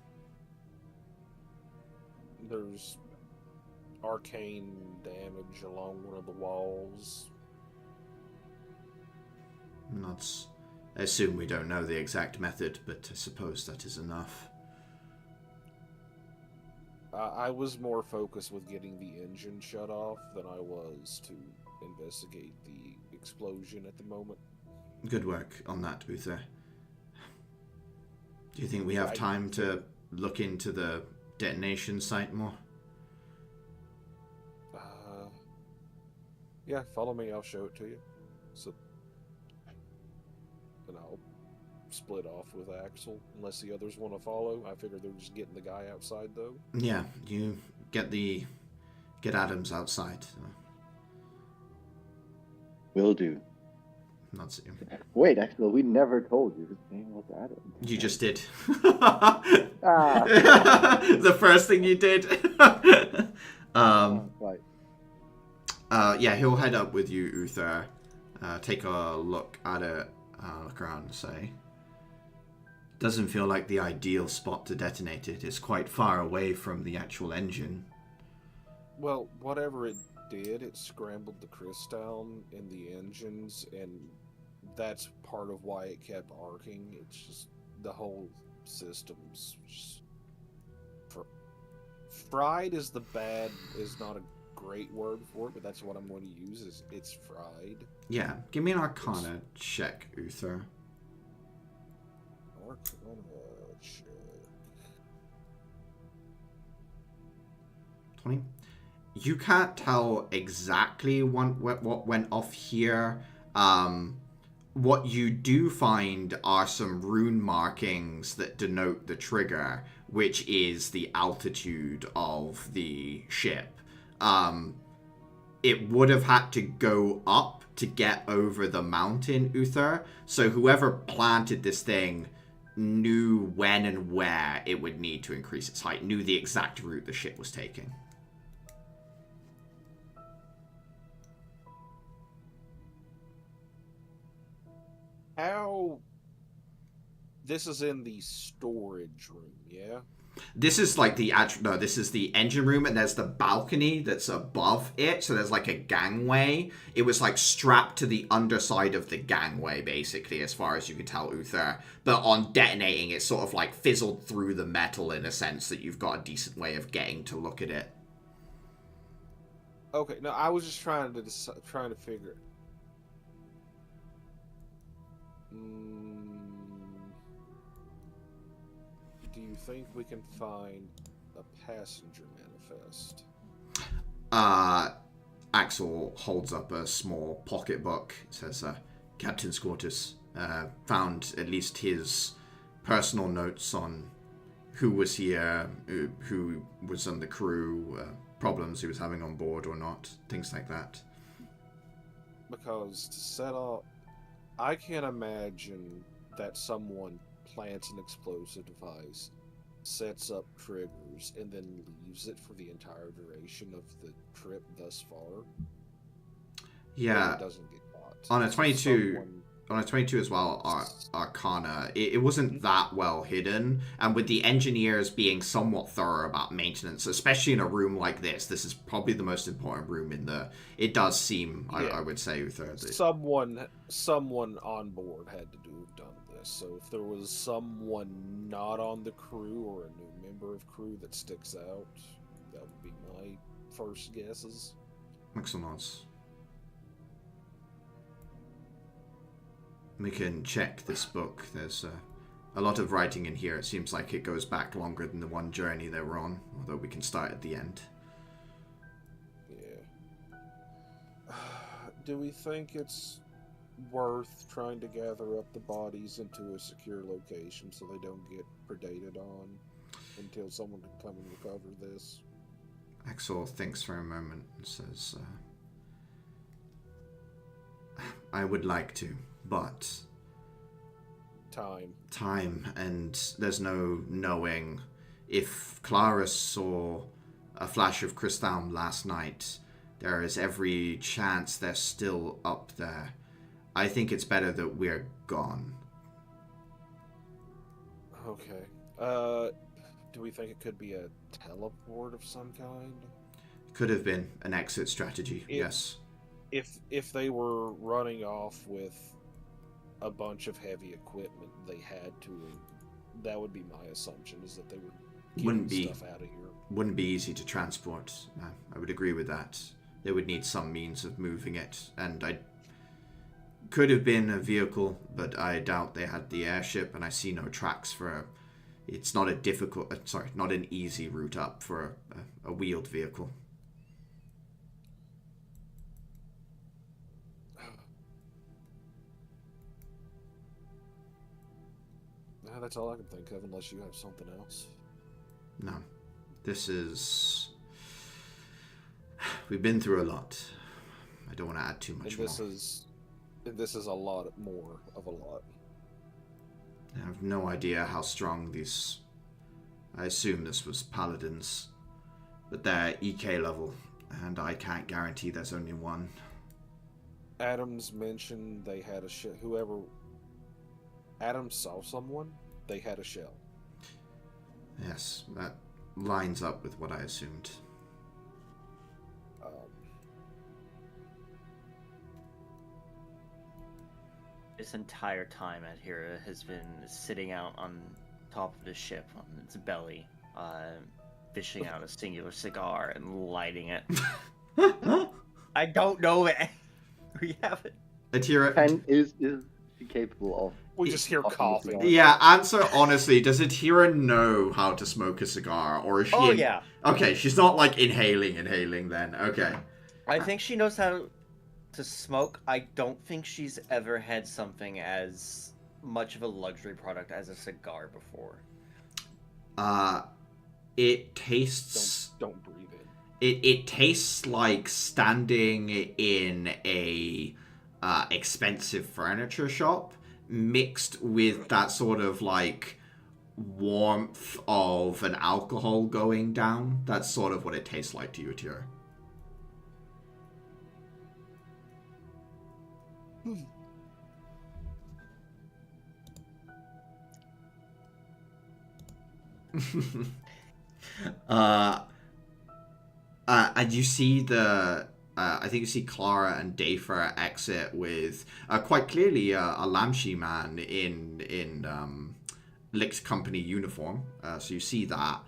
There's arcane damage along one of the walls. I assume we don't know the exact method, but I suppose that is enough. I was more focused with getting the engine shut off than I was to investigate the explosion at the moment. Good work on that, Uther. Do you think we have time to look into the detonation site more? Yeah, follow me, I'll show it to you. So, and I'll split off with Axel, unless the others want to follow. I figure they're just getting the guy outside, though. Yeah, you get Adams outside. Will do. Not see him. Wait, Axel, we never told you his name was Adam. You just did. The first thing you did. Right. Yeah, he'll head up with you, Uther. Take a look at it. Look around and say, doesn't feel like the ideal spot to detonate it. It's quite far away from the actual engine. Well, whatever it did, it scrambled the crystal in the engines, and that's part of why it kept arcing. It's just the whole system's just fried is not a great word for it, but that's what I'm going to use. Is it's fried. Yeah, give me an Arcana check, Uther. Arcana check. 20. You can't tell exactly what went off here. What you do find are some rune markings that denote the trigger, which is the altitude of the ship. It would have had to go up to get over the mountain, Uther. So whoever planted this thing knew when and where it would need to increase its height, knew the exact route the ship was taking. How? This is in the storage room, yeah? This is like the actual... No, this is the engine room, and there's the balcony that's above it, so there's like a gangway. It was like strapped to the underside of the gangway, basically, as far as you can tell, Uther. But on detonating, it sort of like fizzled through the metal in a sense that you've got a decent way of getting to look at it. Okay, no, I was just trying to figure... Do you think we can find a passenger manifest? Axel holds up a small pocketbook. It says, Captain's quarters. Found at least his personal notes on who was here, who was on the crew, problems he was having on board or not, things like that. Because to set up... I can't imagine that someone plants an explosive device, sets up triggers, and then leaves it for the entire duration of the trip thus far. Yeah. It doesn't get caught. On a 22... On a 22 as well, Arcana, it wasn't that well hidden, and with the engineers being somewhat thorough about maintenance, especially in a room like this is probably the most important room in the... It does seem, yeah. I would say, Uther. Someone on board had to have done this, so if there was someone not on the crew or a new member of crew that sticks out, that would be my first guesses. Excellent. We can check this book. There's a lot of writing in here. It seems like it goes back longer than the one journey they were on, although we can start at the end. Yeah. Do we think it's worth trying to gather up the bodies into a secure location so they don't get predated on until someone can come and recover this? Axel thinks for a moment and says, I would like to. But time, and there's no knowing. If Clara saw a flash of crystal last night, there is every chance they're still up there. I think it's better that we're gone. Okay. Do we think it could be a teleport of some kind? Could have been an exit strategy, If- yes. If they were running off with a bunch of heavy equipment, they had to. That would be my assumption, is that they were Wouldn't getting be. stuff out of here. Wouldn't be easy to transport. I would agree with that. They would need some means of moving it, and I could have been a vehicle, but I doubt they had the airship, and I see no tracks for. It's not a difficult. Not an easy route up for a wheeled vehicle. Nah, that's all I can think of, unless you have something else. No, this is. We've been through a lot. I don't want to add too much more. This is a lot more of a lot. I have no idea how strong these. I assume this was paladins, but they're EK level, and I can't guarantee there's only one. Adams mentioned they had a shell. Whoever Adams saw someone, they had a shell. Yes, that lines up with what I assumed. This entire time, Adhira has been sitting out on top of the ship on its belly, fishing out a singular cigar and lighting it. I don't know it. We have it. Atira, And is he capable of? We just hear coughing. yeah, answer honestly, does Atira know how to smoke a cigar, or is she... Oh, yeah. Okay, she's not like inhaling then, okay. I think she knows how to smoke. I don't think she's ever had something as much of a luxury product as a cigar before. It tastes... Don't breathe in. It tastes like standing in a expensive furniture shop, mixed with that sort of like warmth of an alcohol going down. That's sort of what it tastes like to you, Atira. And you see I think you see Clara and Dafer exit with quite clearly a Lamshi man in Licked Company uniform. So you see that.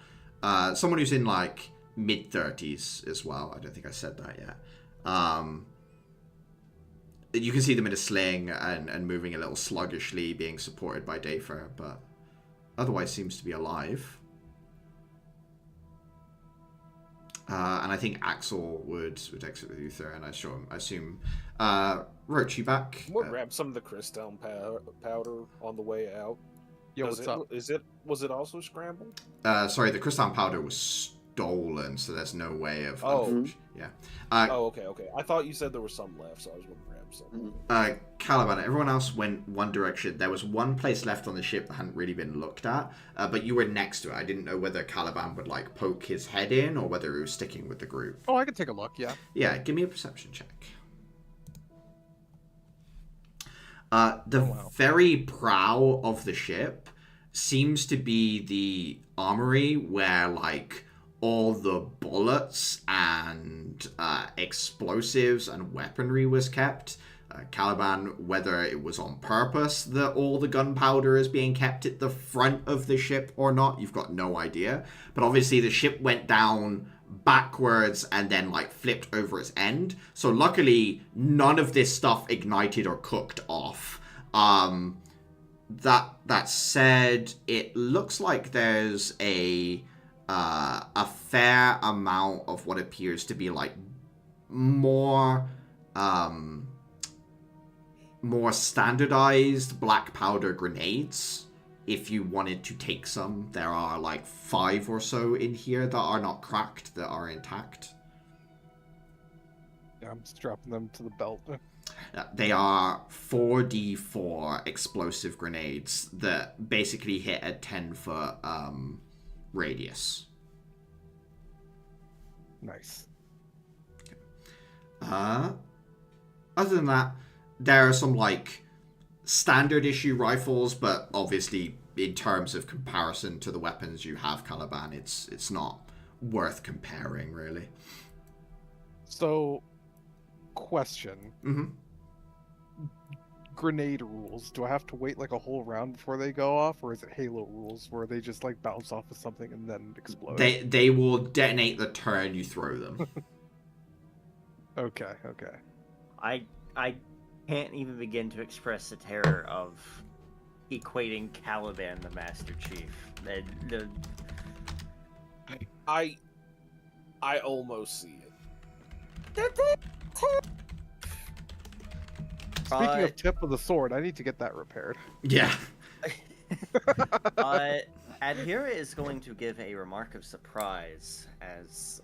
Someone who's in like mid-30s as well. I don't think I said that yet. You can see them in a sling and moving a little sluggishly, being supported by Dafer, but otherwise seems to be alive. And I think Axel would exit with Uther, and I assume Roach, you back? We'll grab some of the crystal powder on the way out. Yo, what's up? Was it also scrambled? Sorry, the crystal powder was stolen, so there's no way of. Oh. Yeah. Okay. I thought you said there was some left, so I was going to grab some. Caliban, everyone else went one direction. There was one place left on the ship that hadn't really been looked at, but you were next to it. I didn't know whether Caliban would like poke his head in or whether he was sticking with the group. Oh, I could take a look, yeah. Yeah, give me a perception check. Very prow of the ship seems to be the armory where like all the bullets and explosives and weaponry was kept. Caliban, whether it was on purpose that all the gunpowder is being kept at the front of the ship or not, you've got no idea. But obviously the ship went down backwards and then like flipped over its end. So luckily none of this stuff ignited or cooked off. That said, it looks like there's a fair amount of what appears to be like more standardized black powder grenades. If you wanted to take some, there are like 5 or so in here that are not cracked, that are intact. Yeah, I'm strapping them to the belt. They are 4d4 explosive grenades that basically hit a 10-foot radius. Nice. Other than that, there are some like standard issue rifles, but obviously in terms of comparison to the weapons you have, Caliban, it's not worth comparing really. So, question. Mm-hmm. Grenade rules. Do I have to wait like a whole round before they go off, or is it Halo rules where they just like bounce off of something and then explode? They will detonate the turn you throw them. Okay. I can't even begin to express the terror of equating Caliban the Master Chief. I almost see it. Speaking of tip of the sword, I need to get that repaired. Yeah. Adhira is going to give a remark of surprise as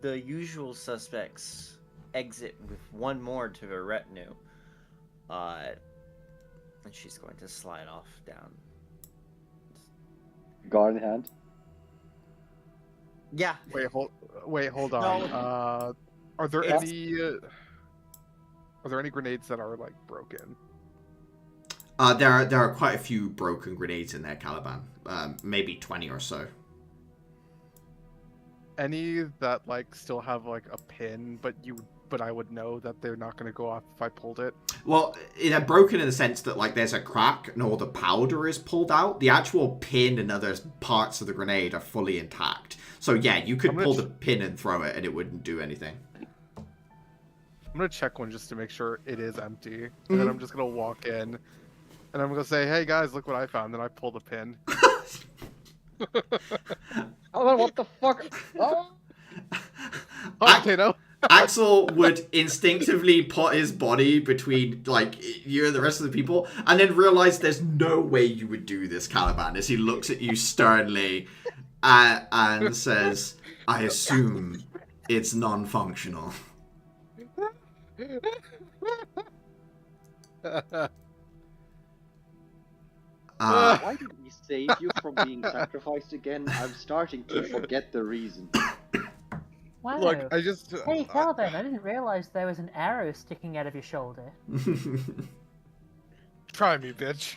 the usual suspects exit with one more to their retinue. And she's going to slide off down. Guard in hand. Yeah. Wait, hold on. No. Are there It's- any? Are there any grenades that are like broken? There are quite a few broken grenades in there, Caliban. Maybe 20 or so. Any that like still have like a pin, but I would know that they're not going to go off if I pulled it. Well, they're broken in the sense that like there's a crack and all the powder is pulled out. The actual pin and other parts of the grenade are fully intact. So yeah, you could pull the pin and throw it and it wouldn't do anything. I'm gonna check one just to make sure it is empty, and then I'm just gonna walk in, and I'm gonna say, "Hey guys, look what I found." Then I pull the pin. Oh, what the fuck? Oh. Okay, no. Axel would instinctively put his body between like you and the rest of the people, and then realize there's no way you would do this, Caliban, as he looks at you sternly and says, "I assume it's non-functional." Why did we save you from being sacrificed again? I'm starting to forget the reason. Wow. Look, I just. Hey, Caliban, I didn't realize there was an arrow sticking out of your shoulder. Try me, bitch.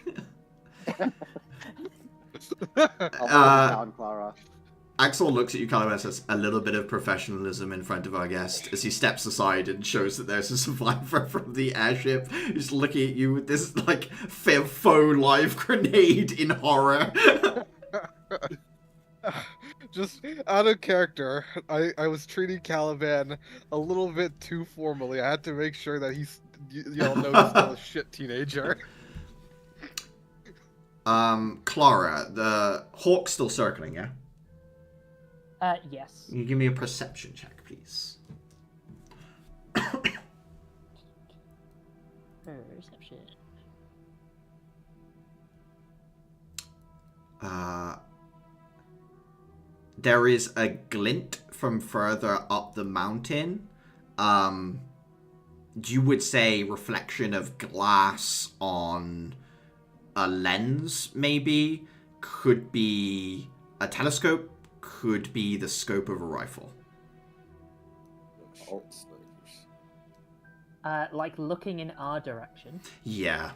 I'll down, Clara. Axel looks at you, Caliban, and says, "A little bit of professionalism in front of our guest," as he steps aside and shows that there's a survivor from the airship who's looking at you with this, like, faux live grenade in horror. Just out of character, I was treating Caliban a little bit too formally. I had to make sure that y'all know he's still a shit teenager. Clara, the hawk's still circling, yeah? Yes. Can you give me a perception check, please? Perception. There is a glint from further up the mountain. You would say reflection of glass on a lens, maybe. Could be a telescope. Could be the scope of a rifle. Oh, shit, snipers. Like looking in our direction. Yeah.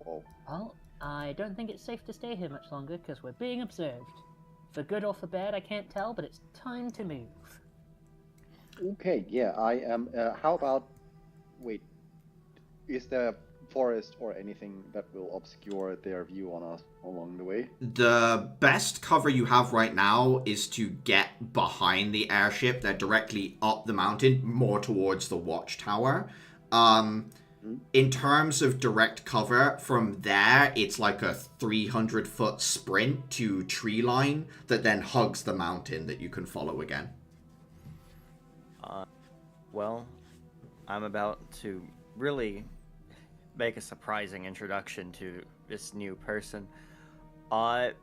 Oh. Well, I don't think it's safe to stay here much longer because we're being observed. For good or for bad, I can't tell, but it's time to move. Okay, yeah, I am. How about? Wait, is there forest or anything that will obscure their view on us along the way? The best cover you have right now is to get behind the airship. They're directly up the mountain, more towards the watchtower. In terms of direct cover, from there, it's like a 300-foot sprint to tree line that then hugs the mountain that you can follow again. Well, I'm about to really make a surprising introduction to this new person. I'm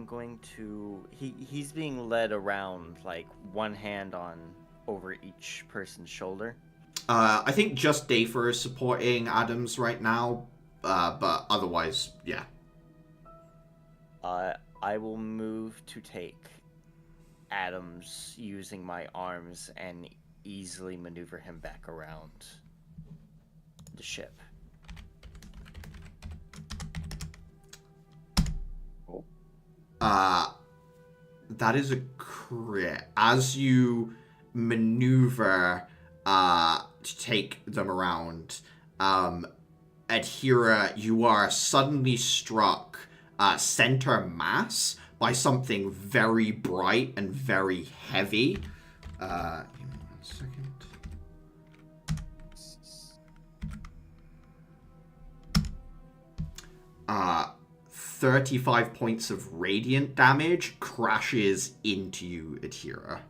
going to... He's being led around, like, one hand on over each person's shoulder. I think just Dafer is supporting Adams right now, but otherwise, yeah. I will move to take Adams using my arms and easily maneuver him back around the ship. That is a crit. As you maneuver to take them around, Adhira, you are suddenly struck center mass by something very bright and very heavy. Give me 1 second. 35 points of radiant damage crashes into you, Adhira.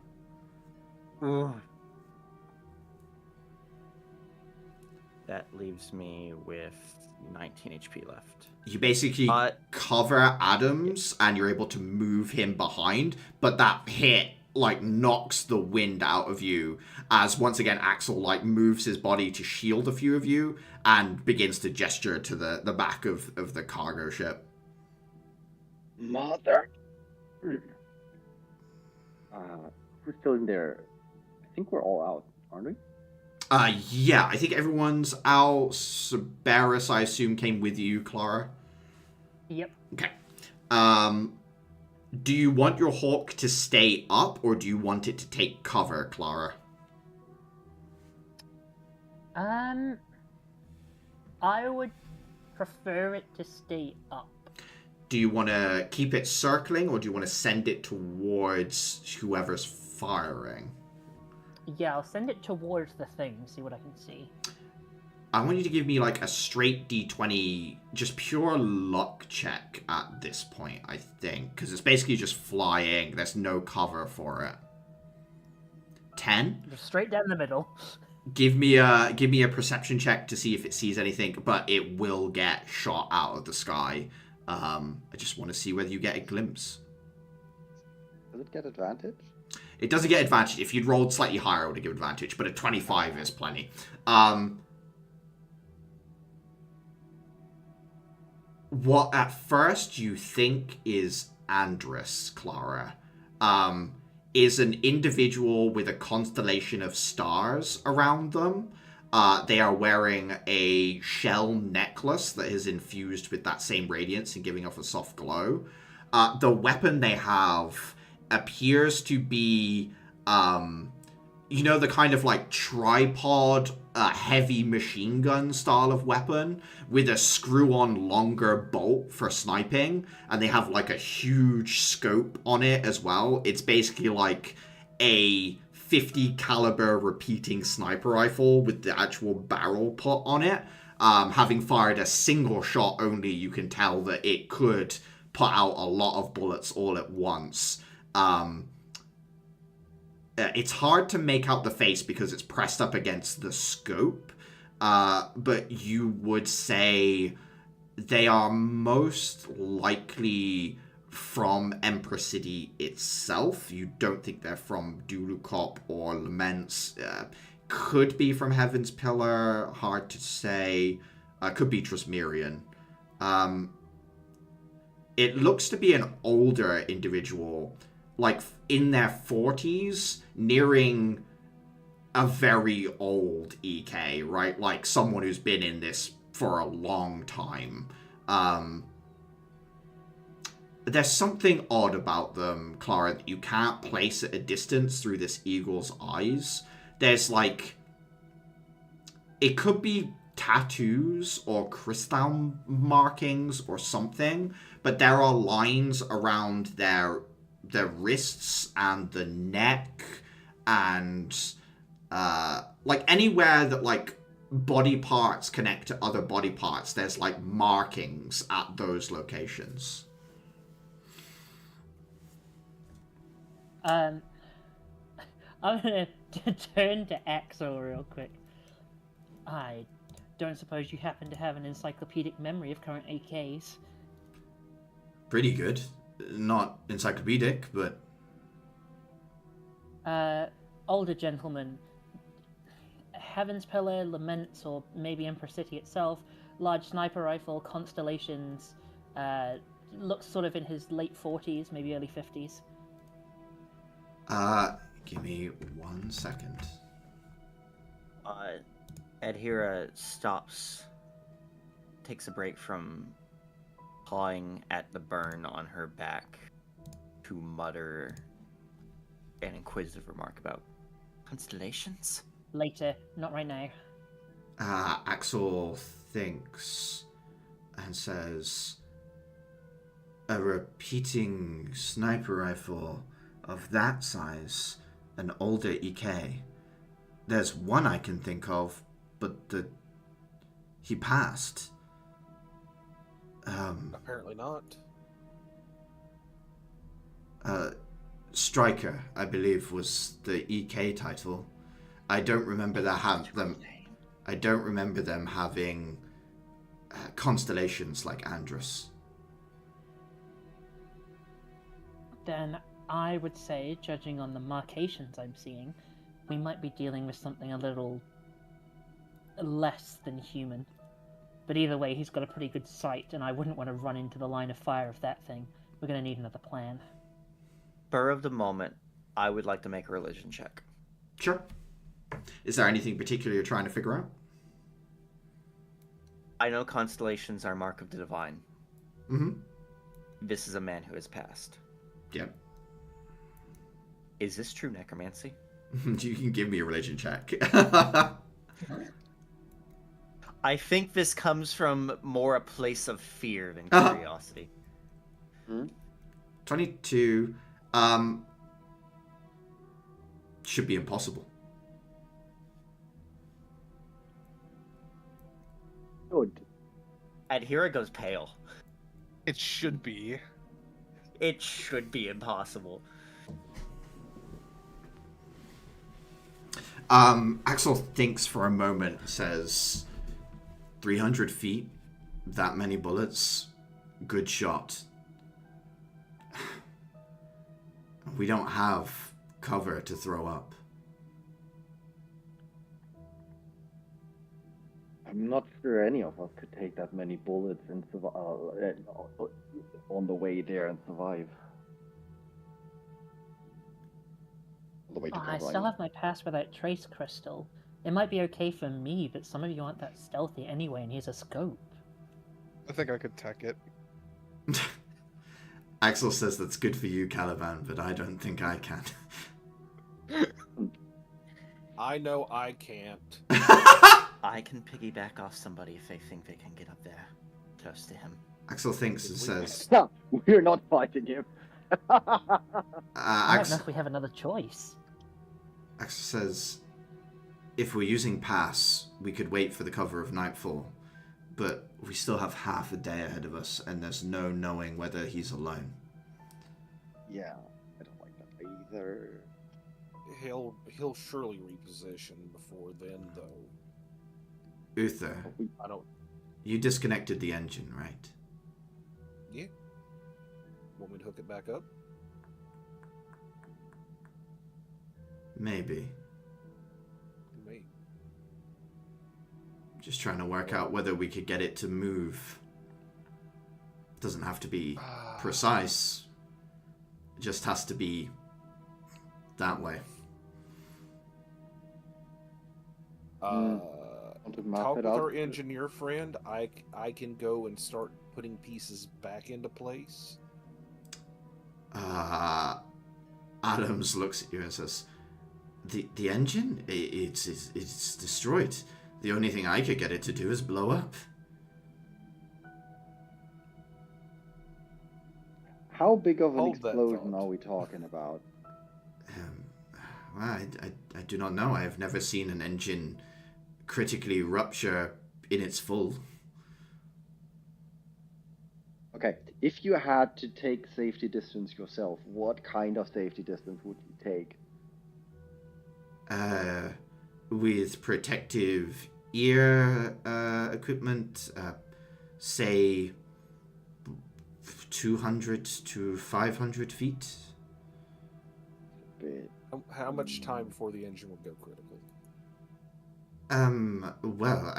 That leaves me with 19 HP left. You basically cover Adams and you're able to move him behind, but that hit knocks the wind out of you as once again Axel moves his body to shield a few of you and begins to gesture to the back of the cargo ship. Mother. Who's still in there? I think we're all out, aren't we? Yeah, I think everyone's out. Sabaris, I assume, came with you, Clara. Yep. Okay. Do you want your hawk to stay up, or do you want it to take cover, Clara? I would prefer it to stay up. Do you want to keep it circling, or do you want to send it towards whoever's firing? Yeah, I'll send it towards the thing, see what I can see. I want you to give me a straight D20, just pure luck check at this point, I think. Because it's basically just flying. There's no cover for it. 10? Just straight down the middle. Give me a perception check to see if it sees anything, but it will get shot out of the sky. I just want to see whether you get a glimpse. Does it get advantage? It doesn't get advantage. If you'd rolled slightly higher, it would have given advantage, but a 25 is plenty. What at first you think is Andrus, Clara, is an individual with a constellation of stars around them. They are wearing a shell necklace that is infused with that same radiance and giving off a soft glow. The weapon they have appears to be, the kind of tripod heavy machine gun style of weapon with a screw-on longer bolt for sniping, and they have a huge scope on it as well. It's basically a 50 caliber repeating sniper rifle with the actual barrel put on it. Having fired a single shot only, you can tell that it could put out a lot of bullets all at once. It's hard to make out the face because it's pressed up against the scope, but you would say they are most likely from Empress City itself. You don't think they're from Dulukop or Laments. Could be from Heaven's Pillar, hard to say. Could be Trasmerian. It looks to be an older individual, in their 40s, nearing a very old EK, right? Someone who's been in this for a long time. There's something odd about them, Clara, that you can't place at a distance through this eagle's eyes. There's it could be tattoos or crystal markings or something, but there are lines around their wrists and the neck and anywhere that body parts connect to other body parts, there's markings at those locations. I'm gonna turn to Axel real quick. I don't suppose you happen to have an encyclopedic memory of current AKs? Pretty good. Not encyclopedic, but... Older gentleman. Heaven's Pillar, Laments, or maybe Empress City itself, large sniper rifle, constellations, looks sort of in his late 40s, maybe early 50s. Give me 1 second. Adhira stops, takes a break from pawing at the burn on her back, to mutter an inquisitive remark about constellations. Later, not right now. Axel thinks and says, a repeating sniper rifle of that size, an older EK. There's one I can think of, but he passed. Apparently not. Striker, I believe, was the EK title. I don't remember I don't remember them having constellations like Andrus. Then I would say, judging on the markations I'm seeing, we might be dealing with something a little less than human. But either way, he's got a pretty good sight, and I wouldn't want to run into the line of fire of that thing. We're going to need another plan. Spur of the moment, I would like to make a religion check. Sure. Is there anything particular you're trying to figure out? I know constellations are mark of the divine. Mm-hmm. This is a man who has passed. Yep. Is this true necromancy? You can give me a religion check. I think this comes from more a place of fear than Uh-huh. curiosity. 22. Should be impossible. Good. Adhira goes pale. It should be. It should be impossible. Axel thinks for a moment, says, 300 feet, that many bullets, good shot. We don't have cover to throw up. I'm not sure any of us could take that many bullets and on the way there and survive. On the way to I cover, still mean. have my pass without trace crystal. It might be okay for me, but some of you aren't that stealthy anyway, and here's a scope. I think I could tech it. Axel says that's good for you, Caliban, but I don't think I can. I know I can't. I can piggyback off somebody if they think they can get up there, close to him. Axel thinks and says, No, we're not fighting him. I don't know Axel if we have another choice. says, if we're using pass, we could wait for the cover of nightfall, but we still have half a day ahead of us, and there's no knowing whether he's alone. Yeah, I don't like that either. He'll surely reposition before then, though. Uther, I don't. you disconnected the engine, right? Yeah. Want me to hook it back up? Maybe. Maybe. Just trying to work out whether we could get it to move. Doesn't have to be precise. It just has to be that way. Talk with our engineer friend. I can go and start putting pieces back into place. Adams looks at you and says, "The engine? It's destroyed. The only thing I could get it to do is blow up." How big of an Hold that explosion thought. are we talking about? Well, I do not know. I have never seen an engine critically rupture in its full. Okay, if you had to take safety distance yourself, what kind of safety distance would you take? With protective ear equipment, say 200 to 500 feet. Bit. How much time before the engine will go critical? Well,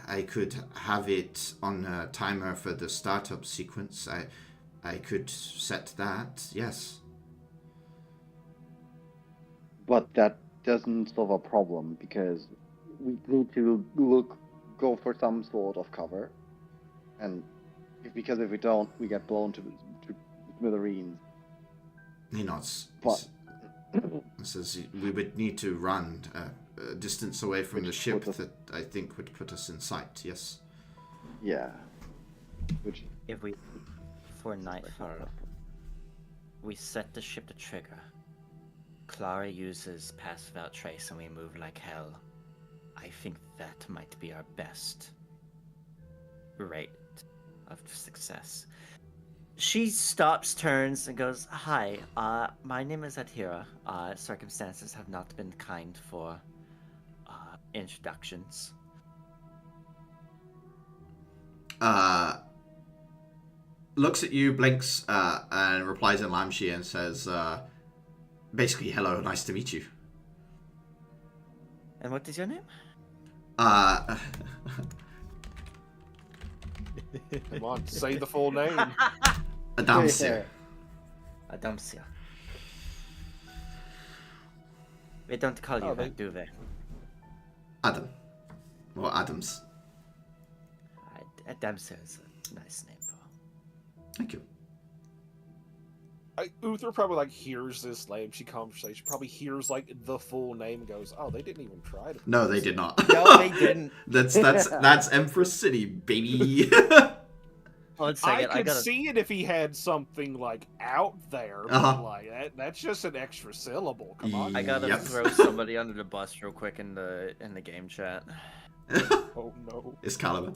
I could have it on a timer for the startup sequence. I could set that, yes. But that doesn't solve a problem because we need to go for some sort of cover, and because if we don't, we get blown to smithereens. He nods. But He says we would need to run a distance away from the ship that I think would put us in sight. Yes. yeah, which If we, for nightfall, we set the ship to trigger. Clara uses pass without trace and we move like hell. I think that might be our best rate of success. She stops, turns, and goes, "Hi, my name is Atira. Circumstances have not been kind for introductions." Looks at you, blinks, and replies in Lamshi and says, basically, hello, nice to meet you. And what is your name? Uh, Come on, say the full name. Adamsia. Adamsia. They don't call you that, do they? Adam. Or Adams. Adamsia is a nice name, Paul. Thank you. Uther probably like hears this Lamshi conversation, probably hears like the full name, goes, "Oh, they didn't even try to." No, they did not. No, they didn't. That's Empress City, baby. One second, I could see it if he had something like out there, but like that's just an extra syllable. Come on. I gotta Yep. throw somebody under the bus real quick in the game chat. Oh no. It's Caliban.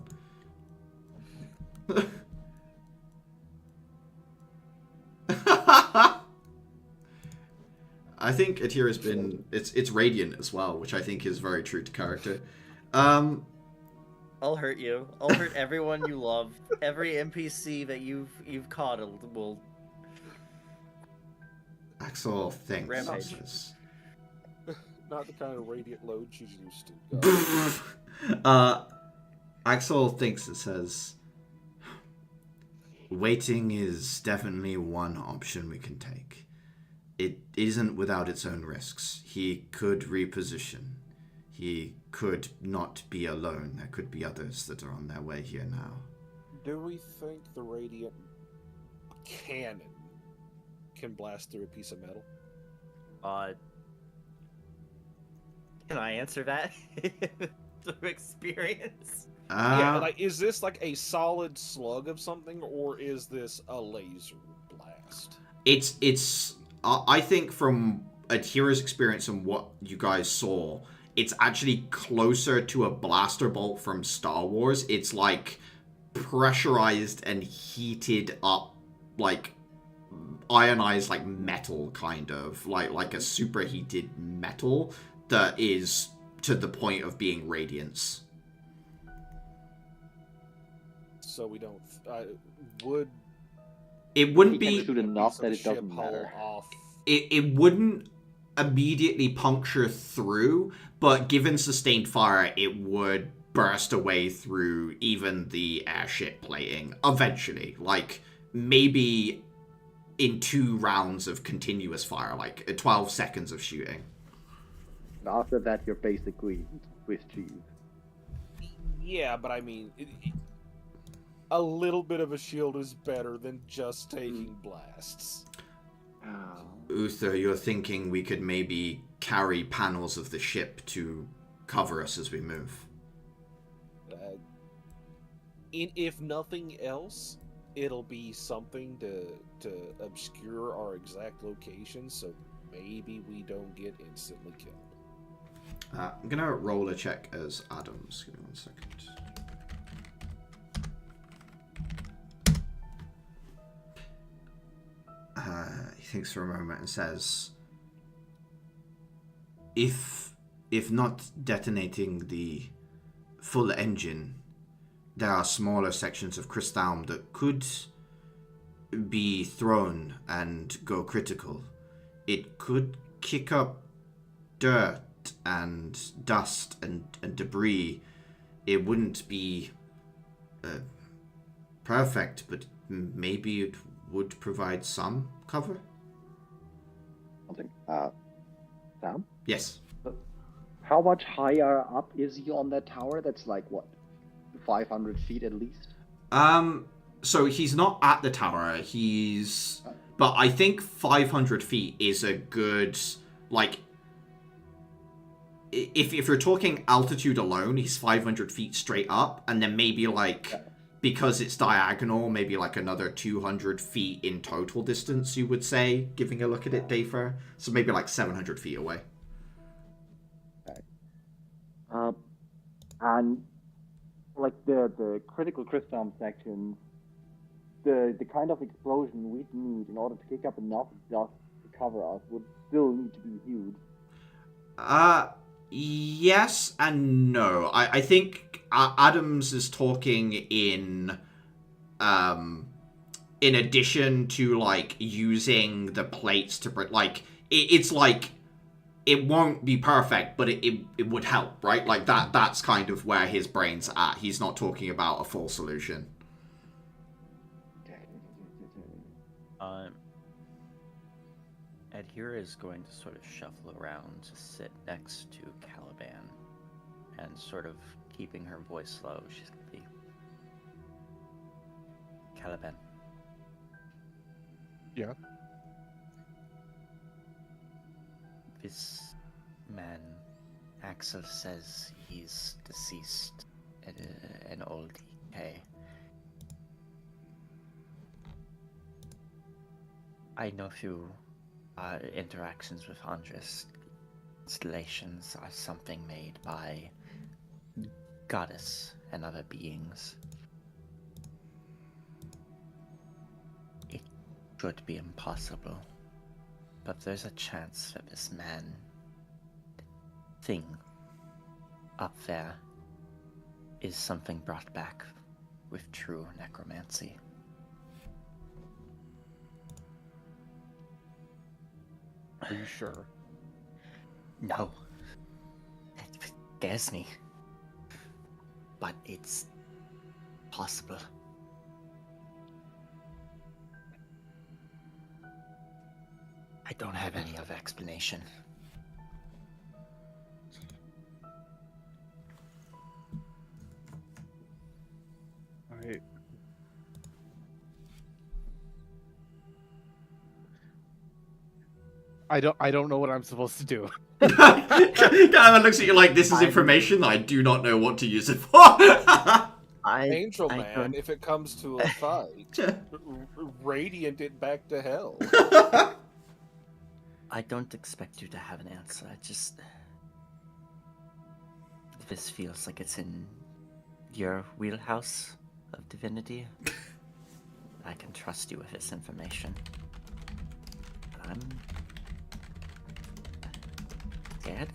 I think Atira's been it's radiant as well, which I think is very true to character. I'll hurt you. I'll hurt everyone you love. Every NPC that you've coddled will. Axel thinks. Rampage. Says, Not the kind of radiant load she's used to. Axel thinks and says, waiting is definitely one option we can take. It isn't without its own risks. He could reposition. He could not be alone. There could be others that are on their way here now. Do we think the radiant cannon can blast through a piece of metal? Can I answer that? Through experience? Yeah, like, is this like a solid slug of something, or is this a laser blast? It's. I think from Atira's experience and what you guys saw, it's actually closer to a blaster bolt from Star Wars. It's like pressurized and heated up, like ionized, like metal, kind of like a superheated metal that is to the point of being radiance. So we don't. Would It wouldn't He can be. shoot enough that it ship doesn't hull matter. off. It wouldn't immediately puncture through, but given sustained fire, it would burst away through even the airship plating eventually. Like, maybe in 2 rounds of continuous fire, like 12 seconds of shooting. After that, you're basically Swiss cheese. Yeah, but I mean, a little bit of a shield is better than just taking blasts. Uther, you're thinking we could maybe carry panels of the ship to cover us as we move? If nothing else, it'll be something to obscure our exact location, so maybe we don't get instantly killed. I'm gonna roll a check as Adams. Give me 1 second. He thinks for a moment and says, if not detonating the full engine, there are smaller sections of crystalline that could be thrown and go critical. It could kick up dirt and dust and debris. It wouldn't be perfect, but maybe it would provide some cover. Something. Sam? Yes. How much higher up is he on that tower? That's like, what, 500 feet at least? So he's not at the tower. He's But I think 500 feet is a good, like, if you're talking altitude alone, he's 500 feet straight up, and then maybe, like, because it's diagonal, maybe, like, another 200 feet in total distance, you would say, giving a look at it, Dafer. So maybe, like, 700 feet away. And, like, the critical crystal sections, the kind of explosion we'd need in order to kick up enough dust to cover us would still need to be huge. Yes and no. I think Adams is talking in addition to, like, using the plates to, like, it's like, it won't be perfect, but it would help, right? Like, that's kind of where his brain's at. He's not talking about a full solution. Adhere is going to sort of shuffle around to sit next to Caliban, and sort of keeping her voice low, she's going to be... Caliban. Yeah? This man, Axel says he's deceased at an old decay. I know few interactions with Andres. Installations are something made by goddess and other beings. It should be impossible, but there's a chance that this man, thing, up there, is something brought back with true necromancy. Are you sure? No. It scares me. But it's possible. I don't have any other explanation. I don't know what I'm supposed to do. Caliban looks at you like, this is information that I do not know what to use it for. Angel Man, if it comes to a fight, radiant it back to hell. I don't expect you to have an answer. I just... This feels like it's in your wheelhouse of divinity. I can trust you with this information. But I'm... scared?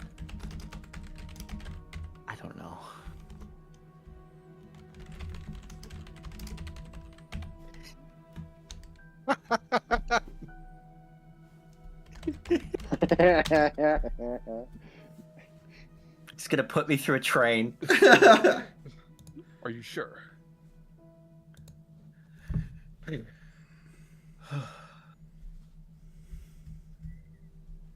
I don't know. It's gonna put me through a train. Are you sure?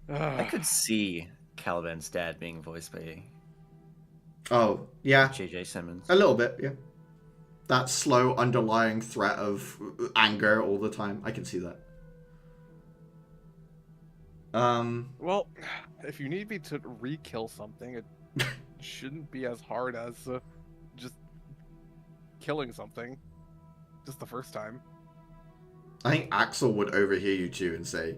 I could see Caliban's dad being voiced by Oh, yeah. J.J. Simmons. A little bit, yeah. That slow underlying threat of anger all the time. I can see that. Well, if you need me to re-kill something, it shouldn't be as hard as just killing something. Just the first time. I think Axel would overhear you two and say,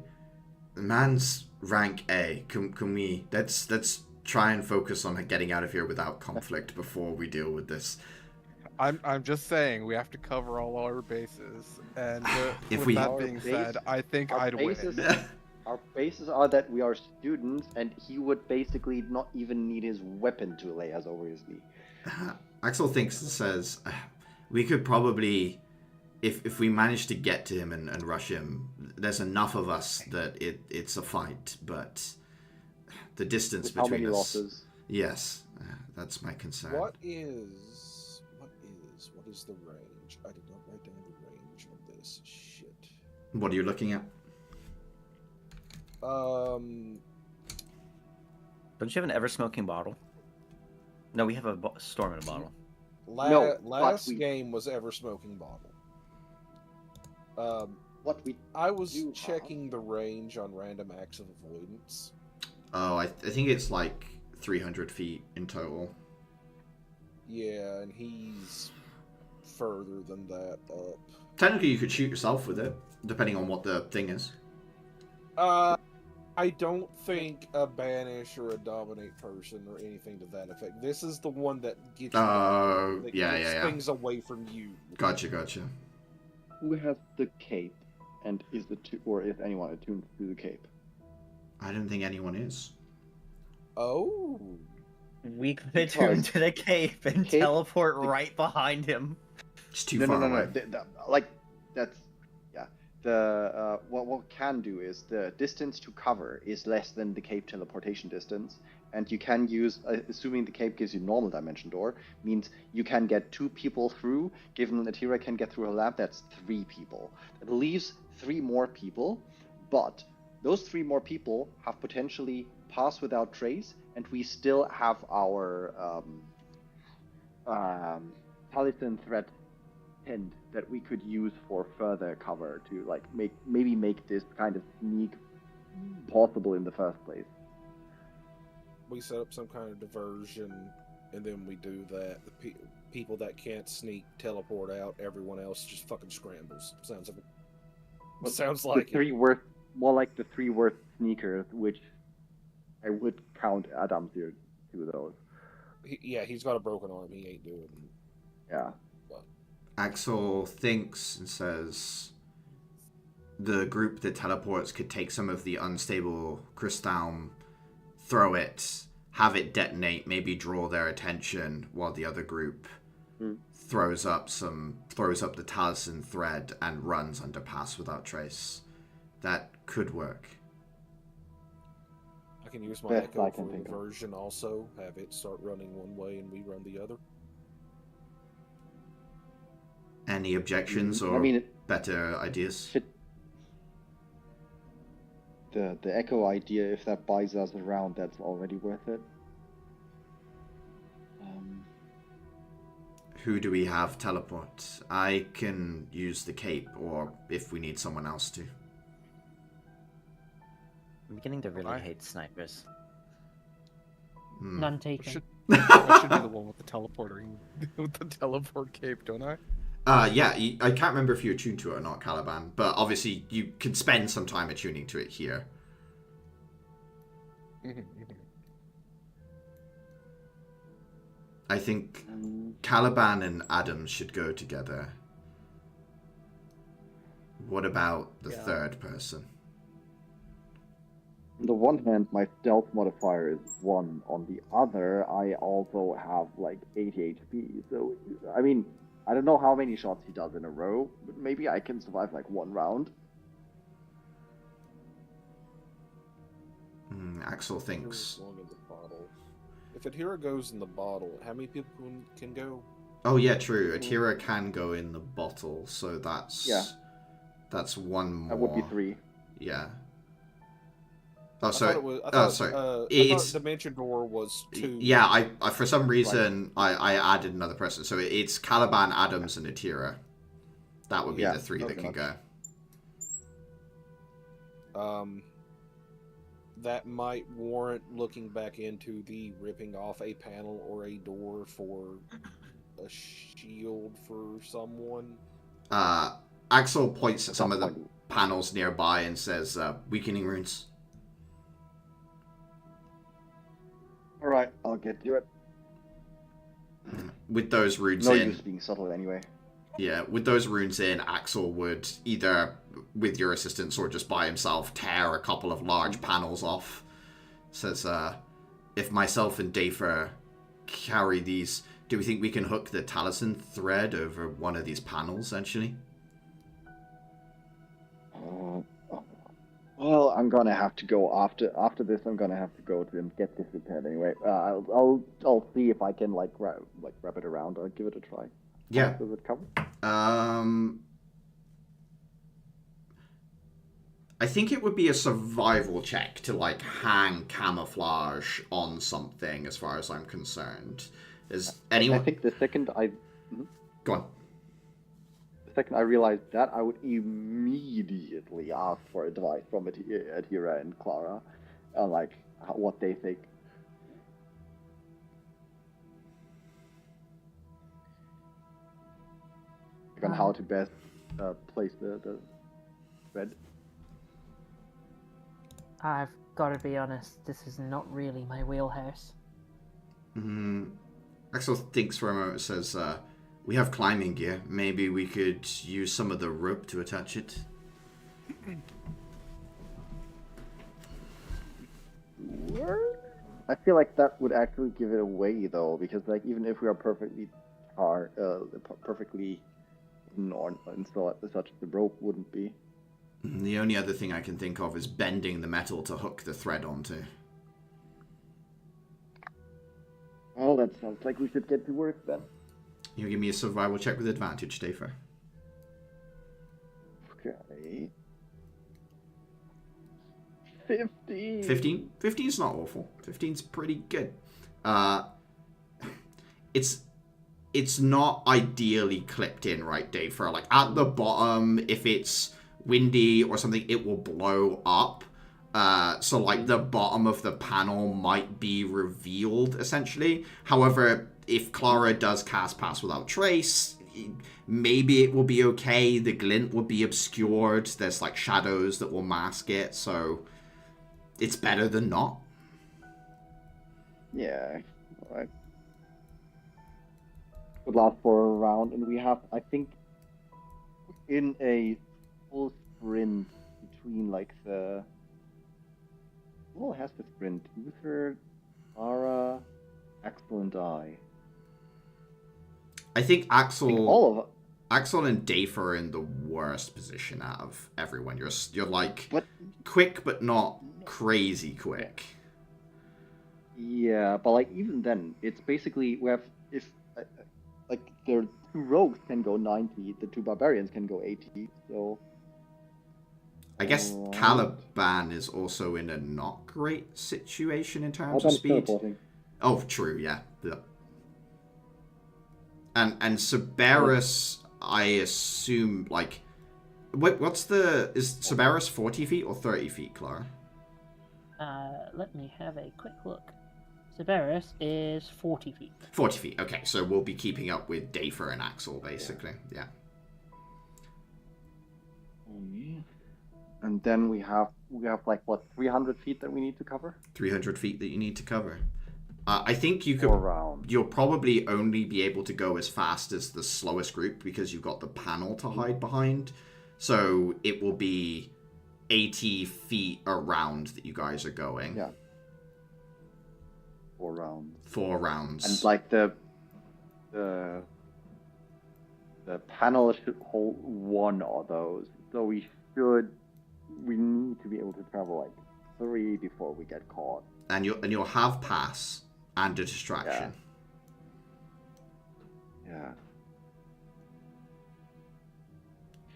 "The man's rank A. Can we let's try and focus on getting out of here without conflict before we deal with this." I'm just saying we have to cover all our bases, and If with we- that being said, I think I'd win. Our bases are that we are students, and he would basically not even need his weapon to lay us over his knee. Axel thinks and says, "We could probably, if we manage to get to him and rush him, there's enough of us that it's a fight, but the distance With how between many us..." losses? Yes, that's my concern. What is the range? I did not write down the range of this shit. What are you looking at? Don't you have an ever-smoking bottle? No, we have a storm in a bottle. Last game was ever smoking bottle. what we I was You have- checking the range on random acts of avoidance. Oh, I think it's like 300 feet in total. Yeah, and he's further than that up. Technically, you could shoot yourself with it, depending on what the thing is. I don't think a banish or a dominate person or anything to that effect. This is the one that gets Oh, that yeah, gets yeah. things away from you. Gotcha. Who has the cape, and is anyone attuned to the cape? I don't think anyone is. Oh, We could attune to the cape and Cape- teleport right behind him. It's too No, far no, away. That's yeah. The what can do is the distance to cover is less than the cape teleportation distance, and you can use, assuming the cape gives you normal dimension door, means you can get 2 people through. Given that Atira can get through her lab, that's 3 people. That leaves 3 more people, but those 3 more people have potentially pass without trace, and we still have our Talisman threat pinned that we could use for further cover to like make this kind of sneak possible in the first place. we set up some kind of diversion, and then we do that. The people that can't sneak teleport out. Everyone else just fucking scrambles. Sounds like the 3 worst, more like the 3 worst sneakers, which I would count Adam's here to those. He's got a broken arm. He ain't doing. Yeah. Axel thinks and says the group that teleports could take some of the unstable crystal, throw it, have it detonate, maybe draw their attention, while the other group throws up the talisman thread and runs under pass without trace. That could work. I can use my Best echo I can for think of. diversion also. Have it start running one way and we run the other. Any objections or better ideas? The echo idea, if that buys us around, that's already worth it. Who do we have teleport? I can use the cape, or if we need someone else to. I'm beginning to really hate snipers. None taken. I should be the one with the teleporting, with the teleport cape, don't I? Yeah, I can't remember if you're attuned to it or not, Caliban, but obviously you can spend some time attuning to it here. I think Caliban and Adams should go together. What about the third person? On the one hand, my stealth modifier is 1. On the other, I also have like 80 HP. So, I mean, I don't know how many shots he does in a row, but maybe I can survive like 1 round. Axel thinks. If Atira goes in the bottle, how many people can go? Oh yeah, true. Atira can go in the bottle, so that's that's 1 more. That would be 3. Yeah. Oh, sorry. I thought Dimension Door was 2. Yeah, I for some reason I added another person, so it's Caliban, Adams, and Atira. That would be the 3 that can go. That might warrant looking back into the ripping off a panel or a door for a shield for someone. Axel points at some of the panels nearby and says, weakening runes. Alright, I'll get to it. With those runes no in... use being subtle anyway. Yeah, with those runes in, Axel would either, with your assistance or just by himself, tear a couple of large panels off. Says, if myself and Dafer carry these, do we think we can hook the talisman thread over one of these panels, actually? Well, I'm gonna have to go after this. I'm gonna have to go to and get this repaired anyway. I'll see if I can wrap it around. I'll give it a try. Yeah. Does it cover? I think it would be a survival check to hang camouflage on something, as far as I'm concerned. Is anyone? I think the second Go on. The the second I realized that, I would immediately ask for advice from Adira and Clara on like what they think. On how to best place the thread. I've got to be honest, this is not really my wheelhouse. Axel thinks for a moment and says, we have climbing gear. Maybe we could use some of the rope to attach it. I feel like that would actually give it away though, because like even if we are perfectly installed as such, the rope wouldn't be. The only other thing I can think of is bending the metal to hook the thread onto. Oh, that sounds like we should get to work then. You give me a survival check with advantage, Dafer. Okay. 15. 15? 15's not awful. 15's pretty good. It's not ideally clipped in, right, Dafer? Like, at the bottom, if it's windy or something, it will blow up. So, like, the bottom of the panel might be revealed, essentially. However, if Clara does cast Pass Without Trace, maybe it will be okay. The glint will be obscured. There's, like, shadows that will mask it, so it's better than not. Yeah, alright. Would last for a round, and we have, I think, in a full sprint between, like, the... Who has the sprint? Uther, Ara, Axel, and I. I think Axel... all of us. Axel and Dafe are in the worst position out of everyone. You're like, But... quick, but not crazy quick. Yeah, but, like, even then, it's basically, we have, if, like, the 2 rogues can go 90, the 2 barbarians can go 80, so... I guess Caliban is also in a not great situation in terms of speed. Teleporting. Oh, true, yeah. And Cerberus, I assume, like... What's the... Is Cerberus 40 feet or 30 feet, Clara? Let me have a quick look. Severus is 40 feet. 40 feet, okay. So we'll be keeping up with Dafer and Axel, basically. Yeah. And then we have like, what, 300 feet that we need to cover? 300 feet that you need to cover. I think you could... Around. You'll probably only be able to go as fast as the slowest group because you've got the panel to hide behind. So it will be 80 feet around that you guys are going. Yeah. 4 rounds. 4 rounds. And like the panel should hold 1 of those. So we need to be able to travel like 3 before we get caught. And you'll have pass and a distraction. Yeah.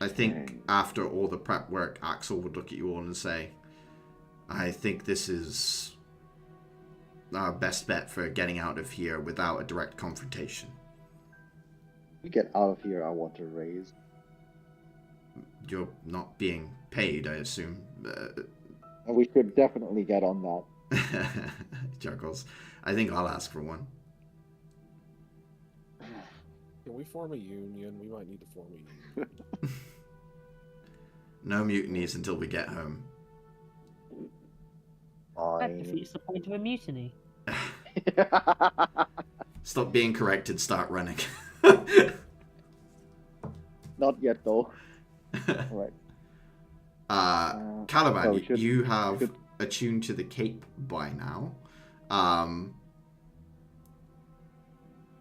I think after all the prep work, Axel would look at you all and say, I think this is our best bet for getting out of here without a direct confrontation. We get out of here, I want to raise. You're not being paid, I assume. We should definitely get on that. Chuckles. I think I'll ask for one. Can we form a union? We might need to form a union. No mutinies until we get home. That defeats the point of a mutiny. Stop being corrected, start running. Not yet, though. Alright. Caliban, you have attuned to the cape by now.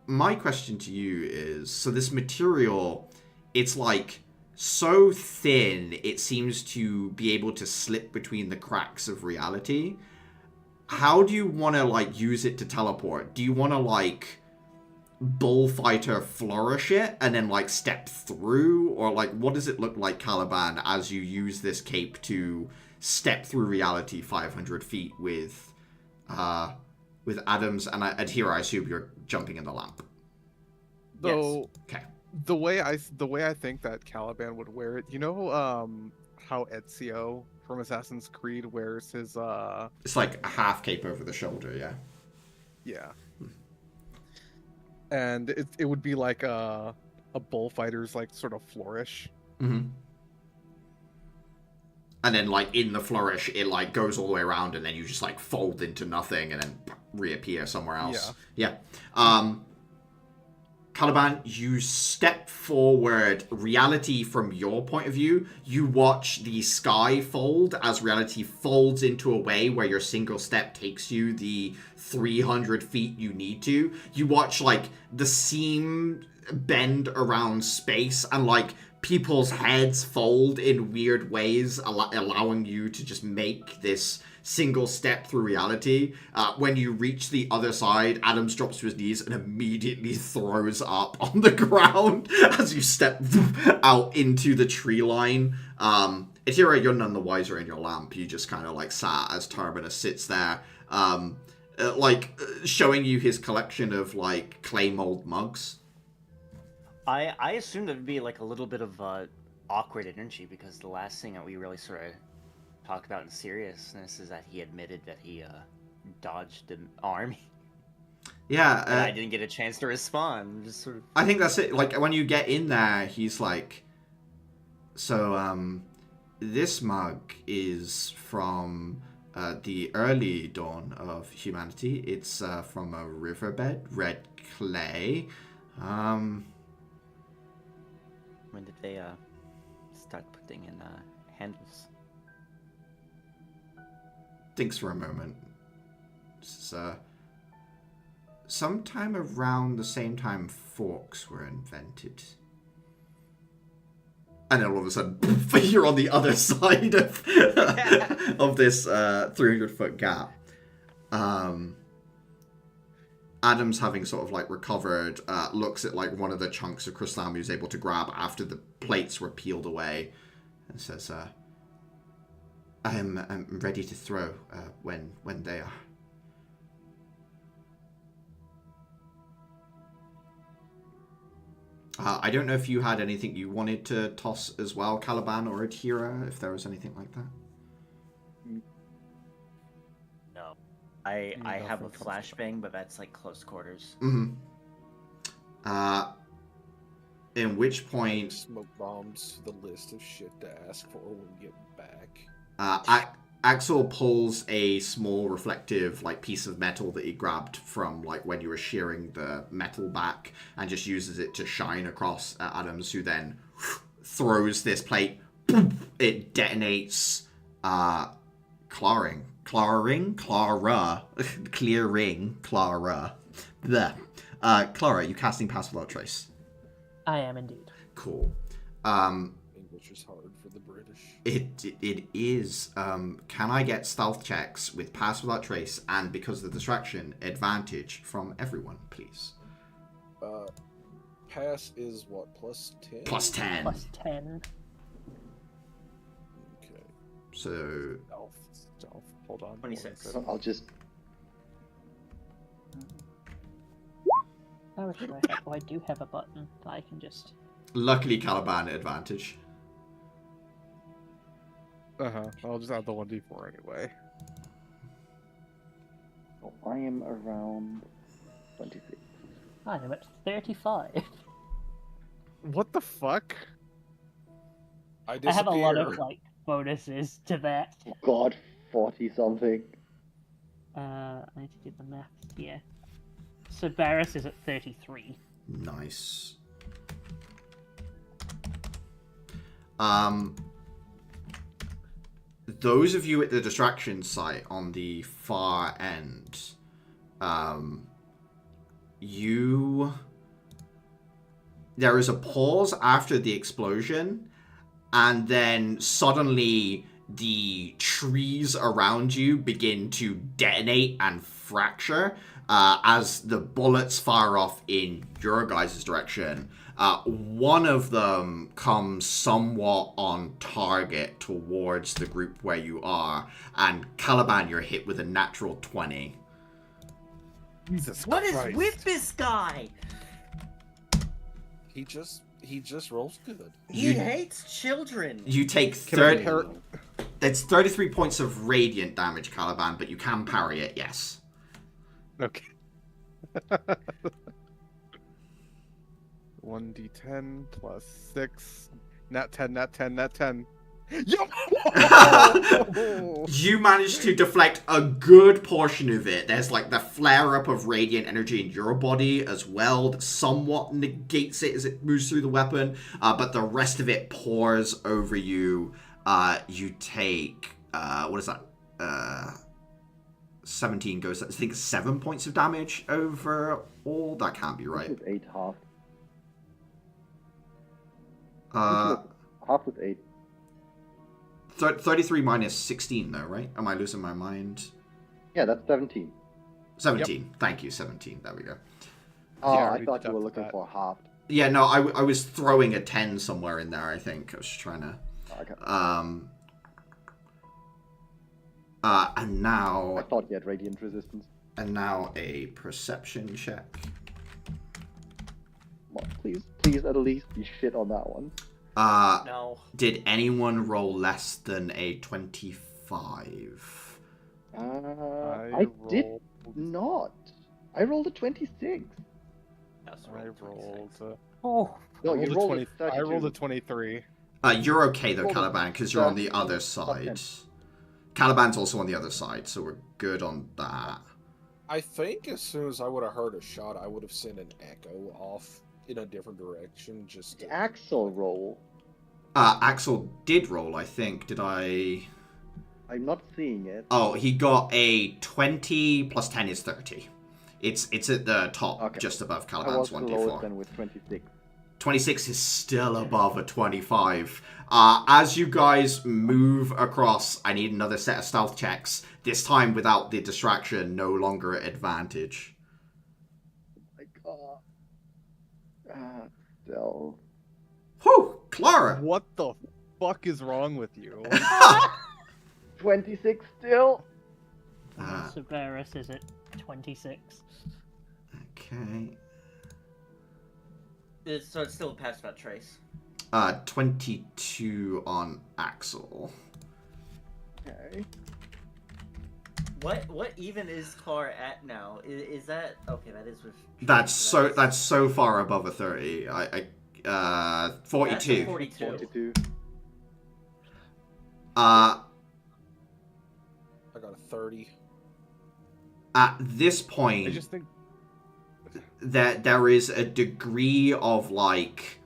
My question to you is, so this material, it's like so thin, it seems to be able to slip between the cracks of reality. How do you want to, like, use it to teleport? Do you want to, like, bullfighter flourish it and then, like, step through? Or, like, what does it look like, Caliban, as you use this cape to step through reality 500 feet with Adams? And here I assume you're jumping in the lamp. So, Yes. Okay. The way I think that Caliban would wear it, how Ezio from Assassin's Creed wears his It's like a half cape over the shoulder, yeah. yeah. And it would be like a bullfighter's like sort of flourish. Mm-hmm. And then, like, in the flourish, it, like, goes all the way around, and then you just, like, fold into nothing and then reappear somewhere else. Yeah. Caliban, you step forward. Reality, from your point of view, you watch the sky fold as reality folds into a way where your single step takes you the 300 feet you need to. You watch, like, the seam bend around space and, like, people's heads fold in weird ways, allowing you to just make this single step through reality. When you reach the other side, Adams drops to his knees and immediately throws up on the ground as you step out into the tree line. Itira, you're none the wiser in your lamp. You just kind of like sat as Turbinus sits there, showing you his collection of like clay mold mugs. I assumed it would be like a little bit of awkward energy because the last thing that we really sort of talked about in seriousness is that he admitted that he dodged the army. Yeah, and I didn't get a chance to respond. Just sort of. I think that's it. Like when you get in there, he's like, "So, this mug is from the early dawn of humanity. It's from a riverbed, red clay. When did they start putting in handles? Thinks for a moment. It's, sometime around the same time forks were invented. And then all of a sudden, you're on the other side of, of this 300-foot gap. Adams, having sort of like recovered, looks at like one of the chunks of crystal he was able to grab after the plates were peeled away, and says, "I'm ready to throw when they are." I don't know if you had anything you wanted to toss as well, Caliban or Adhira, if there was anything like that. No. I have a flashbang, but that's like close quarters. Mm-hmm. In which point... Smoke bombs the list of shit to ask for when we get back. Axel pulls a small reflective like piece of metal that he grabbed from like when you were shearing the metal back and just uses it to shine across at Adams, who then throws this plate. It detonates clearing Clara. Clara, you casting Pass Without Trace? I am indeed. Cool. English is hard for the British. It is. Can I get stealth checks with Pass Without Trace and, because of the distraction, advantage from everyone, please? Pass is what, plus 10? Plus 10. Plus 10. Okay. So... Stealth. Hold on. 26. I'll just... Oh, I do have a button that I can just... Luckily, Caliban advantage. I'll just add the 1d4 anyway. Oh, I am around 26. I am at 35. What the fuck? I I have a lot of like bonuses to that. Oh god, 40 something. I need to do the math here. So Barris is at 33. Nice. Those of you at the distraction site on the far end, there is a pause after the explosion, and then suddenly the trees around you begin to detonate and fracture as the bullets fire off in your guys' direction. One of them comes somewhat on target towards the group where you are, and Caliban, you're hit with a natural 20. Jesus What Christ. is with this guy? He just He just rolls good. He hates children. You take Can I 30. par- It's 33 points of radiant damage, Caliban, but you can parry it. Yes. Okay. 1d10 plus 6. Nat 10, nat 10, nat 10. Yup! You managed to deflect a good portion of it. There's like the flare up of radiant energy in your body as well that somewhat negates it as it moves through the weapon, but the rest of it pours over you. You take what is that? 17 goes. I think 7 points of damage overall. That can't be right. With 8 half. Uh, Half with 8. 33 minus 16 though, right? Am I losing my mind? Yeah, that's 17. 17. Yep. Thank you, 17. There we go. Oh, Yeah, I thought you were looking for half. Yeah, no, I was throwing a 10 somewhere in there, I think. I was just trying to... Okay. And now... I thought you had radiant resistance. And now a perception check. Come on, please at least be shit on that one. No. Did anyone roll less than a 25? I did not. I rolled a 26. That's I rolled. Oh, No, you rolled a 32. I rolled a 23. You're okay though, Roll the- Caliban, because you're on the other side. Caliban's also on the other side, so we're good on that. I think as soon as I would have heard a shot, I would have sent an echo off in a different direction. Just to... Axel roll. Axel did roll, I think. Did I... I'm not seeing it. Oh, he got a 20 plus 10 is 30. It's at the top, Okay. just above I Caliban's was the lowest 1d4. then with 26. 26 is still above a 25. As you guys move across, I need another set of stealth checks. This time without the distraction, no longer at advantage. My God. Still. Whew, Clara! What the fuck is wrong with you? 26 still. Severus is at 26. Okay. So it's still past that trace. 22 on Axel. Okay. What even is Clar at now? Is that okay? That is with. That's so far above a 30. 42. 42. I got a 30. At this I point, just think there is a degree of like,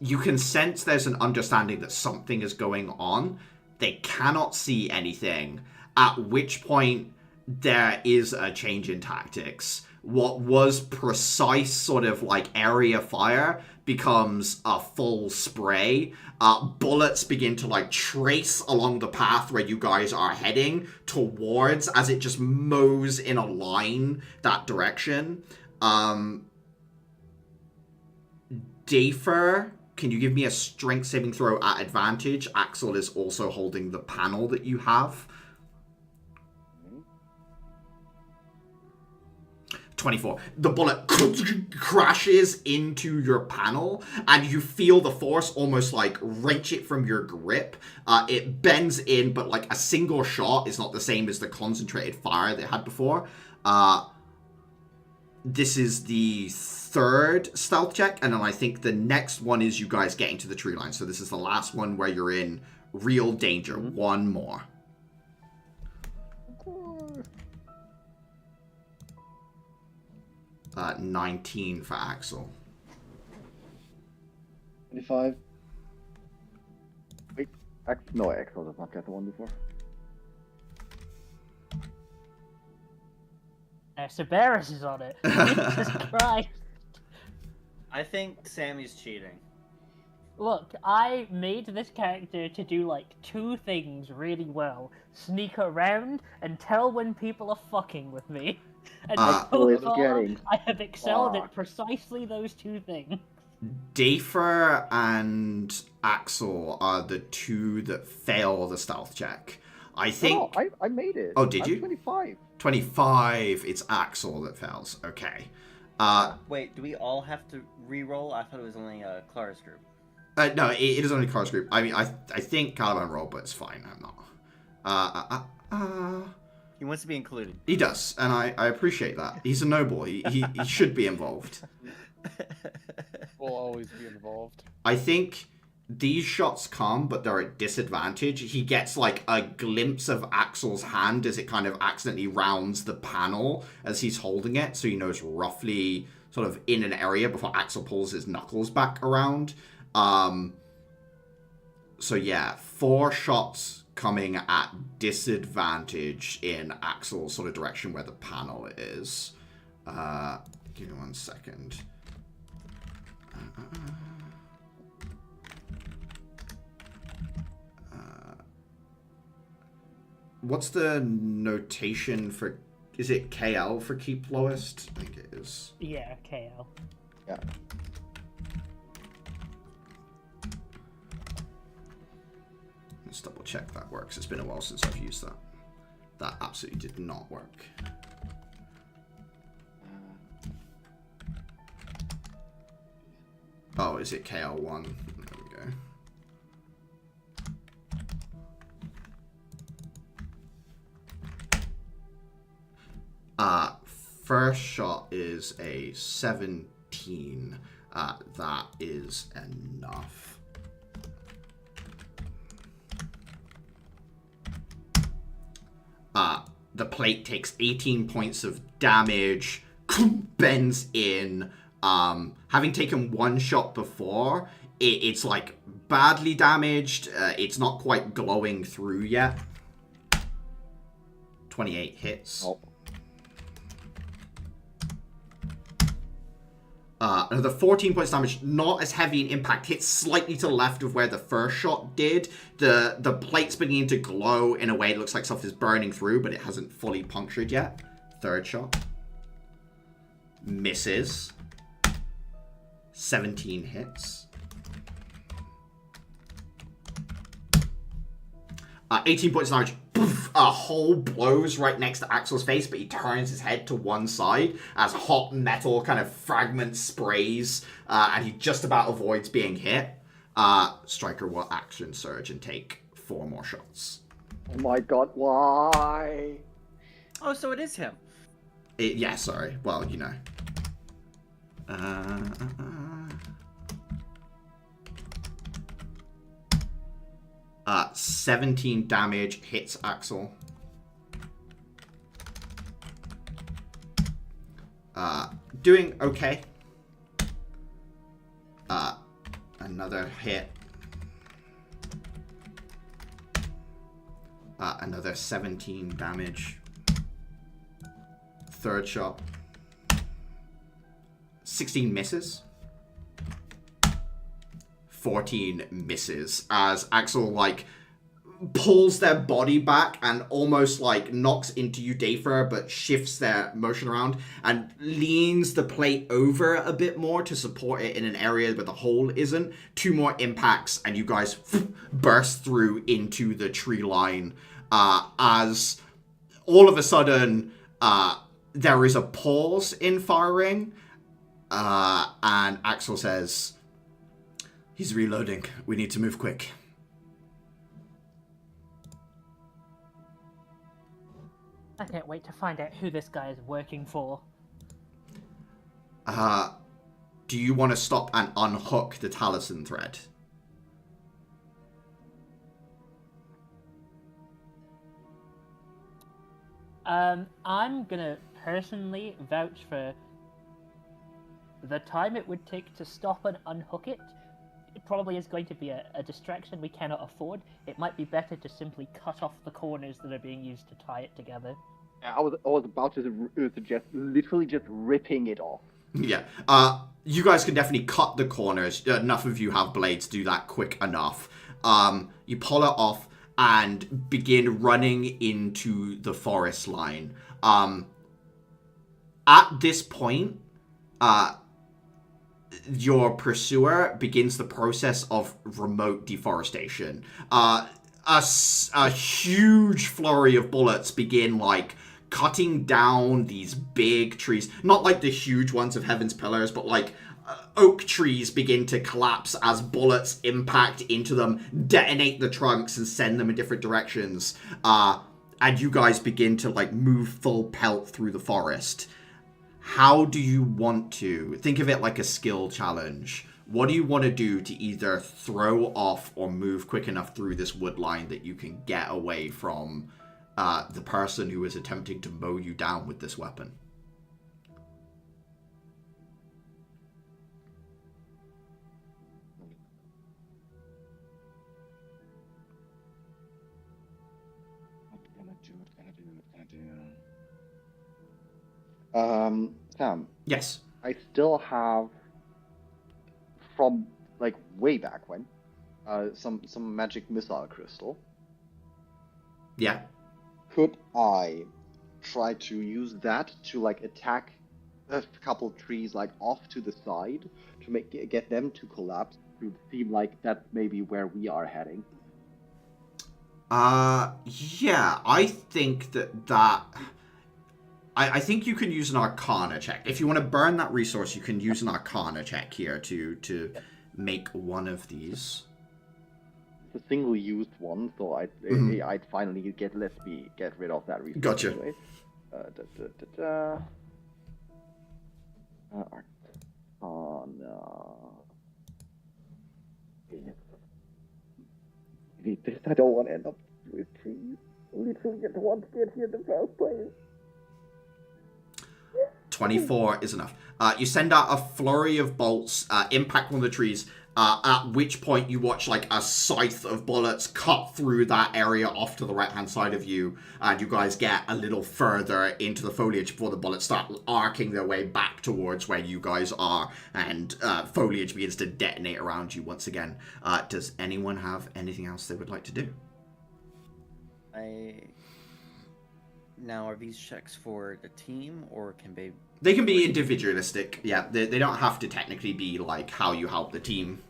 you can sense there's an understanding that something is going on. They cannot see anything, at which point there is a change in tactics. What was precise sort of like area fire becomes a full spray. Bullets begin to like trace along the path where you guys are heading towards as it just mows in a line that direction. Dafer, can you give me a strength saving throw at advantage? Axel is also holding the panel that you have. 24. The bullet crashes into your panel, and you feel the force almost like wrench it from your grip. It bends in, but like a single shot is not the same as the concentrated fire they had before. This is the third stealth check, and then I think the next one is you guys getting to the tree line. So this is the last one where you're in real danger. One more. 19 for Axel. 25. Wait. No, Axel does not get the one before. Severus is on it. Jesus Christ. I think Sammy's cheating. Look, I made this character to do like two things really well. Sneak around and tell when people are fucking with me. And Well, so it's far, getting I have excelled at fucked. precisely those two things. Dafer and Axel are the two that fail the stealth check. I think... No, I made it. Oh, did I'm you? 25. 25, it's Axel that fails. Okay. Wait, do we all have to re-roll? I thought it was only Clara's group. No, it is only Car's group. I mean, I think Caliban rolled, but it's fine. I'm not. He wants to be included. He does, and I appreciate that. He's a noble. He should be involved. We'll always be involved. I think these shots come, but they're at disadvantage. He gets like a glimpse of Axel's hand as it kind of accidentally rounds the panel as he's holding it, so he knows roughly sort of in an area before Axel pulls his knuckles back around. So yeah, 4 shots coming at disadvantage in Axel's sort of direction where the panel is. Give me 1 second. What's the notation for... Is it KL for keep lowest? I think it is. Yeah, KL. Yeah. Let's double check that works. It's been a while since I've used that. That absolutely did not work. Oh, is it KL1? There we go. First shot is a 17. That is enough. The plate takes 18 points of damage, bends in. Having taken 1 shot before, it's like badly damaged. It's not quite glowing through yet. 28 hits. Oh. Another 14 points damage, not as heavy in impact, hits slightly to the left of where the first shot did. The plate's beginning to glow in a way that looks like stuff is burning through, but it hasn't fully punctured yet. Third shot. Misses. 17 hits. 18 points of damage. Poof, a hole blows right next to Axel's face, but he turns his head to one side as hot metal kind of fragment sprays, and he just about avoids being hit. Striker will action surge and take 4 more shots. Oh my god, why? Oh, so it is him. Yeah, sorry. Well, you know. 17 damage hits Axel. Doing okay. Another hit. Another 17 damage. Third shot. 16 misses. 14 misses as Axel like pulls their body back and almost like knocks into you, Dafer, but shifts their motion around and leans the plate over a bit more to support it in an area where the hole isn't. 2 more impacts and you guys burst through into the tree line as all of a sudden there is a pause in firing and Axel says, "He's reloading. We need to move quick." I can't wait to find out who this guy is working for. Do you want to stop and unhook the Taliesin thread? I'm gonna personally vouch for the time it would take to stop and unhook it. It probably is going to be a distraction we cannot afford. It might be better to simply cut off the corners that are being used to tie it together. I was about to suggest literally just ripping it off. Yeah. You guys can definitely cut the corners. Enough of you have blades to do that quick enough. You pull it off and begin running into the forest line. At this point, your pursuer begins the process of remote deforestation. A huge flurry of bullets begin, like, cutting down these big trees. Not like the huge ones of Heaven's Pillars, but like oak trees begin to collapse as bullets impact into them, detonate the trunks, and send them in different directions. And you guys begin to like move full pelt through the forest. How do you want to think of it like a skill challenge? What do you want to do to either throw off or move quick enough through this wood line that you can get away from the person who is attempting to mow you down with this weapon? Sam. Yes. I still have, from like way back when, some magic missile crystal. Yeah. Could I try to use that to like attack a couple trees like off to the side to get them to collapse? To seem like that's maybe where we are heading. Yeah. I think that. I think you can use an Arcana check. If you want to burn that resource, you can use an Arcana check here to make one of these. It's a single-used one, so I'd finally let me get rid of that resource. Gotcha. Anyway. Arcana. I don't want to end up with trees. Literally get one to get here in the first place. 24 is enough. You send out a flurry of bolts, impact one of the trees, at which point you watch like a scythe of bullets cut through that area off to the right-hand side of you, and you guys get a little further into the foliage before the bullets start arcing their way back towards where you guys are, and foliage begins to detonate around you once again. Does anyone have anything else they would like to do? Now, are these checks for the team, or can they... They can be individualistic, yeah. They don't have to technically be, like, how you help the team.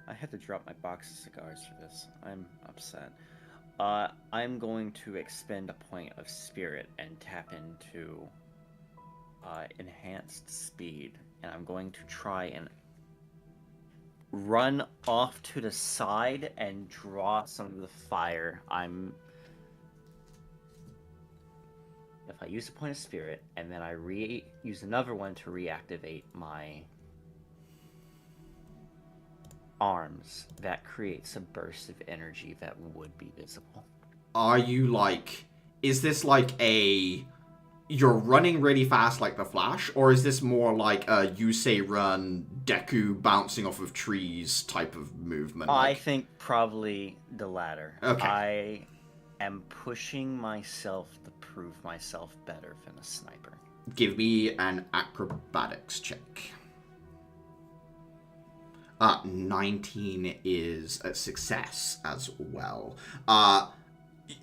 I had to drop my box of cigars for this. I'm upset. I'm going to expend a point of spirit and tap into enhanced speed, and I'm going to try and run off to the side and draw some of the fire. If I use a point of spirit and then I use another one to reactivate my arms, that creates a burst of energy that would be visible. Are you like, is this like you're running really fast like the Flash, or is this more like a you say run, Deku bouncing off of trees type of movement? I think probably the latter. Okay. I am pushing myself to prove myself better than a sniper. Give me an acrobatics check. 19 is a success as well.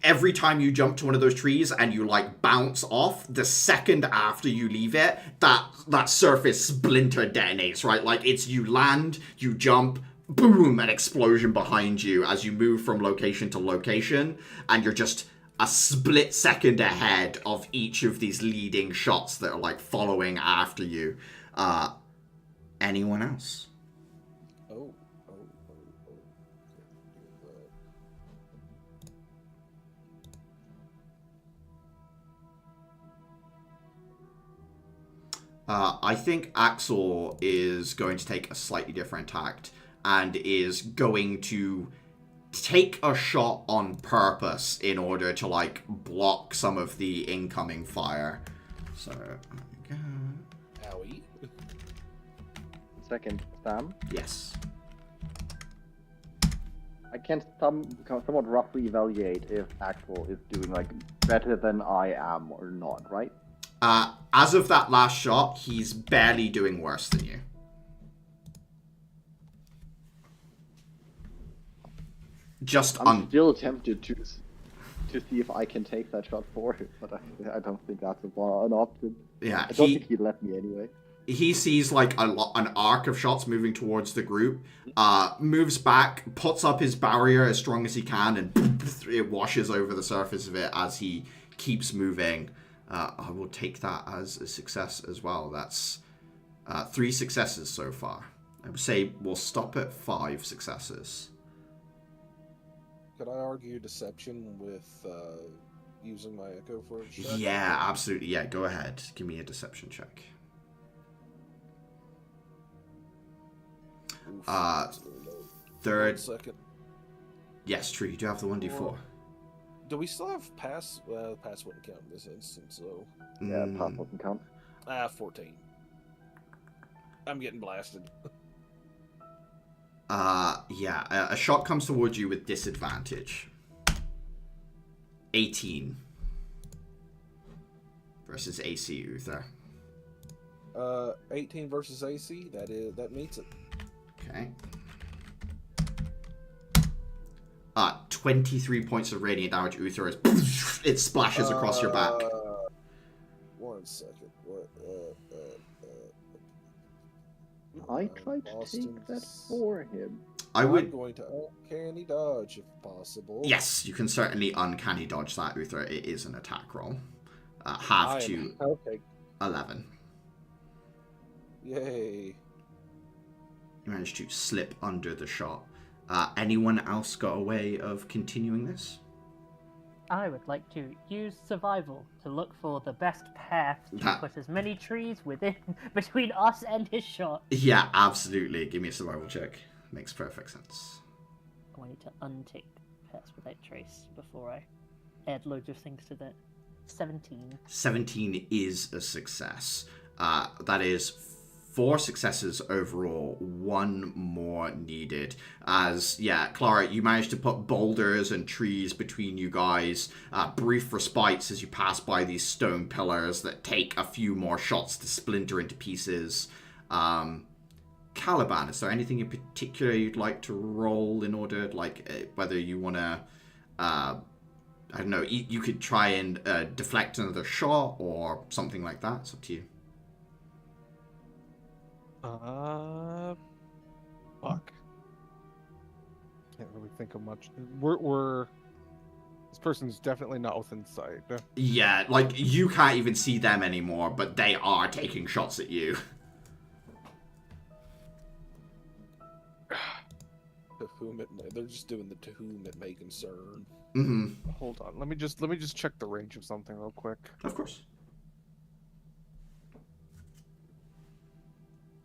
Every time you jump to one of those trees and you like bounce off, the second after you leave it, that surface splinter detonates, right? Like it's you land, you jump, boom, an explosion behind you as you move from location to location, and you're just a split second ahead of each of these leading shots that are like following after you. Anyone else? I think Axel is going to take a slightly different tact and is going to take a shot on purpose in order to, like, block some of the incoming fire. So, there we go. Owie. Second, Sam. Yes. I can somewhat roughly evaluate if Axel is doing, like, better than I am or not, right? As of that last shot, he's barely doing worse than you. I'm still tempted to see if I can take that shot for him, but I don't think that's an option. Yeah, I don't think he'd let me anyway. he sees like an arc of shots moving towards the group, moves back, puts up his barrier as strong as he can, and it washes over the surface of it as he keeps moving. I will take that as a success as well. That's 3 successes so far. I would say we'll stop at 5 successes. Could I argue deception with using my echo for a check? Yeah, absolutely. Yeah, go ahead. Give me a deception check. Oof, Third. 1 second. Yes, true. You do have the 1d4. Do we still have pass? Well, pass wouldn't count in this instance, so. Yeah, pass doesn't count. 14. I'm getting blasted. Yeah, a shot comes towards you with disadvantage. 18 versus AC, Uther. 18 versus AC. That meets it. Okay. 23 points of radiant damage, Uther, as it splashes across your back. 1 second. What? I tried to take that for him. I would. I'm going to uncanny dodge if possible. Yes, you can certainly uncanny dodge that, Uther. It is an attack roll. Half to Okay. 11. Yay. You managed to slip under the shot. Anyone else got a way of continuing this? I would like to use survival to look for the best path to put as many trees within between us and his shot. Yeah, absolutely. Give me a survival check. Makes perfect sense. I need to untick pass without trace before I add loads of things to that. 17. 17 is a success. That is 4 successes overall, 1 more needed. As, yeah, Clara, you managed to put boulders and trees between you guys. Brief respites as you pass by these stone pillars that take a few more shots to splinter into pieces. Caliban, is there anything in particular you'd like to roll in order, like, whether you want to, I don't know, you could try and deflect another shot or something like that. It's up to you. Fuck. Can't really think of much. We're this person's definitely not within sight. Yeah, like, you can't even see them anymore, but they are taking shots at you. To whom it may, they're just doing the to whom it may concern. Mm-hmm. Hold on, let me just check the range of something real quick. Of course.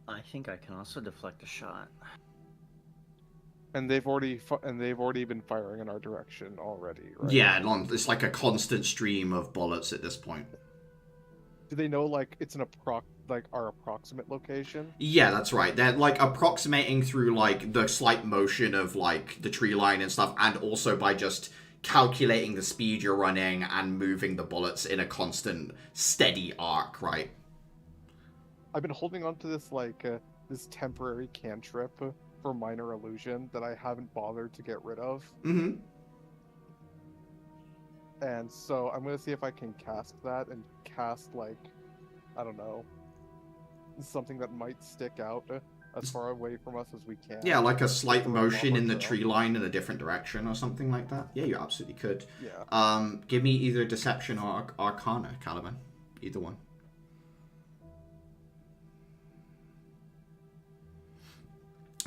I think I can also deflect a shot. And they've already been firing in our direction already, right? Yeah, it's like a constant stream of bullets at this point. Do they know like it's our approximate location? Yeah, that's right. They're like approximating through like the slight motion of like the tree line and stuff, and also by just calculating the speed you're running and moving the bullets in a constant, steady arc, right? I've been holding on to this this temporary cantrip for minor illusion that I haven't bothered to get rid of. Mm-hmm. And so I'm gonna see if I can cast that and cast like, I don't know, something that might stick out as far away from us as we can. Yeah, like a slight For a motion in the trail. tree line in a different direction or something like that. Yeah, you absolutely could. Yeah. Give me either Deception or Arcana, Caliban. Either one.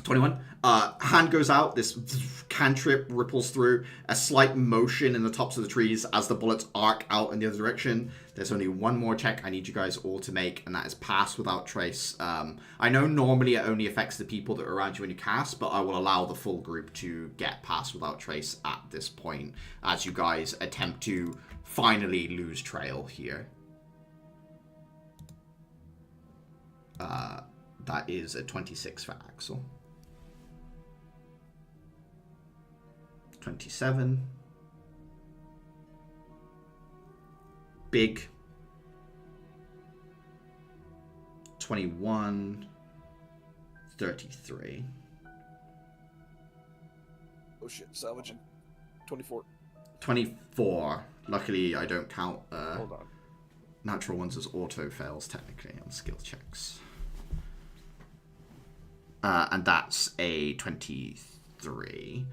21. Hand goes out, this cantrip ripples through, a slight motion in the tops of the trees as the bullets arc out in the other direction. There's only one more check I need you guys all to make, and that is Pass Without Trace. I know normally it only affects the people that are around you when you cast, but I will allow the full group to get Pass Without Trace at this point, as you guys attempt to finally lose trail here. That is a 26 for Axel. 27. Big. 21. 33. Oh shit, salvaging. 24. 24. Luckily, I don't count Hold on. natural ones as auto fails technically on skill checks. and that's a 23.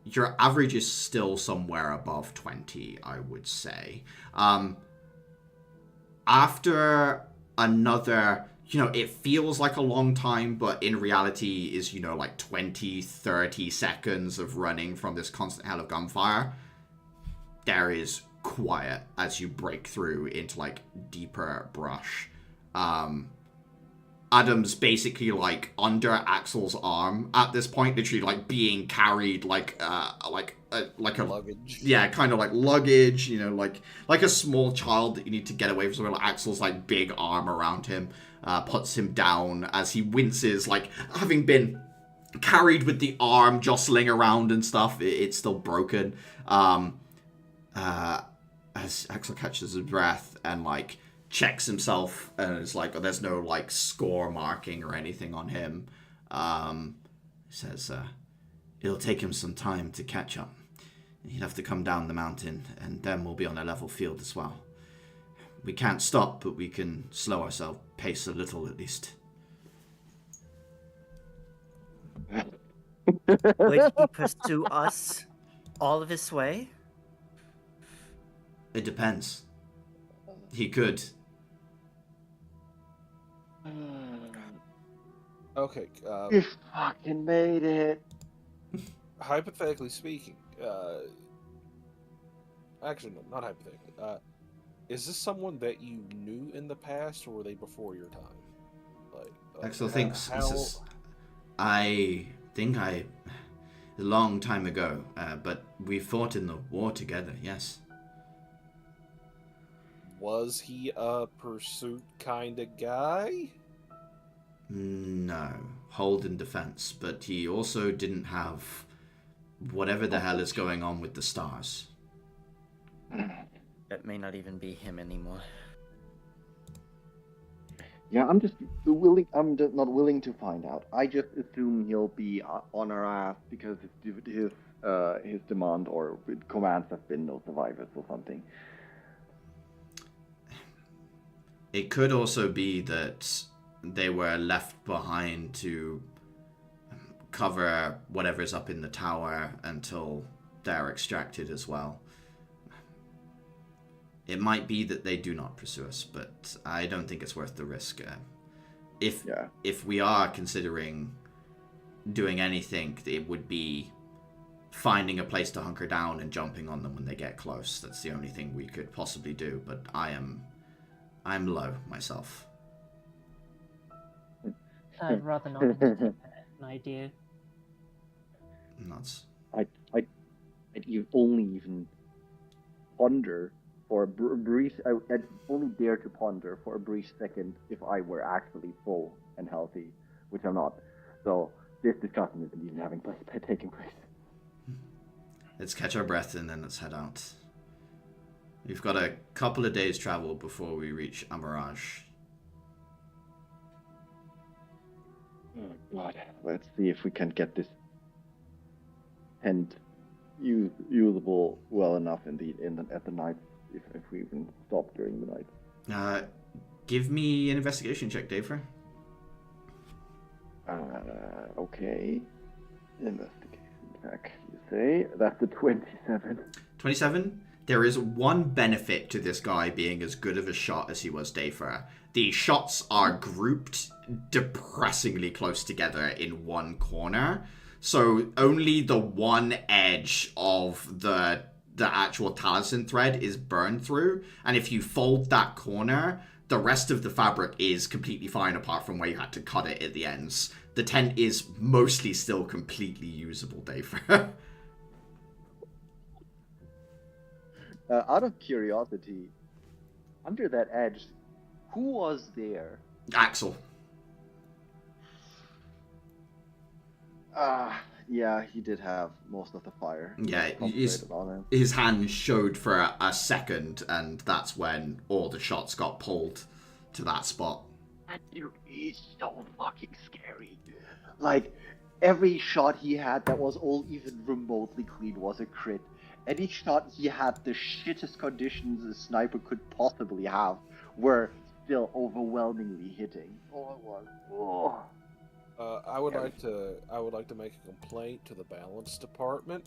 Your average is still somewhere above 20, I would say. After another, it feels like a long time, but in reality is, like 20, 30 seconds of running from this constant hell of gunfire. There is quiet as you break through into, like, deeper brush. Adam's basically, like, under Axel's arm at this point, literally, like, being carried like a luggage. Yeah, kind of like luggage, like a small child that you need to get away from. So, like, Axel's, like, big arm around him puts him down as he winces, like, having been carried with the arm jostling around and stuff. It's still broken. As Axel catches his breath and, like, checks himself, and it's like, there's no, like, score marking or anything on him. He says, it'll take him some time to catch up. He'd have to come down the mountain, and then we'll be on a level field as well. We can't stop, but we can slow ourselves pace a little at least. Would he pursue us all of this way? It depends. He could. Okay. You fucking made it. Hypothetically speaking, actually, no, not hypothetically. Is this someone that you knew in the past, or were they before your time? Axel thinks I think a long time ago, but we fought in the war together, yes. Was he a pursuit kind of guy? No, hold in defense, but he also didn't have whatever the hell is going on with the stars. That may not even be him anymore. Yeah, I'm just not willing to find out. I just assume he'll be on our ass because his demand or commands have been no survivors or something. It could also be that they were left behind to cover whatever's up in the tower until they're extracted as well. It might be that they do not pursue us, but I don't think it's worth the risk. If we are considering doing anything, it would be finding a place to hunker down and jumping on them when they get close. That's the only thing we could possibly do, but I'm low myself. I'd rather not entertain an idea. Nuts. I'd only even ponder for a brief. I'd only dare to ponder for a brief second if I were actually full and healthy, which I'm not. So this discussion isn't even taking place. Let's catch our breath and then let's head out. We've got a couple of days travel before we reach Amaraj. Oh God! Let's see if we can get this tent usable well enough at the night. If we even stop during the night. Give me an investigation check, Dave. Okay. Investigation check. You say that's a 27. 27. There is one benefit to this guy being as good of a shot as he was, Dafer. The shots are grouped depressingly close together in one corner. So only the one edge of the actual talisman thread is burned through. And if you fold that corner, the rest of the fabric is completely fine apart from where you had to cut it at the ends. The tent is mostly still completely usable, Dafer. Out of curiosity, under that edge, who was there? Axel. Yeah, he did have most of the fire. Yeah, his hand showed for a second, and that's when all the shots got pulled to that spot. That dude is so fucking scary. Like, every shot he had that was all even remotely clean was a crit. Any shot he had the shittest conditions a sniper could possibly have were still overwhelmingly hitting. Oh, it was. Oh. I would like to make a complaint to the balance department.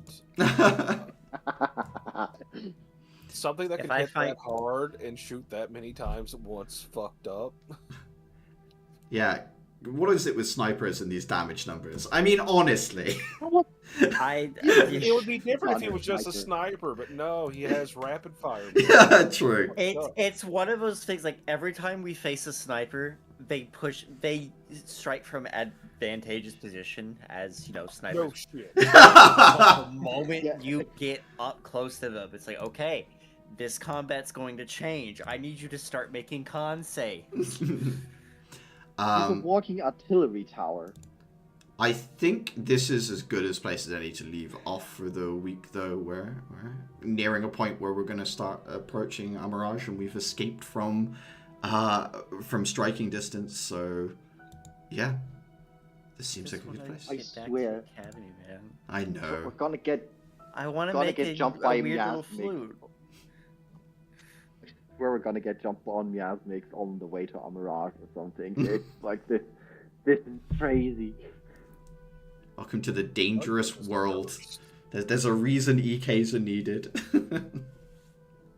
Something that If can I hit find- that hard and shoot that many times at once fucked up. Yeah. What is it with snipers and these damage numbers? I mean, honestly. It would be different if he Not a was just a sniper, but no, he has rapid fire. Yeah, true. It's one of those things, like, every time we face a sniper, they strike from advantageous position, as, you know, No snipers. shit. But the moment Yeah. you get up close to them, it's like, okay, this combat's going to change. I need you to start making Kansei. He's a walking artillery tower. I think this is as good as place as any to leave off for the week, though. We're nearing a point where we're going to start approaching Amirage, and we've escaped from striking distance. So, yeah, this seems like a good place. I Get back to swear. the academy, man. I We're know. gonna get. I want to Gotta make get a jumped by weird little Miasmic. flute. We're gonna get jumped on Miasmics on the way to Amirage or something. It's like this. This is crazy. Welcome to the dangerous world. There's a reason EKs are needed.